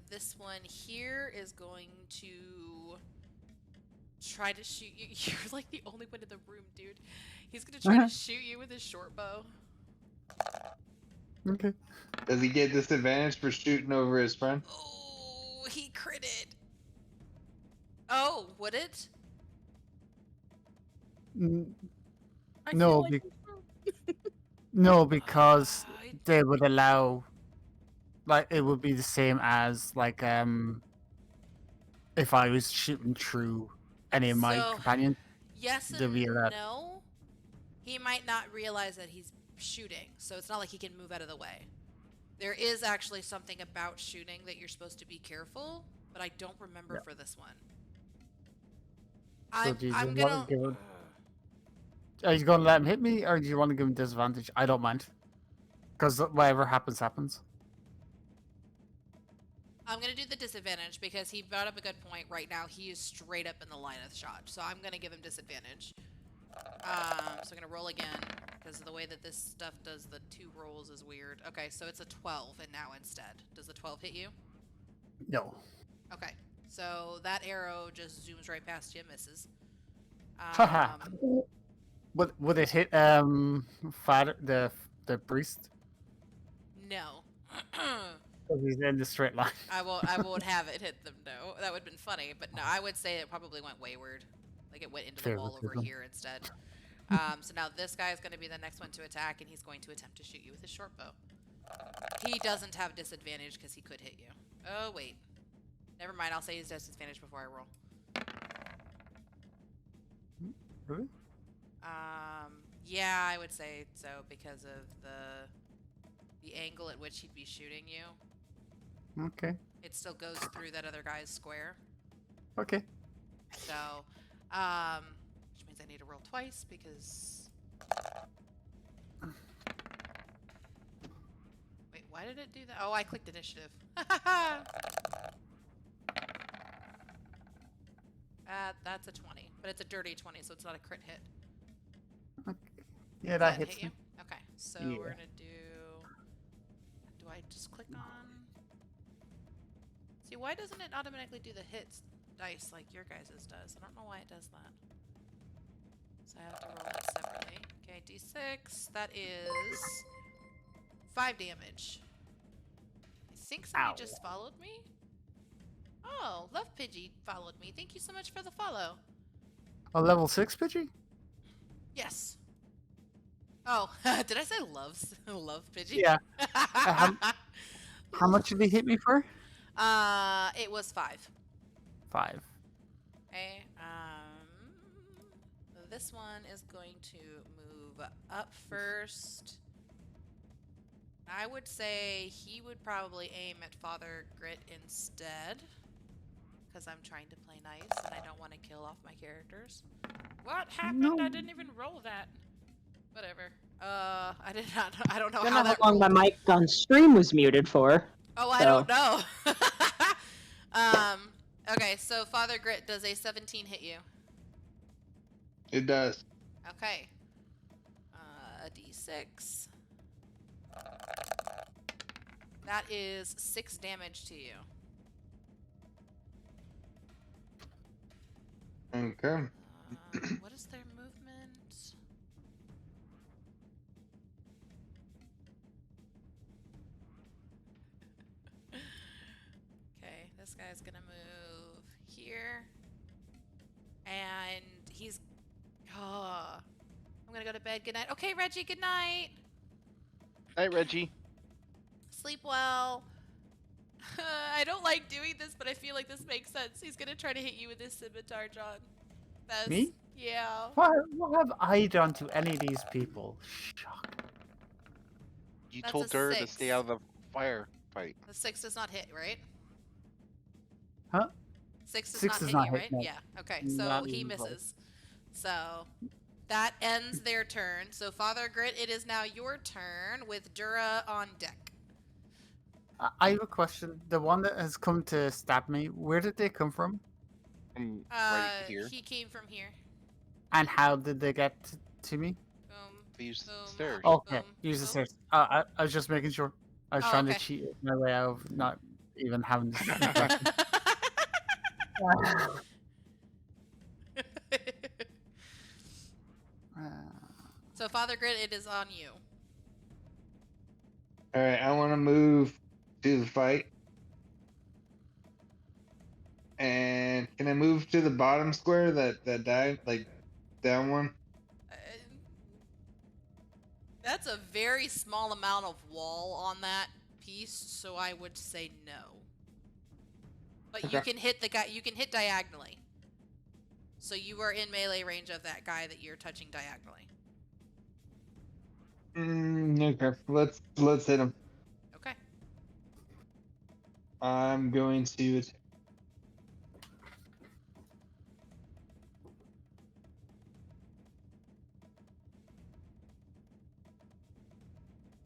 This one here is going to try to shoot you. You're like the only one in the room, dude. He's gonna try to shoot you with his short bow. Okay. Does he get disadvantage for shooting over his friend? Oh, he critted. Oh, would it? N- I No, feel like no, because I- they would allow, like, it would be the same as like if I was shooting through any of my So, companions, yes they'd be and allowed. no. He might not realize that he's shooting, so it's not like he can move out of the way. There is actually something about shooting that you're supposed to be careful, but I don't remember Yeah. for this one. So do you I'm just want gonna. to give him? Are you going to let him hit me, or do you want to give him disadvantage? I don't mind, because whatever happens, happens. I'm gonna do the disadvantage because he brought up a good point. Right now, he is straight up in the line of shot, so I'm gonna give him disadvantage. So I'm gonna roll again because the way that this stuff does the 2 rolls is weird. Okay, so it's a 12, and now instead, does the 12 hit you? No. Okay, so that arrow just zooms right past you and misses. Haha. Would it hit father the priest? No. Because he's in the straight line. I won't have it hit them. No, that would have been funny, but no, I would say it probably went wayward. Like it went into the wall over Favoritism. here instead. So now this guy is going to be the next one to attack, and he's going to attempt to shoot you with his short bow. He doesn't have disadvantage because he could hit you. Oh wait, never mind. I'll say he's disadvantage before I roll. Really? Yeah, I would say so because of the angle at which he'd be shooting you. Okay. It still goes through that other guy's square. Okay. So, which means I need to roll twice because. Wait, why did it do that? Oh, I clicked initiative. That's a 20, but it's a dirty 20, so it's not a crit hit. Yeah, Does that hits hit you? me. Okay, so Yeah. we're gonna do. Do I just click on? See, why doesn't it automatically do the hits dice like your guys' does? I don't know why it does that. So I have to roll it separately. Okay, d6. That is 5 damage. I think somebody Ow. just followed me. Oh, Love Pidgey followed me. Thank you so much for the follow. A level 6 Pidgey? Yes. Oh, did I say love Pidgey? Yeah. How much did he hit me for? It was 5. 5. Okay, this one is going to move up first. I would say he would probably aim at Father Grit instead. Because I'm trying to play nice and I don't want to kill off my characters. What happened? No. I didn't even roll that. Whatever. I did not. I don't know I don't how know that how long my rolled. mic on stream was muted for. Oh, I so. don't know. Okay, so Father Grit, does a 17 hit you? It does. Okay. A d6. That is 6 damage to you. Okay. What is their movement? Okay, this guy's gonna move here. And he's... Oh, I'm gonna go to bed. Good night. Okay, Reggie, good night. Hi, Reggie. Sleep well. I don't like doing this, but I feel like this makes sense. He's gonna try to hit you with his scimitar, John. That's... Me? Yeah. What have I done to any of these people? Shock. You That's told a her to 6. stay out of the firefight. The 6 does not hit, right? Huh? 6 does 6 not does hit not you, hit, right? no. Yeah. Okay, so Not he even close. misses. So that ends their turn. So Father Grit, it is now your turn with Dura on deck. I have a question. The one that has come to stab me, where did they come from? From right here. He came from here. And how did they get to me? Boom. They use Boom. stairs. Okay, Boom, use the boom. stairs. I was just making sure. I was Oh, trying okay. to cheat my way out of not even having this. So Father Grit, it is on you. All right, I want to move to the fight. And can I move to the bottom square that died, like down one? Uh, that's a very small amount of wall on that piece, so I would say no. But you Okay. can hit the guy. You can hit diagonally. So you are in melee range of that guy that you're touching diagonally. Okay, let's hit him. Okay. I'm going to.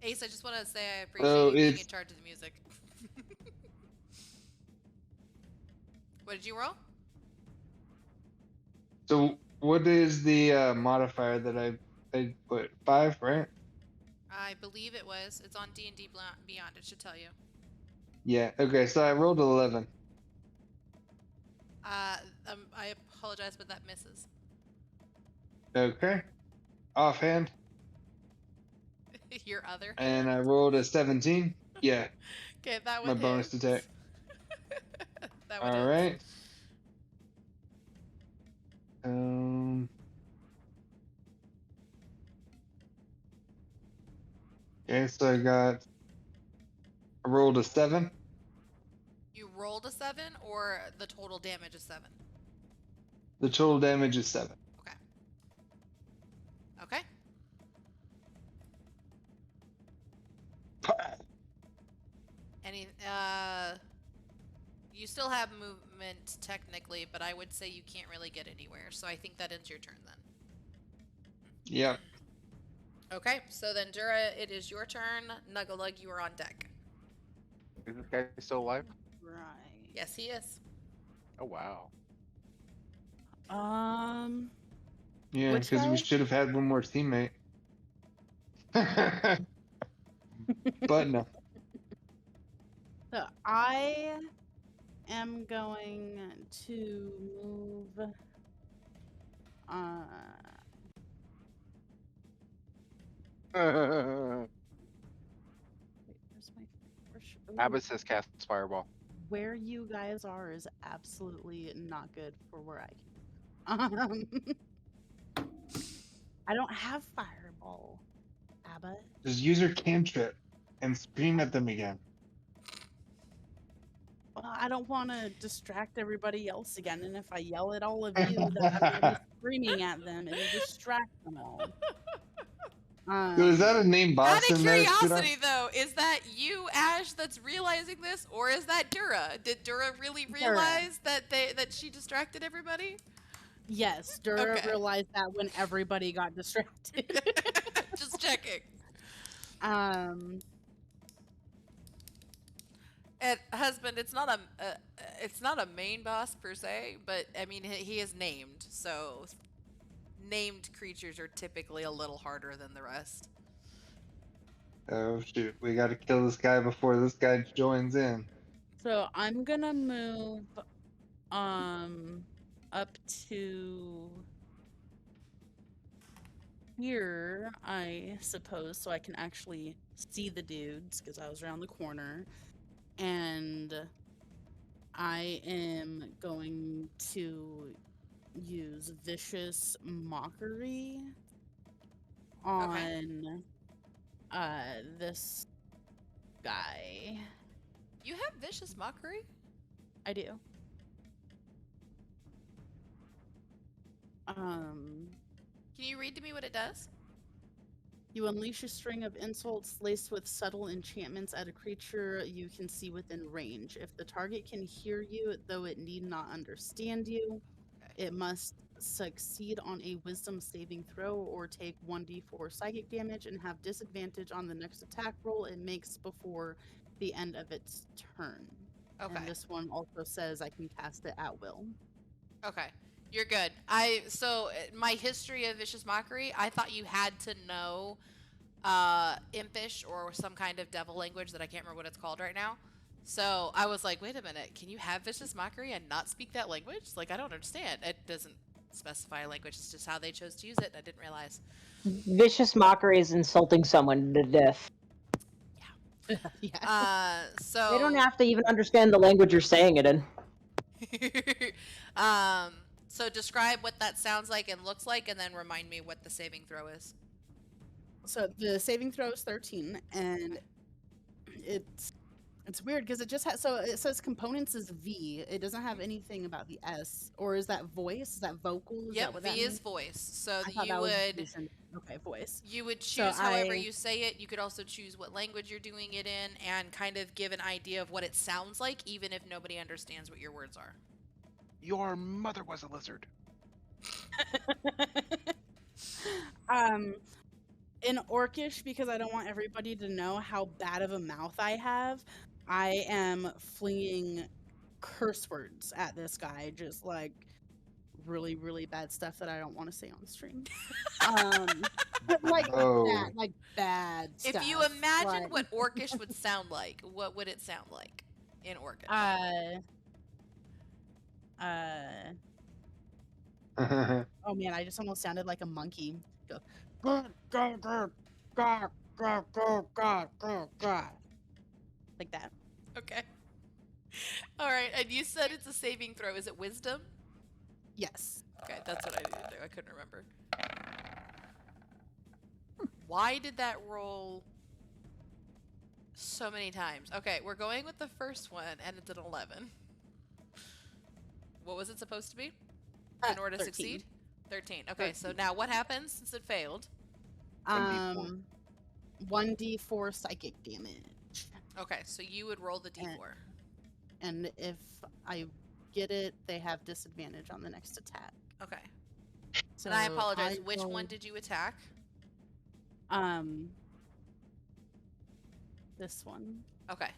Ace, I just want to say I appreciate Oh, you being it's in charge of the music. What did you roll? so. What is the modifier that I put? 5, right? I believe it was. It's on D&D Beyond. It should tell you. Yeah. Okay. So I rolled 11. I apologize, but that misses. Okay. Offhand, Your other and I hand. rolled a 17. Yeah. Okay, that My one bonus hits. attack. That one All hits. right. Okay, so I rolled a 7. You rolled a 7, or the total damage is 7? The total damage is 7. Okay. Okay. Any you still have movement technically, but I would say you can't really get anywhere. So I think that ends your turn then. Yep. Okay, so then Dura, it is your turn. Nuggalug, you are on deck. Is this guy still alive? Right. Yes, he is. Oh wow. Yeah, Which because we guy? should have had one more teammate. But no. So I am going to move. Wait, where's my? Ooh, Abbott says cast fireball. where you guys are is absolutely not good for where I can. I don't have fireball, Abbott. Just use your cantrip and scream at them again. Well, I don't want to distract everybody else again, and if I yell at all of you, then I'm gonna be screaming at them and distract them all. So is that a name boss Out of in there? curiosity, though, is that you, Ash, that's realizing this, or is that Dura? Did Dura really realize that she distracted everybody? Yes, Dura Okay. realized that when everybody got distracted. Just checking. Um, And husband, it's not a main boss per se, but I mean he is named, so named creatures are typically a little harder than the rest. Oh shoot, we gotta kill this guy before this guy joins in. so I'm gonna move up to here, I suppose, so I can actually see the dudes because I was around the corner. And I am going to use Vicious Mockery on this guy. You have Vicious Mockery? I do. Can you read to me what it does? You unleash a string of insults laced with subtle enchantments at a creature you can see within range. If the target can hear you, though it need not understand you, it must succeed on a wisdom saving throw or take 1d4 psychic damage and have disadvantage on the next attack roll it makes before the end of its turn. Okay. And this one also says I can cast it at will. Okay. You're good. So my history of Vicious Mockery, I thought you had to know Impish or some kind of devil language that I can't remember what it's called right now. So I was like, wait a minute, can you have Vicious Mockery and not speak that language? Like, I don't understand. It doesn't specify a language, it's just how they chose to use it. I didn't realize. Vicious Mockery is insulting someone to death. Yeah. Yeah. So They don't have to even understand the language you're saying it in. so describe what that sounds like and looks like, and then remind me what the saving throw is. So the saving throw is 13, and it's weird because it just has, so it says components is V. It doesn't have anything about the S. Or is that voice? Is that vocal? Is that Yep, what V that is means? voice. So I thought you that was would vision. Okay, voice. you would So choose however you say it. You could also choose what language you're doing it in, and kind of give an idea of what it sounds like, even if nobody understands what your words are. Your mother was a lizard. In Orcish, because I don't want everybody to know how bad of a mouth I have, I am flinging curse words at this guy, just like really, really bad stuff that I don't want to say on stream. But Oh. bad stuff. If you imagine like, what Orcish would sound like, what would it sound like in Orcish? Oh man, I just almost sounded like a monkey. Go, "Grr, grr, grr, grr, grr, grr, grr, grr, grr." Like that. Okay. All right, and you said it's a saving throw. Is it wisdom? Yes. Okay, that's what I needed to do. I couldn't remember. Why did that roll so many times? Okay, we're going with the first one, and it's an 11. What was it supposed to be in order to 13. succeed? 13. Okay, so 13. now what happens since it failed? 1d4. 1d4 psychic damage. Okay, so you would roll the d4. And if I get it, they have disadvantage on the next attack. Okay. So And I apologize. Which one rolled, did you attack? this one. Okay.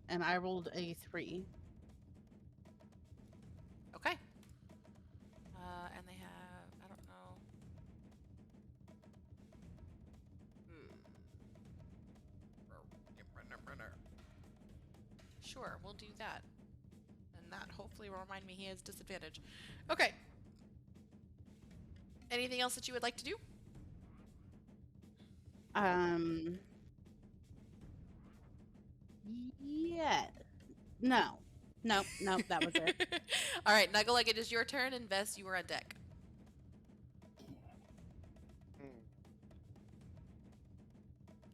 And I rolled a 3. Okay. And they have, I don't know. Sure, we'll do that. And that hopefully will remind me he has disadvantage. Okay. Anything else that you would like to do? Yeah. No. Nope, that was it. All right, Nuggle, it is your turn, and Vess, you are on deck.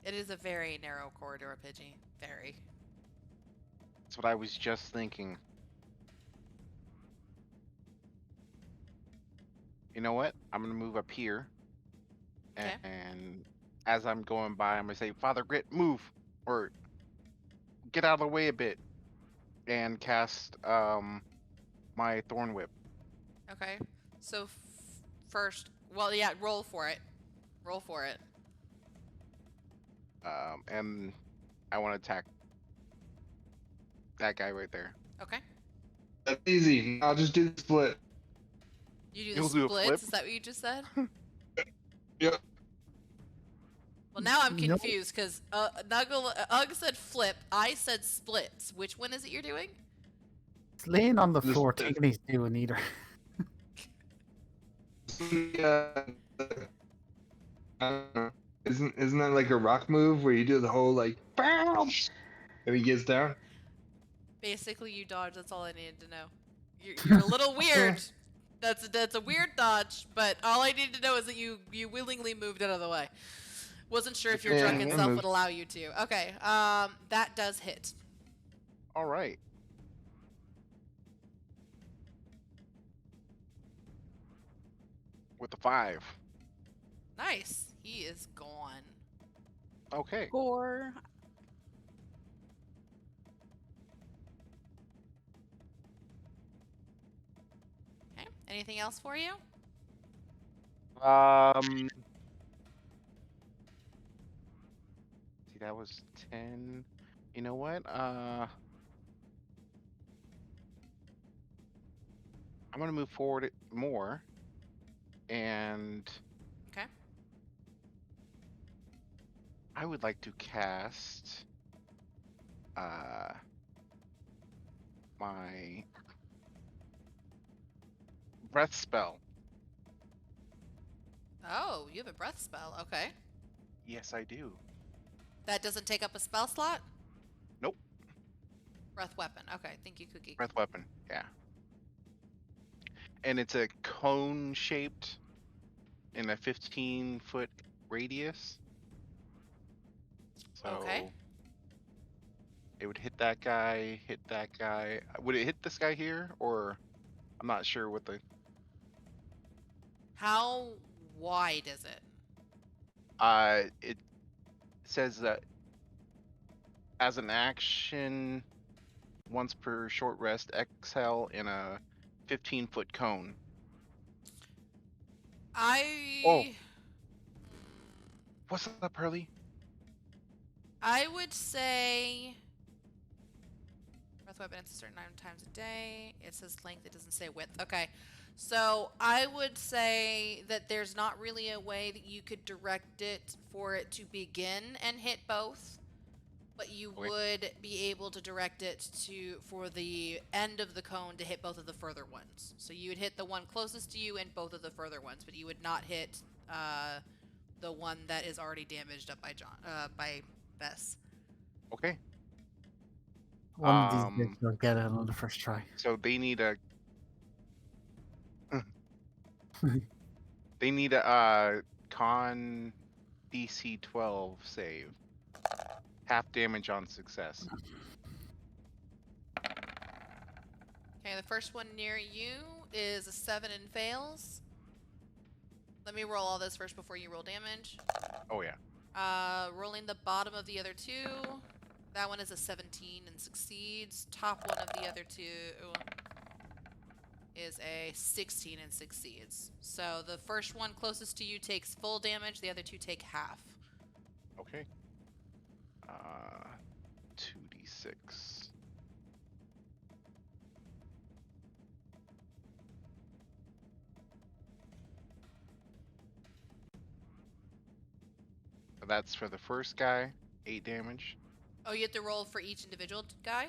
It is a very narrow corridor, Pidgey. Very. That's what I was just thinking. You know what? I'm gonna move up here. Okay. And as I'm going by, I'm gonna say, Father Grit, move! Or get out of the way a bit. And cast my Thorn Whip. Okay. So first, well, yeah, roll for it. Roll for it. And I want to attack that guy right there. Okay. That's easy. I'll just do the split. You do the You'll do a splits? flip? Is that what you just said? Yep. Well, now I'm Nope. confused because Ugg said flip. I said splits. Which one is it you're doing? He's laying on the This- floor thinking he's doing either. I don't know. Isn't that like a rock move where you do the whole like bounce and he gets down? Basically, you dodge. That's all I needed to know. You're a little weird. That's a weird dodge, but all I needed to know is that you willingly moved out of the way. Wasn't sure if your Yeah, drunken I self moved. would allow you to. Okay, that does hit. All right. With the 5. Nice. He is gone. Okay. Gore. Okay. Anything else for you? See, that was 10. You know what? I'm gonna move forward more, and Okay. I would like to cast my breath spell. Oh, you have a breath spell. Okay. Yes, I do. That doesn't take up a spell slot? Nope. Breath weapon. Okay, thank you, Cookie. Breath weapon. Yeah. And it's a cone shaped in a 15-foot radius. So Okay. it would hit that guy, hit that guy. Would it hit this guy here, or I'm not sure what the. How wide is it? It says that as an action, once per short rest, exhale in a 15-foot cone. Oh. What's up, Hurley? I would say breath weapon it's a certain amount of times a day. It says length, it doesn't say width. Okay. So I would say that there's not really a way that you could direct it for it to begin and hit both, but you would be able to direct it for the end of the cone to hit both of the further ones. So you would hit the one closest to you and both of the further ones, but you would not hit the one that is already damaged up by Bess. Okay. One of these bits will get it on the first try. So they need a. They need a con DC 12 save. Half damage on success. Okay, the first one near you is a 7 and fails. Let me roll all this first before you roll damage. Oh yeah. Rolling the bottom of the other two. That one is a 17 and succeeds. Top one of the other two is a 16 and succeeds. So the first one closest to you takes full damage, the other two take half. Okay. 2d6. So that's for the first guy, 8 damage. Oh, you have to roll for each individual guy?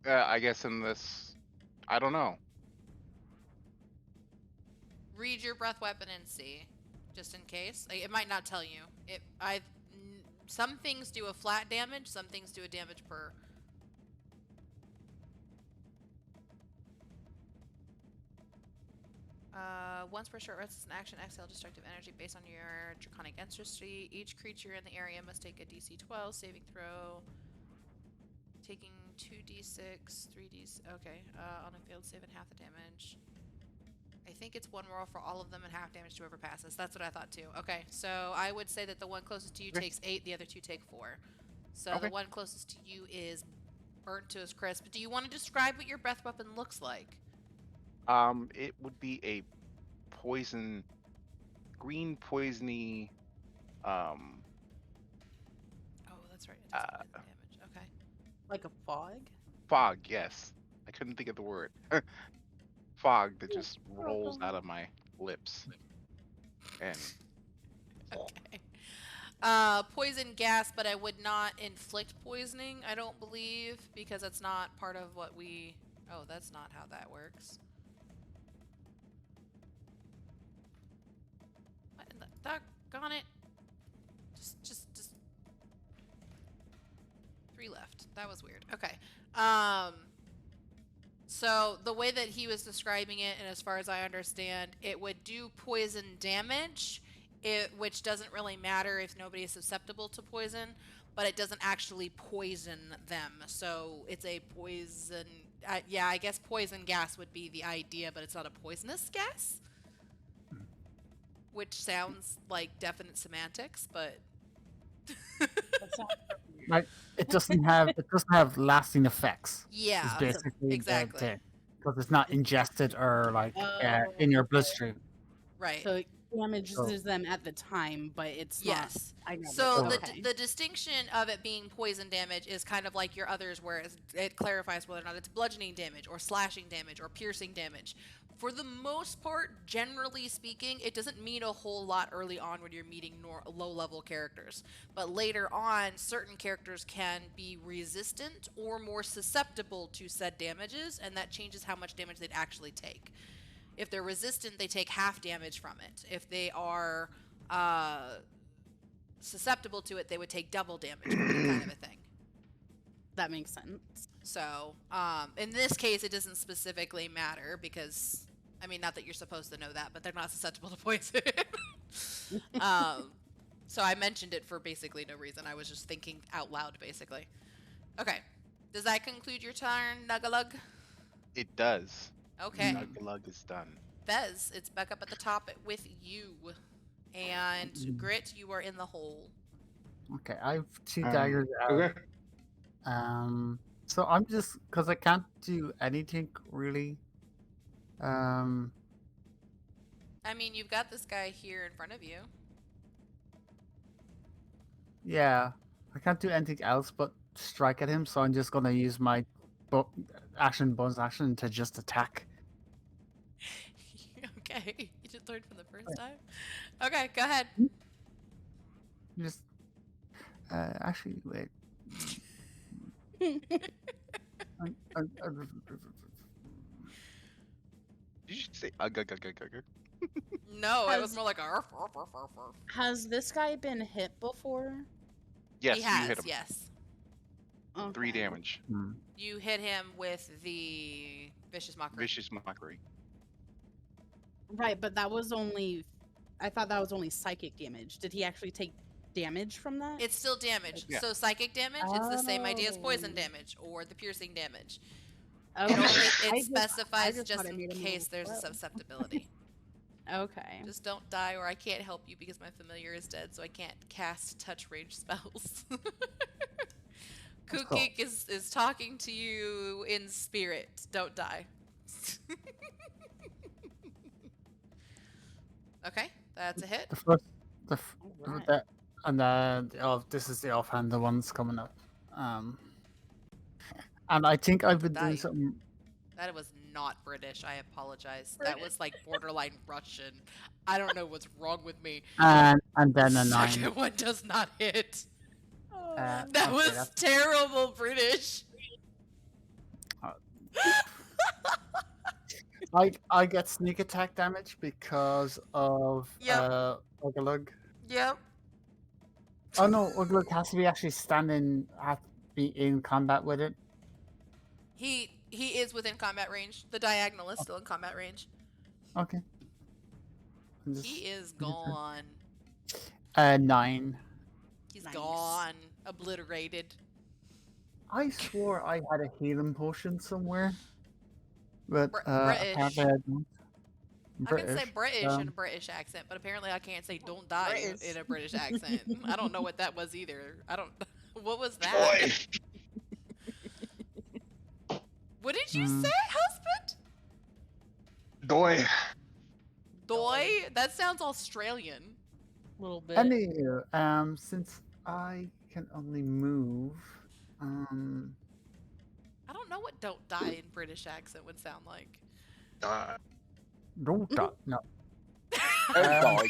I guess in this, I don't know. Read your breath weapon and see, just in case. It might not tell you. Some things do a flat damage, some things do a damage per. Once per short rest, it's an action. Exhale destructive energy based on your draconic ancestry. Each creature in the area must take a DC 12 saving throw. Taking 2d6, 3d. Okay. On a failed save and half the damage. I think it's one roll for all of them and half damage to whoever passes. That's what I thought too. Okay, so I would say that the one closest to you takes 8, the other two take 4. So the one closest to you is burnt to his crisp. Do you want to describe what your breath weapon looks like? It would be a poison, green poisony. Oh, that's right. It doesn't hit the damage. Okay. Like a fog? Fog. Yes, I couldn't think of the word. Fog that just rolls out of my lips. And okay. Poison gas, but I would not inflict poisoning, I don't believe, because that's not part of what we. Oh, that's not how that works. What in the doggone it? Just 3 left. That was weird. Okay. So the way that he was describing it, and as far as I understand, it would do poison damage, which doesn't really matter if nobody is susceptible to poison, but it doesn't actually poison them. So it's a poison. Yeah, I guess poison gas would be the idea, but it's not a poisonous gas, which sounds like definite semantics, but. Like it doesn't have lasting effects. Yeah, It's basically exactly. because it's not ingested or like in your bloodstream. Right. So it damages them at the time, but it's yes. not. I know. So the distinction of it being poison damage is kind of like your others, where it clarifies whether or not it's bludgeoning damage or slashing damage or piercing damage. For the most part, generally speaking, it doesn't mean a whole lot early on when you're meeting low-level characters. But later on, certain characters can be resistant or more susceptible to said damages, and that changes how much damage they'd actually take. If they're resistant, they take half damage from it. If they are susceptible to it, they would take double damage from it, kind of a thing. That makes sense. So, in this case, it doesn't specifically matter because, I mean, not that you're supposed to know that, but they're not susceptible to poison. So I mentioned it for basically no reason. I was just thinking out loud, basically. Okay. Does that conclude your turn, Nugalug? It does. Okay. Nugalug is done. Fez, it's back up at the top with you. And Grit, you are in the hole. Okay, I have 2 daggers out. Okay. So I'm just because I can't do anything really. I mean, you've got this guy here in front of you. Yeah, I can't do anything else but strike at him. So I'm just gonna use my bonus action to just attack. Okay. You just learned from the first time? Okay, go ahead. Just actually wait. Did you say ugh? No, it was more like a arf, arf, arf, arf, arf. Has this guy been hit before? Yes, He you has, hit him. yes. 3 Okay. damage. You hit him with the Vicious Mockery. Vicious Mockery. Right, but that was only. I thought that was only psychic damage. Did he actually take damage from that? It's still damage. Yeah. So psychic damage, it's the same idea as poison Oh. damage or the piercing damage. Okay. It, only, I it specifies just just thought I in made him case roll there's a slow. susceptibility. Okay. Just don't die or I can't help you because my familiar is dead, so I can't cast touch range spells. That's cool. Kukik is talking to you in spirit. Don't die. Okay, that's a hit. The first, Alright. and then this is the offhand, the one's coming up. And I think I've been doing Nice. something. That was not British. I apologize. That was like borderline Russian. I don't know what's wrong with me. And then a 9. Second one does not hit. That okay, was that's- terrible British. I get sneak attack damage because of Yep. Ugalug. Yep. Oh no, Ugalug has to be actually be in combat with it. He is within combat range. The diagonal is still in combat range. Okay. I'm just- He is gone. 9. He's Nice. gone. Obliterated. I swore I had a healing potion somewhere, but British. apparently I don't. I can say British in a um, British accent, but apparently I can't say "don't die" British. in a British accent. I don't know what that was either. I don't. What was that? Boy. What did you Hmm. say, husband? Doy. Doy? That sounds Australian. A little bit. Anywho, since I can only move, I don't know what "don't die" in British accent would sound like. don't die. No, Oh,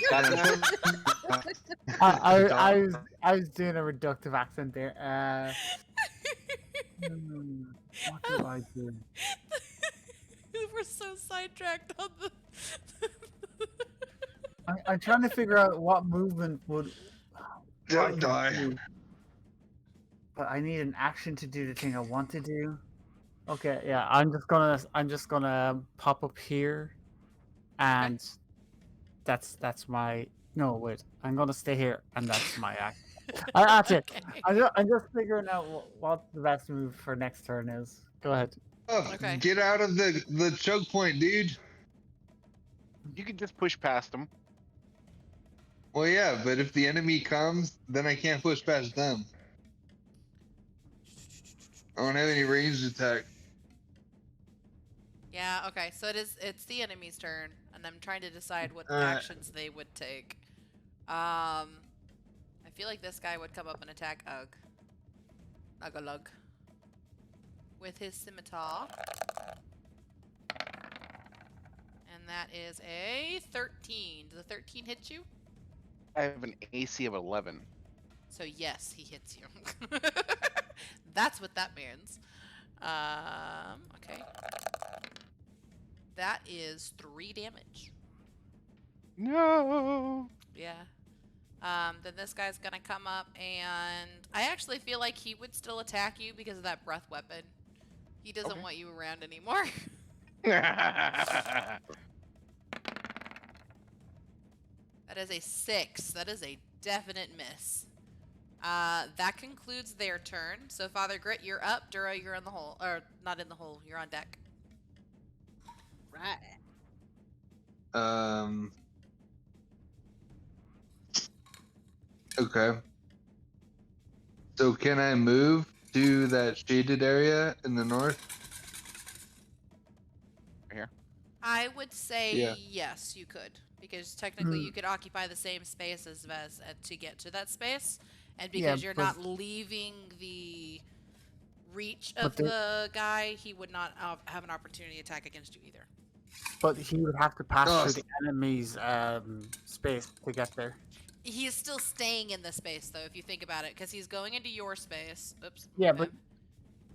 I was doing a reductive accent there. What do I do? We're so sidetracked on the. I'm trying to figure out what movement would. what I Don't can die. do. But I need an action to do the thing I want to do. Okay, yeah, I'm just gonna pop up here, and that's my. No, wait, I'm gonna stay here, and that's my act. That's it. Okay. I'm just figuring out what the best move for next turn is. Go ahead. Oh, Okay. Get out of the choke point, dude. you can just push past him. Well, yeah, but if the enemy comes, then I can't push past them. I don't have any ranged attack. Yeah, okay, so it's the enemy's turn, and I'm trying to decide what Alright. actions they would take. I feel like this guy would come up and attack Ugalug with his scimitar. And that is a 13. Does a 13 hit you? I have an AC of 11. So yes, he hits you. That's what that means. Okay. That is 3 damage. No. Yeah. Then this guy's gonna come up, and I actually feel like he would still attack you because of that breath weapon. He doesn't Okay. want you around anymore. That is a 6. That is a definite miss. That concludes their turn. So Father Grit, you're up. Dura, you're in the hole. Or, not in the hole. You're on deck. Right. Okay. So can I move to that shaded area in the north? Here. I would say Yeah. yes, you could. Because technically Hmm. you could occupy the same space as Vez to get to that space. And Yeah, because you're but- not leaving the reach But of there- the guy, he would not have an opportunity to attack against you either. But he would have to pass Oh, through the enemy's space to get there. He is still staying in the space, though, if you think about it, because he's going into your space. Oops. Yeah, okay.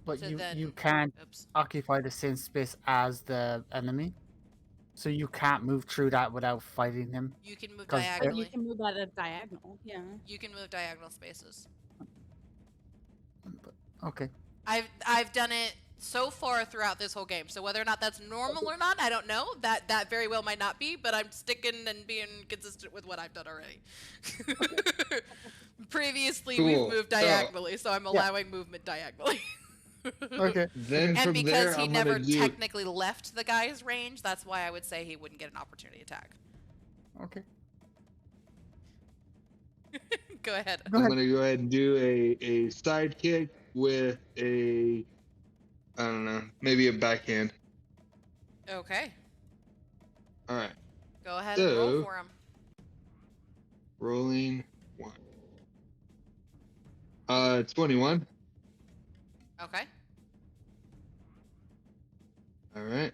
But So you then- can't Oops. occupy the same space as the enemy, so you can't move through that without fighting him. You can move 'Cause You diagonally. can move at a diagonal. Yeah. You can move diagonal spaces. But, okay. I've done it so far throughout this whole game. So whether or not that's normal or not, I don't know. That very well might not be, but I'm sticking and being consistent with what I've done already. Previously, we've Cool. moved So- diagonally, so I'm allowing movement diagonally. Okay. Then And from because there, he I'm never gonna do. technically left the guy's range, that's why I would say he wouldn't get an opportunity attack. Okay. Go ahead. Go I'm ahead. gonna go ahead and do a side kick with a, I don't know, maybe a backhand. Okay. All right. Go ahead and roll So- for him. Rolling 1. 21. Okay. All right.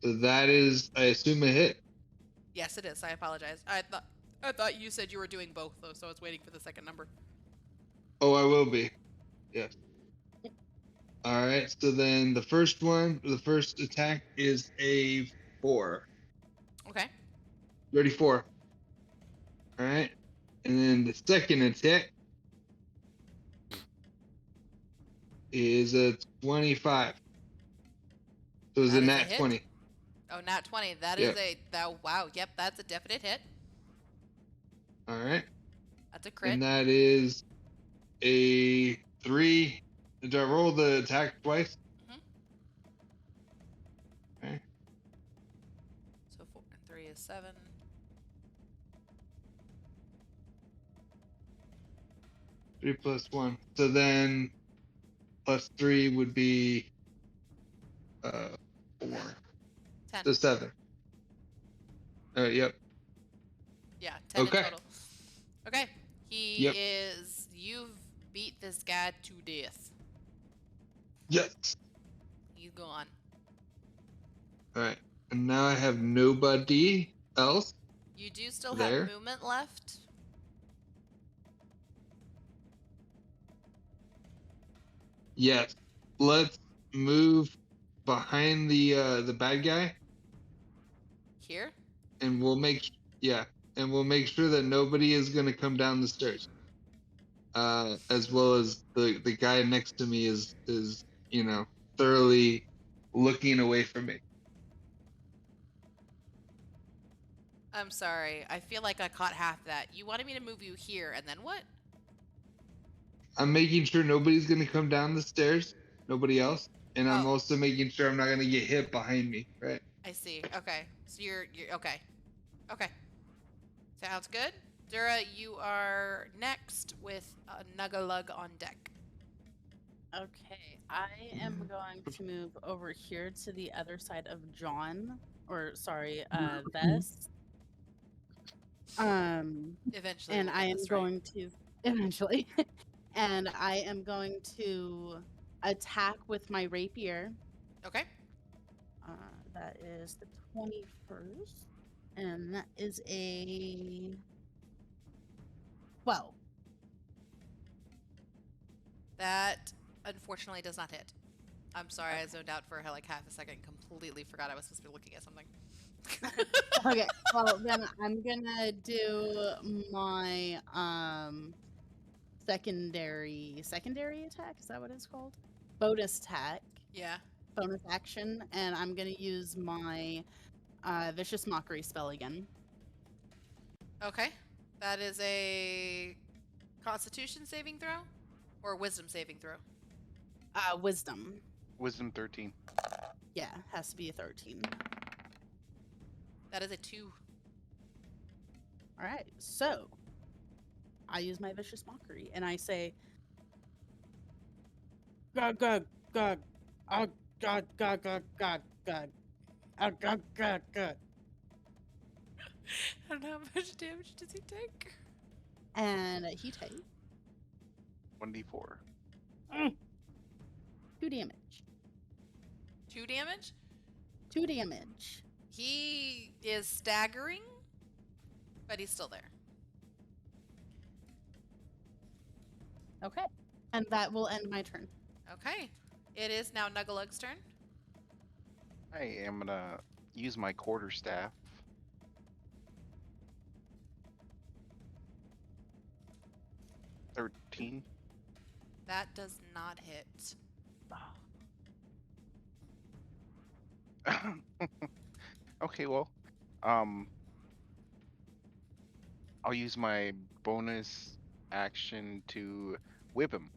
So that is, I assume, a hit. Yes, it is. I apologize. I thought you said you were doing both, though, so I was waiting for the second number. Oh, I will be. Yes. All right. So then the first attack is a 4. Okay. 34. All right. And then the second attack is a 25. So it's That a is a nat hit. 20. Oh, nat 20. That Yep. is wow. Yep, that's a definite hit. All right. That's a crit. And that is a 3. Did I roll the attack twice? Mhm. Okay. So 4 and 3 is 7. Three plus 1. So then plus 3 would be 4. 10. So 7. Yep. Yeah, 10 Okay. in total. Okay. Yep. You've beat this guy to death. Yes. He's gone. All right. And now I have nobody else. You do still There. have movement left. Yes. Let's move behind the bad guy, Here? and we'll make sure that nobody is gonna come down the stairs. As well as the guy next to me is thoroughly looking away from me. I'm sorry. I feel like I caught half that. You wanted me to move you here, and then what? I'm making sure nobody's gonna come down the stairs, nobody else, and I'm Oh. also making sure I'm not gonna get hit behind me, right? I see. Okay. So you're okay. Okay. Sounds good. Dura, you are next with a Nugalug on deck. Okay, I am going to move over here to the other side of John, or sorry, Vest. Eventually. And we'll I get am this right. going to eventually, and I am going to attack with my rapier. Okay. That is the 21st, and that is a 12. That unfortunately does not hit. I'm sorry, I zoned out for like half a second. Completely forgot I was supposed to be looking at something. Okay, well then I'm gonna do my secondary attack. Is that what it's called? Bonus attack, Yeah. bonus action, and I'm gonna use my vicious mockery spell again. Okay. That is a Constitution saving throw or Wisdom saving throw. Wisdom. Wisdom 13. Yeah, has to be a 13. That is a 2. All right, so I use my vicious mockery and I say, "God, God, God, oh, God, God, God, God, God, oh, God, God, God." I don't know how much damage does he take. And he takes 1d4. 2 damage. 2 damage? 2 damage. He is staggering, but he's still there. Okay, and that will end my turn. Okay. It is now Nuggalug's turn. I am gonna use my quarterstaff. $13. That does not hit. Okay, well, I'll use my bonus action to whip him.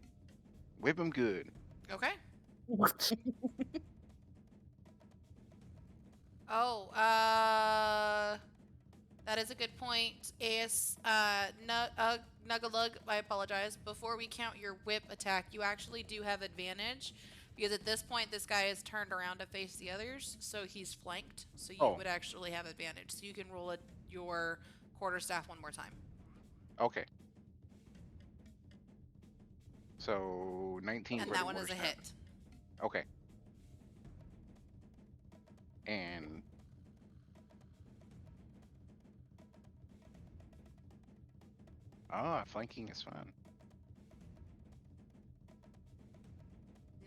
Whip him good. Okay. What? Oh, that is a good point. Nuggalug, I apologize. Before we count your whip attack, you actually do have advantage. Because at this point, this guy is turned around to face the others, so he's flanked. So you would actually have advantage. So you can roll your quarterstaff one more time. Okay. So 19 And for that the one is a quarterstaff. hit. Okay. And flanking is fun.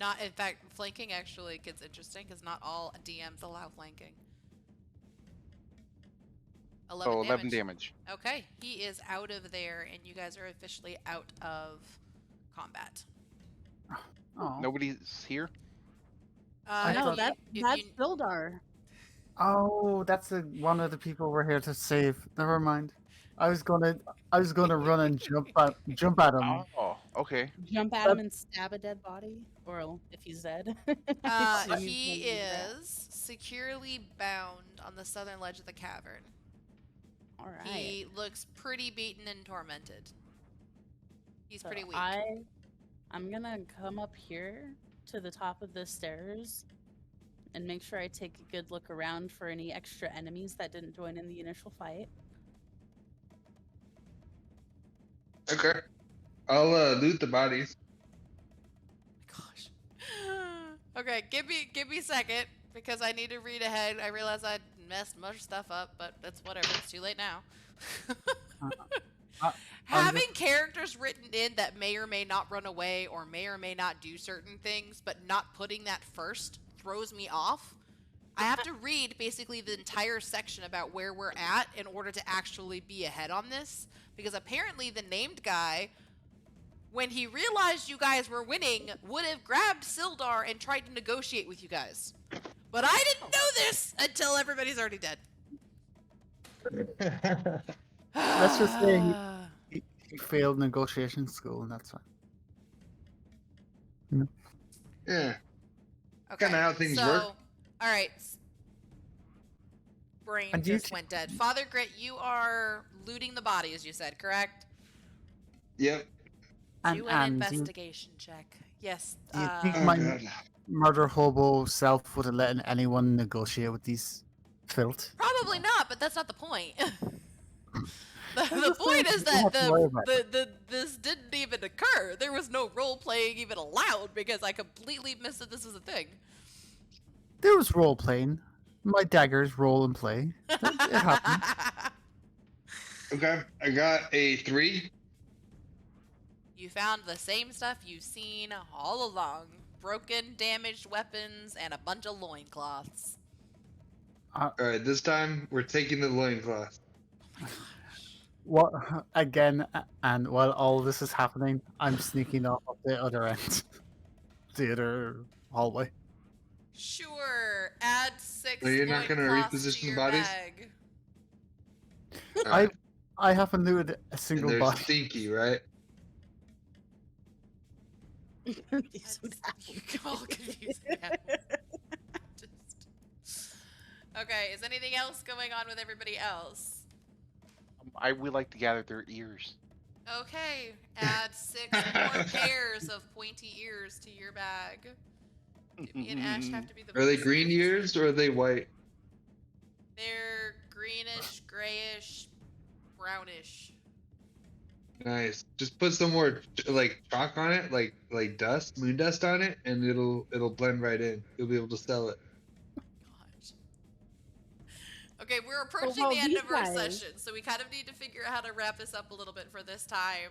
Not, in fact, flanking actually gets interesting because not all DMs allow flanking. 11 Oh, damage. 11 damage. Okay, he is out of there, and you guys are officially out of combat. Oh. Nobody's here? No, that's if Sildar. Oh, that's one of the people we're here to save. Never mind. I was gonna run and jump at him. Oh, okay. Jump at him and stab a dead body, or if he's dead. So he's he gonna be grabbed. is securely bound on the southern ledge of the cavern. All right. He looks pretty beaten and tormented. He's So pretty weak. I'm gonna come up here to the top of the stairs and make sure I take a good look around for any extra enemies that didn't join in the initial fight. Okay. I'll loot the bodies. Gosh. Okay, give me a second because I need to read ahead. I realize I messed much stuff up, but that's whatever. It's too late now. Having characters written in that may or may not run away or may not do certain things, but not putting that first throws me off. I have to read basically the entire section about where we're at in order to actually be ahead on this, because apparently the named guy, when he realized you guys were winning, would have grabbed Sildar and tried to negotiate with you guys. But I didn't know this until everybody's already dead. Let's just say he failed negotiation school, and that's fine. Yeah. Okay, Kinda how things work. All right. Brain And just went dead. Father Grit, you are looting the body, as you said, correct? Yep. Do an investigation check. Yes. Do you think Oh, my God. murder hobo self would have let anyone negotiate with these filth? Probably not, but that's not the point. The just point saying, is you don't that have to worry about this didn't even occur. There was no role playing even allowed because I completely missed that this was a thing. There was role playing. My daggers roll and play. It happened. Okay. I got a 3. You found the same stuff you've seen all along. broken, damaged weapons and a bunch of loincloths. All right, this time we're taking the loincloth. What again? And while all this is happening, I'm sneaking off of the other end, the other hallway. Sure. Add 6 So you're not gonna loincloths to reposition the your bodies? bag. All right. I haven't looted a And single there's body. Stinky, right? These would You're all confusing now. Okay, is anything else going on with everybody else? I would like to gather their ears. Okay, add 6 more pairs of pointy ears to your bag. Me and Ash have to be the Are they most green ears or are they white? They're greenish, grayish, brownish. Nice. Just put some more like chalk on it, like dust, moon dust on it, and it'll blend right in. You'll be able to sell it. Gosh. Okay, we're approaching well, the end these of our guys- session, so we kind of need to figure out how to wrap this up a little bit for this time.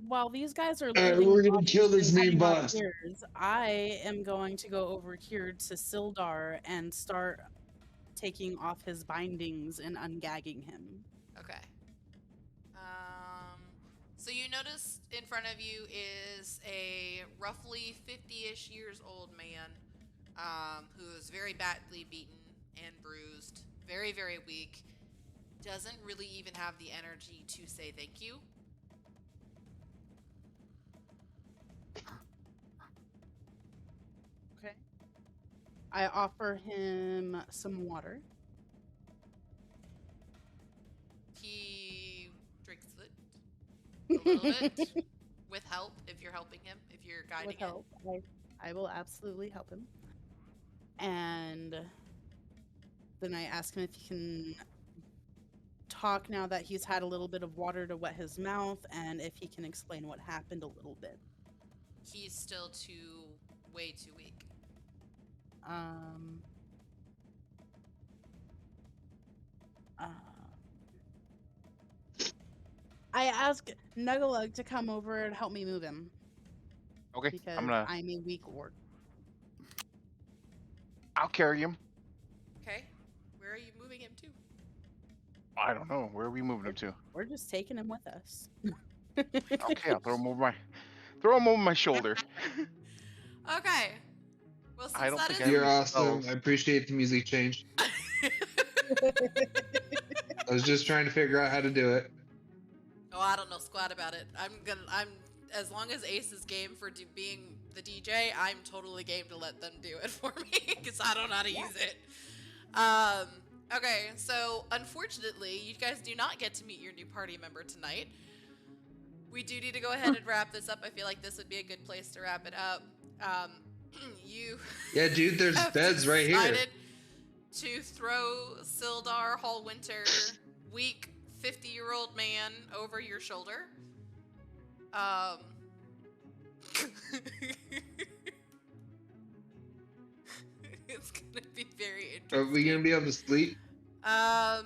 While these guys are Alright, looting we're gonna bodies kill and this main cutting off boss. ears, I am going to go over here to Sildar and start taking off his bindings and ungagging him. Okay. So you notice in front of you is a roughly 50-ish years old man who is very badly beaten and bruised, very, very weak, doesn't really even have the energy to say thank you. Okay. I offer him some water. He drinks it a little bit with help if you're helping him, if you're guiding With help. I will absolutely help him. And then I ask him if he can talk now that he's had a little bit of water to wet his mouth, and if he can explain what happened a little bit. He's still way too weak. I ask Nuggalug to come over and help me move him Okay, because I'm gonna. I'm a weak orc. I'll carry him. Okay, where are you moving him to? I don't know. Where are we moving him to? We're just taking him with us. Okay, I'll throw him over my shoulder. Okay. Well, since I don't that think is I You're have any awesome. spells. I appreciate the music change. I was just trying to figure out how to do it. Oh, I don't know squat about it. I'm as long as Ace is game for being the DJ, I'm totally game to let them do it for me because I don't know how to use it. Okay, so unfortunately, you guys do not get to meet your new party member tonight. We do need to go ahead and wrap this up. I feel like this would be a good place to wrap it up. You Yeah, dude, there's have beds right here. decided to throw Sildar Hallwinter, weak 50-year-old man, over your shoulder. It's gonna be very interesting. Are we gonna be able to sleep? I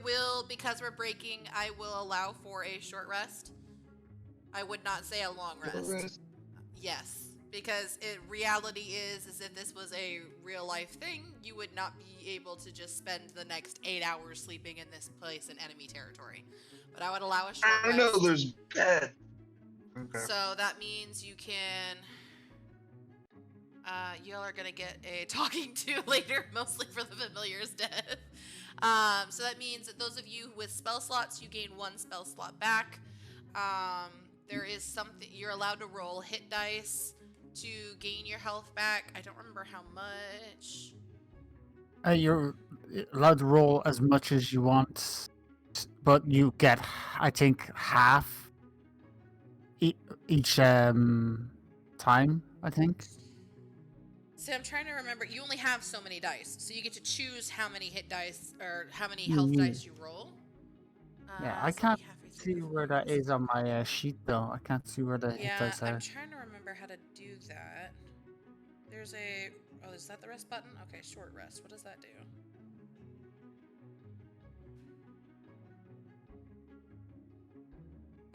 will, because we're breaking, I will allow for a short rest. I would not say a long rest. Yes, because reality is if this was a real life thing, you would not be able to just spend the next 8 hours sleeping in this place in enemy territory. But I would allow a short I don't rest. know. There's bed. Okay. So that means you can. Y'all are gonna get a talking to later, mostly for the familiar's death. So that means that those of you with spell slots, you gain 1 spell slot back. There is something you're allowed to roll hit dice to gain your health back. I don't remember how much. You're allowed to roll as much as you want, but you get, I think, half each time, I think. See, I'm trying to remember. You only have so many dice, so you get to choose how many hit dice or how many health dice you roll. Yeah, I so can't we have see reserve where that rolls. is on my sheet, though. I can't see where the hit Yeah, dice I'm are. trying to remember how to do that. There's a... Oh, is that the rest button? Okay, short rest. What does that do?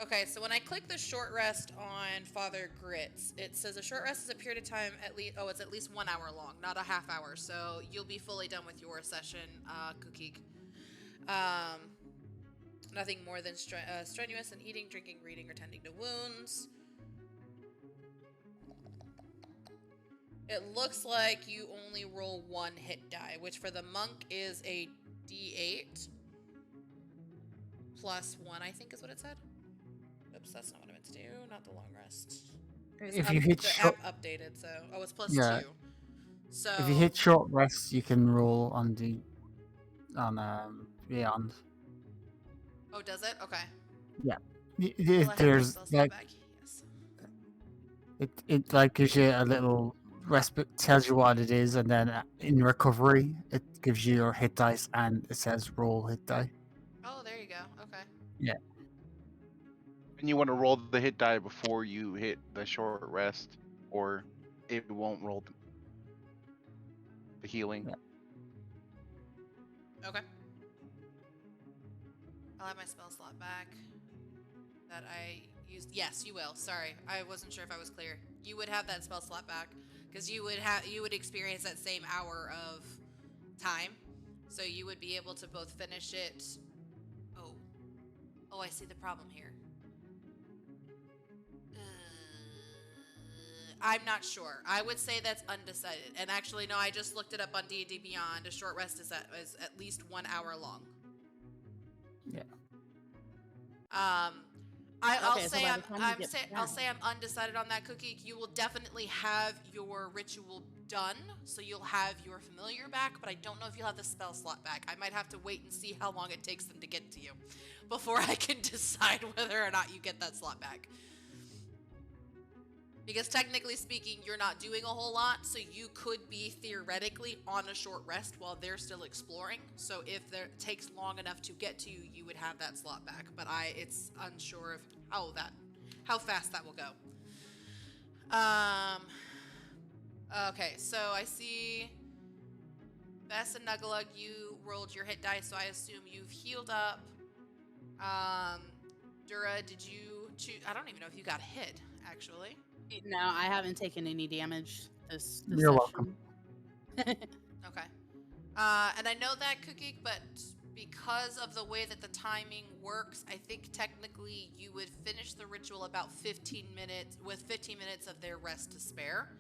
Okay, so when I click the short rest on Father Grits, it says a short rest is a period of time it's at least 1 hour long, not a half hour. So you'll be fully done with your session, Kukik. Nothing more than strenuous in eating, drinking, reading, or tending to wounds. It looks like you only roll 1 hit die, which for the monk is a d8 plus 1, I think is what it said. Oops, that's not what I meant to do. Not the long rest. If you hit the short, app updated, so it's plus Yeah. 2. So if you hit short rest, you can roll on Beyond. Oh, does it? Okay. Will I have my There's spell slot back? Yes. it like gives you a little respite, tells you what it is, and then in recovery, it gives you your hit dice, and it says roll hit die. Oh, there you go. Okay. And you want to roll the hit die before you hit the short rest, or it won't roll the healing. Yeah. Okay. I'll have my spell slot back that I used. Yes, you will. Sorry, I wasn't sure if I was clear. You would have that spell slot back because you would experience that same hour of time, so you would be able to both finish it. Oh, I see the problem here. I'm not sure. I would say that's undecided. And actually, no, I just looked it up on D&D Beyond. A short rest is at least 1 hour long. Yeah. I'll Okay, so say by the time you get I'll done- say I'm undecided on that, Cookie. You will definitely have your ritual done, so you'll have your familiar back, but I don't know if you'll have the spell slot back. I might have to wait and see how long it takes them to get to you before I can decide whether or not you get that slot back. Because technically speaking, you're not doing a whole lot, so you could be theoretically on a short rest while they're still exploring. So if it takes long enough to get to you, you would have that slot back. But it's unsure of how fast that will go. Okay, so I see Bess and Nuggalug, you rolled your hit dice, so I assume you've healed up. Dura, did you choose? I don't even know if you got hit, actually. No, I haven't taken any damage this You're session. Okay. And I know that, Cookie, but because of the way that the timing works, I think technically you would finish the ritual about 15 minutes, with 15 minutes of their rest to spare,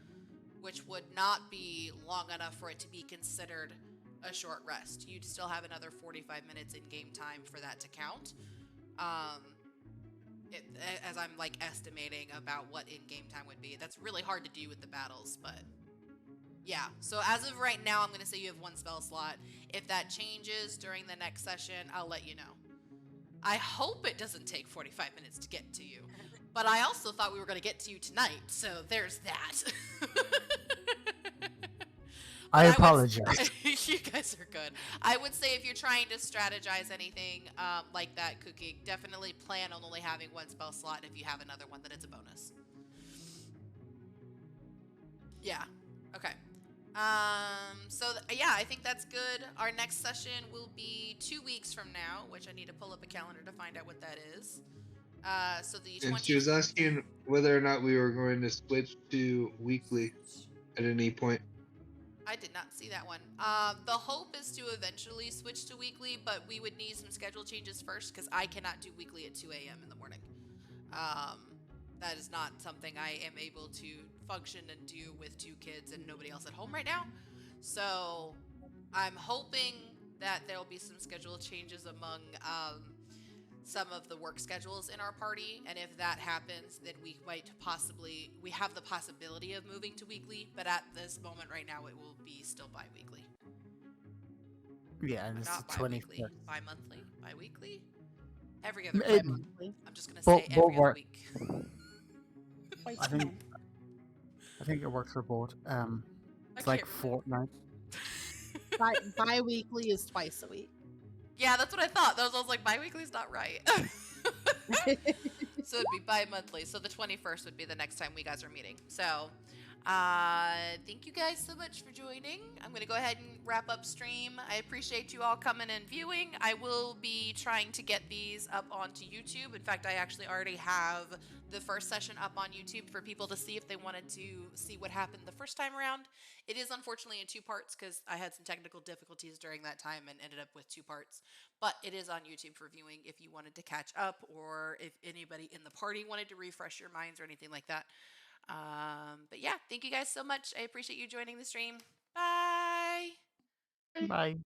which would not be long enough for it to be considered a short rest. You'd still have another 45 minutes in game time for that to count. As I'm like estimating about what in-game time would be. That's really hard to do with the battles, but yeah. So as of right now, I'm going to say you have 1 spell slot. If that changes during the next session, I'll let you know. I hope it doesn't take 45 minutes to get to you, but I also thought we were going to get to you tonight, so there's that. I apologize. You guys are good. I would say if you're trying to strategize anything like that, Cookie, definitely plan on only having 1 spell slot. If you have another one, then it's a bonus. Yeah. Okay. Yeah, I think that's good. Our next session will be 2 weeks from now, which I need to pull up a calendar to find out what that is. So the 20. And she was asking whether or not we were going to switch to weekly at any point. I did not see that one. The hope is to eventually switch to weekly, but we would need some schedule changes first because I cannot do weekly at 2 a.m. in the morning. That is not something I am able to function and do with 2 kids and nobody else at home right now. So I'm hoping that there will be some schedule changes among some of the work schedules in our party, and if that happens, then we have the possibility of moving to weekly, but at this moment right now it will be still bi-weekly. Yeah, and it's Not the bi-weekly, 21st. bi-monthly, bi-weekly, every other It- week. I'm just gonna both- say both every other work. week. Twice I a think- month. I think it works for both. It's I like can't remember. fortnight. Bi-weekly is twice a week. Yeah, that's what I thought. I was like, bi-weekly is not right. So it'd be bi-monthly. So the 21st would be the next time we guys are meeting. So Thank you guys so much for joining. I'm going to go ahead and wrap up stream. I appreciate you all coming and viewing. I will be trying to get these up onto YouTube. In fact, I actually already have the first session up on YouTube for people to see if they wanted to see what happened the first time around. It is unfortunately in 2 parts because I had some technical difficulties during that time and ended up with 2 parts. But it is on YouTube for viewing if you wanted to catch up, or if anybody in the party wanted to refresh your minds or anything like that. But yeah, thank you guys so much. I appreciate you joining the stream. Bye. Bye.